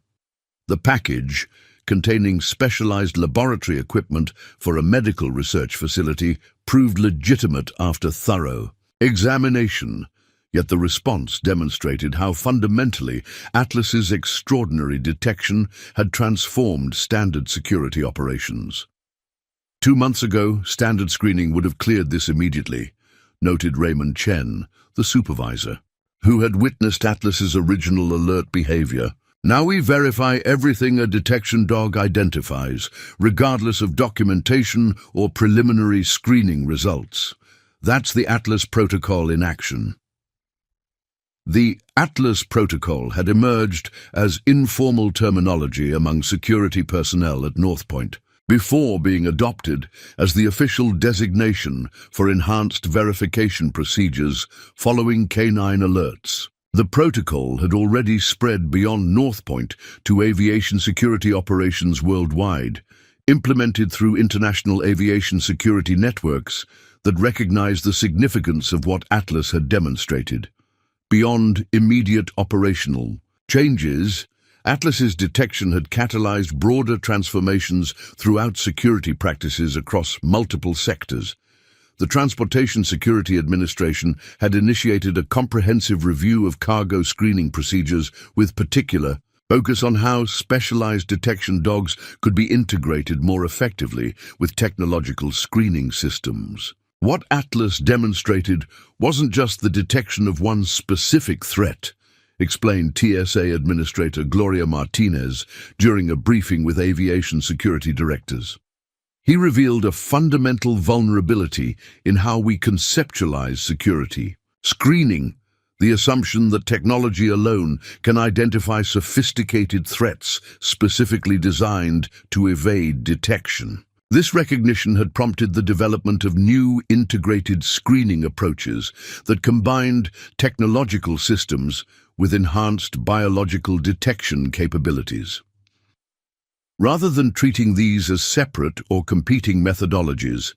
The package, containing specialized laboratory equipment for a medical research facility, proved legitimate after thorough examination. Yet the response demonstrated how fundamentally Atlas's extraordinary detection had transformed standard security operations. 2 months ago, standard screening would have cleared this immediately, noted Raymond Chen, the supervisor, who had witnessed Atlas's original alert behavior. Now we verify everything a detection dog identifies, regardless of documentation or preliminary screening results. That's the Atlas Protocol in action. The Atlas Protocol had emerged as informal terminology among security personnel at North Point, before being adopted as the official designation for enhanced verification procedures following canine alerts. The protocol had already spread beyond North Point to aviation security operations worldwide, implemented through international aviation security networks that recognized the significance of what Atlas had demonstrated. Beyond immediate operational changes, Atlas's detection had catalyzed broader transformations throughout security practices across multiple sectors. The Transportation Security Administration had initiated a comprehensive review of cargo screening procedures with particular focus on how specialized detection dogs could be integrated more effectively with technological screening systems. What Atlas demonstrated wasn't just the detection of one specific threat, explained TSA Administrator Gloria Martinez during a briefing with aviation security directors. He revealed a fundamental vulnerability in how we conceptualize security. Screening, the assumption that technology alone can identify sophisticated threats specifically designed to evade detection. This recognition had prompted the development of new integrated screening approaches that combined technological systems with enhanced biological detection capabilities. Rather than treating these as separate or competing methodologies,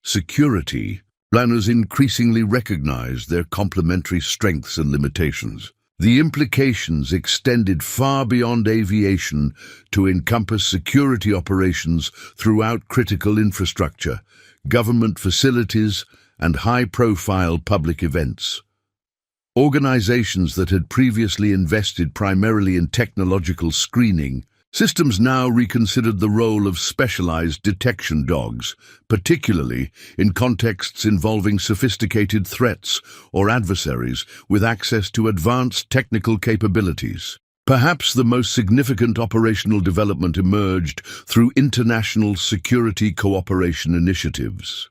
security planners increasingly recognized their complementary strengths and limitations. The implications extended far beyond aviation to encompass security operations throughout critical infrastructure, government facilities, and high-profile public events. Organizations that had previously invested primarily in technological screening systems now reconsidered the role of specialized detection dogs, particularly in contexts involving sophisticated threats or adversaries with access to advanced technical capabilities. Perhaps the most significant operational development emerged through international security cooperation initiatives.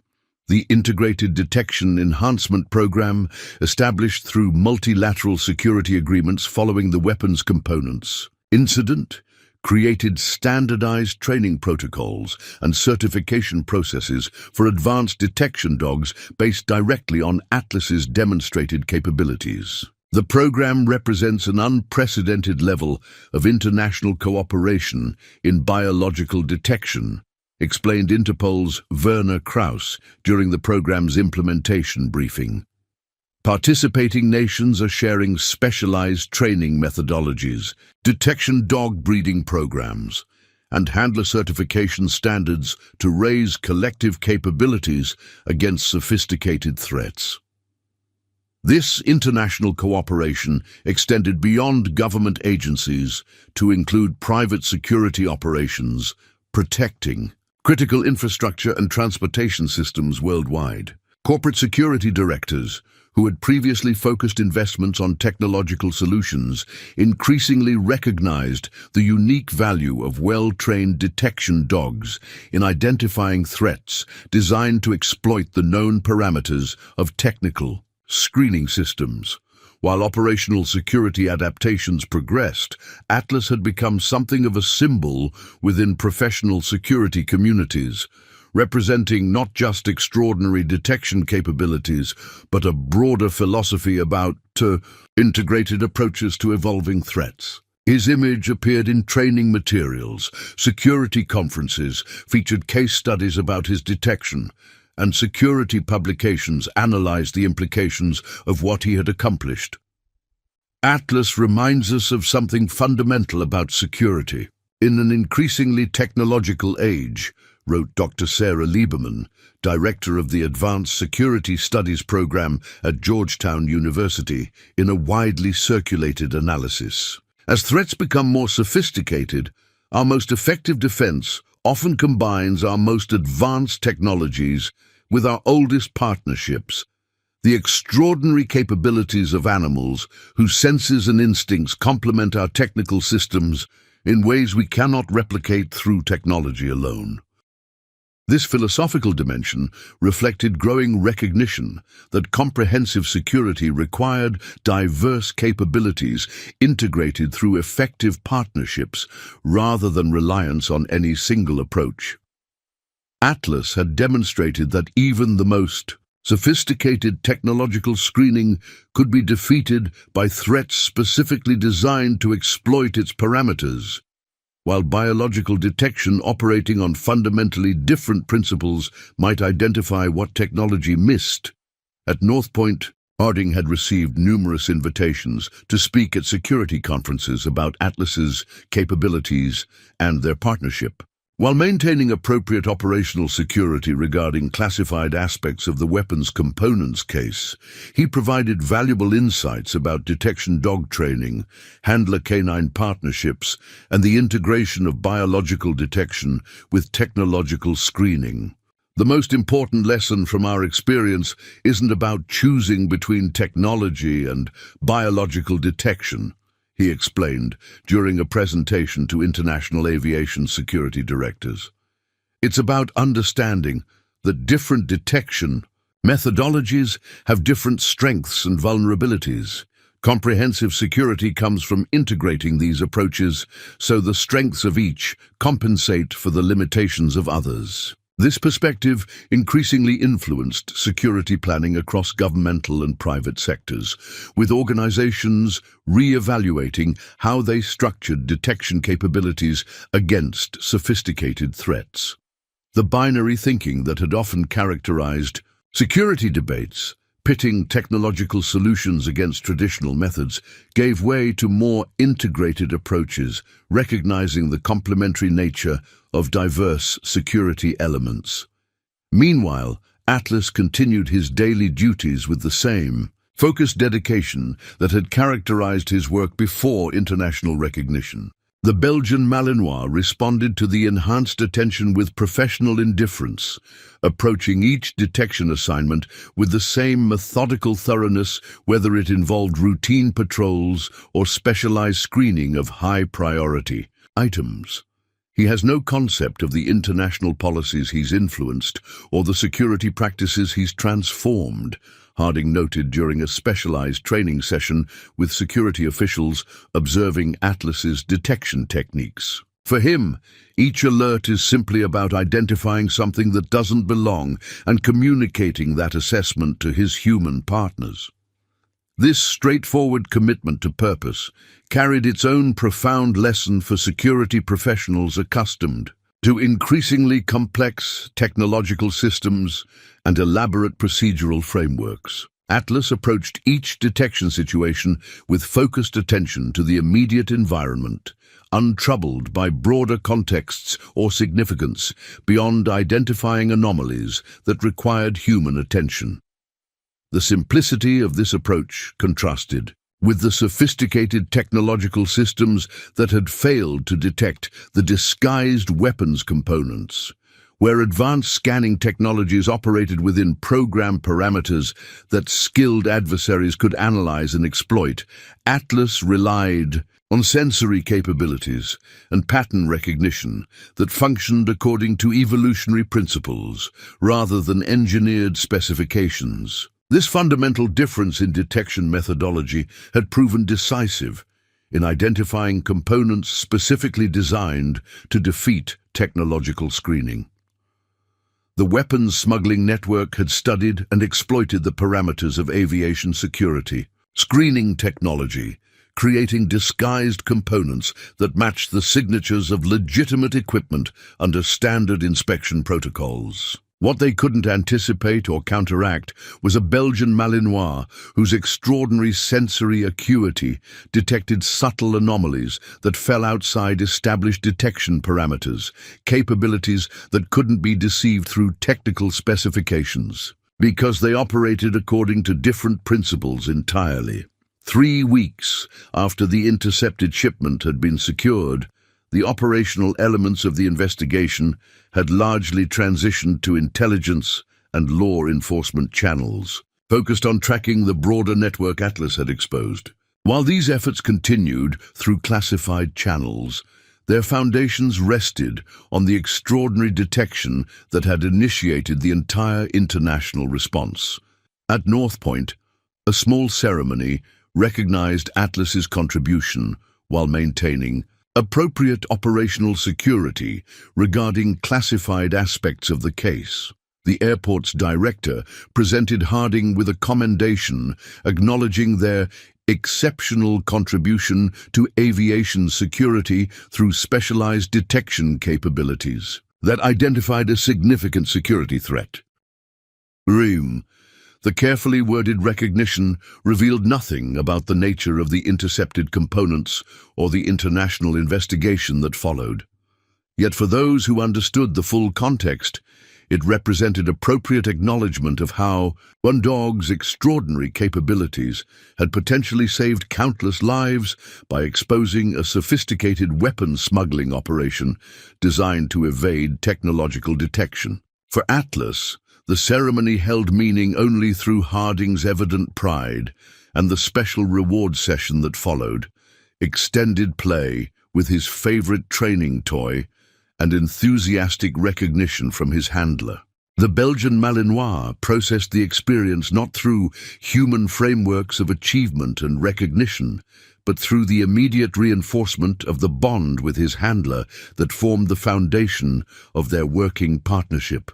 The Integrated Detection Enhancement Program, established through multilateral security agreements following the weapons components incident, created standardized training protocols and certification processes for advanced detection dogs based directly on Atlas's demonstrated capabilities. The program represents an unprecedented level of international cooperation in biological detection, explained Interpol's Werner Krauss during the program's implementation briefing. Participating nations are sharing specialized training methodologies, detection dog breeding programs, and handler certification standards to raise collective capabilities against sophisticated threats. This international cooperation extended beyond government agencies to include private security operations, protecting critical infrastructure and transportation systems worldwide. Corporate security directors, who had previously focused investments on technological solutions, increasingly recognized the unique value of well-trained detection dogs in identifying threats designed to exploit the known parameters of technical screening systems. While operational security adaptations progressed, Atlas had become something of a symbol within professional security communities, representing not just extraordinary detection capabilities, but a broader philosophy about integrated approaches to evolving threats. His image appeared in training materials, security conferences featured case studies about his detection, and security publications analyzed the implications of what he had accomplished. Atlas reminds us of something fundamental about security. In an increasingly technological age, wrote Dr. Sarah Lieberman, director of the Advanced Security Studies program at Georgetown University, in a widely circulated analysis. As threats become more sophisticated, our most effective defense often combines our most advanced technologies with our oldest partnerships, the extraordinary capabilities of animals whose senses and instincts complement our technical systems in ways we cannot replicate through technology alone. This philosophical dimension reflected growing recognition that comprehensive security required diverse capabilities integrated through effective partnerships rather than reliance on any single approach. Atlas had demonstrated that even the most sophisticated technological screening could be defeated by threats specifically designed to exploit its parameters, while biological detection operating on fundamentally different principles might identify what technology missed. At North Point, Harding had received numerous invitations to speak at security conferences about Atlas's capabilities and their partnership. While maintaining appropriate operational security regarding classified aspects of the weapons components case, he provided valuable insights about detection dog training, handler canine partnerships, and the integration of biological detection with technological screening. The most important lesson from our experience isn't about choosing between technology and biological detection, he explained during a presentation to international aviation security directors. It's about understanding that different detection methodologies have different strengths and vulnerabilities. Comprehensive security comes from integrating these approaches so the strengths of each compensate for the limitations of others. This perspective increasingly influenced security planning across governmental and private sectors, with organizations re-evaluating how they structured detection capabilities against sophisticated threats. The binary thinking that had often characterized security debates, pitting technological solutions against traditional methods, gave way to more integrated approaches, recognizing the complementary nature of diverse security elements. Meanwhile, Atlas continued his daily duties with the same focused dedication that had characterized his work before international recognition. The Belgian Malinois responded to the enhanced attention with professional indifference, approaching each detection assignment with the same methodical thoroughness, whether it involved routine patrols or specialized screening of high-priority items. He has no concept of the international policies he's influenced or the security practices he's transformed, Harding noted during a specialized training session with security officials observing Atlas's detection techniques. For him, each alert is simply about identifying something that doesn't belong and communicating that assessment to his human partners. This straightforward commitment to purpose carried its own profound lesson for security professionals accustomed to increasingly complex technological systems and elaborate procedural frameworks. Atlas approached each detection situation with focused attention to the immediate environment, untroubled by broader contexts or significance beyond identifying anomalies that required human attention. The simplicity of this approach contrasted with the sophisticated technological systems that had failed to detect the disguised weapons components, where advanced scanning technologies operated within program parameters that skilled adversaries could analyze and exploit. Atlas relied on sensory capabilities and pattern recognition that functioned according to evolutionary principles rather than engineered specifications. This fundamental difference in detection methodology had proven decisive in identifying components specifically designed to defeat technological screening. The weapons smuggling network had studied and exploited the parameters of aviation security, screening technology, creating disguised components that matched the signatures of legitimate equipment under standard inspection protocols. What they couldn't anticipate or counteract was a Belgian Malinois whose extraordinary sensory acuity detected subtle anomalies that fell outside established detection parameters, capabilities that couldn't be deceived through technical specifications, because they operated according to different principles entirely. 3 weeks after the intercepted shipment had been secured, the operational elements of the investigation had largely transitioned to intelligence and law enforcement channels, focused on tracking the broader network Atlas had exposed. While these efforts continued through classified channels, their foundations rested on the extraordinary detection that had initiated the entire international response. At North Point, a small ceremony recognized Atlas's contribution while maintaining appropriate operational security regarding classified aspects of the case. The airport's director presented Harding with a commendation acknowledging their exceptional contribution to aviation security through specialized detection capabilities that identified a significant security threat. The carefully worded recognition revealed nothing about the nature of the intercepted components or the international investigation that followed. Yet for those who understood the full context, it represented appropriate acknowledgement of how one dog's extraordinary capabilities had potentially saved countless lives by exposing a sophisticated weapons smuggling operation designed to evade technological detection. For Atlas, the ceremony held meaning only through Harding's evident pride and the special reward session that followed, extended play with his favorite training toy, and enthusiastic recognition from his handler. The Belgian Malinois processed the experience not through human frameworks of achievement and recognition, but through the immediate reinforcement of the bond with his handler that formed the foundation of their working partnership.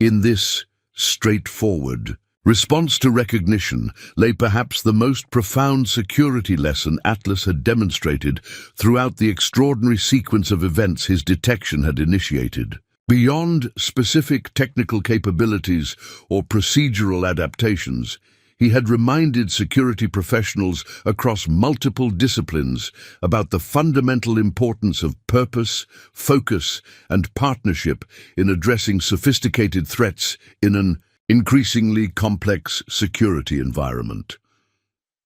In this straightforward response to recognition lay perhaps the most profound security lesson Atlas had demonstrated throughout the extraordinary sequence of events his detection had initiated. Beyond specific technical capabilities or procedural adaptations, he had reminded security professionals across multiple disciplines about the fundamental importance of purpose, focus, and partnership in addressing sophisticated threats in an increasingly complex security environment.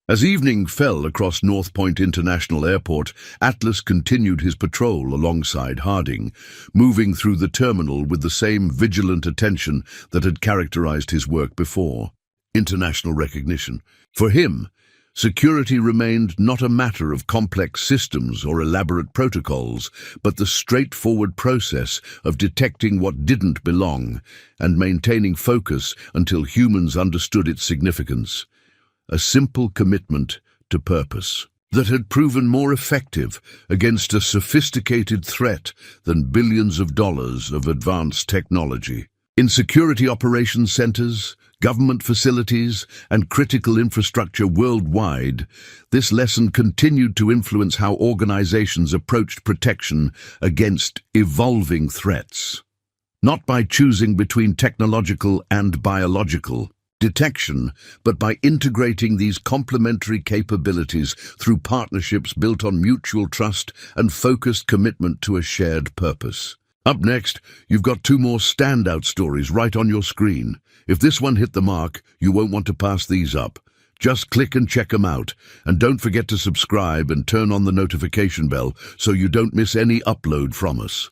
As evening fell across North Point International Airport, Atlas continued his patrol alongside Harding, moving through the terminal with the same vigilant attention that had characterized his work before. International recognition. For him, security remained not a matter of complex systems or elaborate protocols, but the straightforward process of detecting what didn't belong and maintaining focus until humans understood its significance. A simple commitment to purpose that had proven more effective against a sophisticated threat than billions of dollars of advanced technology. In security operations centers, government facilities, and critical infrastructure worldwide, this lesson continued to influence how organizations approached protection against evolving threats. Not by choosing between technological and biological detection, but by integrating these complementary capabilities through partnerships built on mutual trust and focused commitment to a shared purpose. Up next, you've got two more standout stories right on your screen. If this one hit the mark, you won't want to pass these up. Just click and check them out, and don't forget to subscribe and turn on the notification bell so you don't miss any upload from us.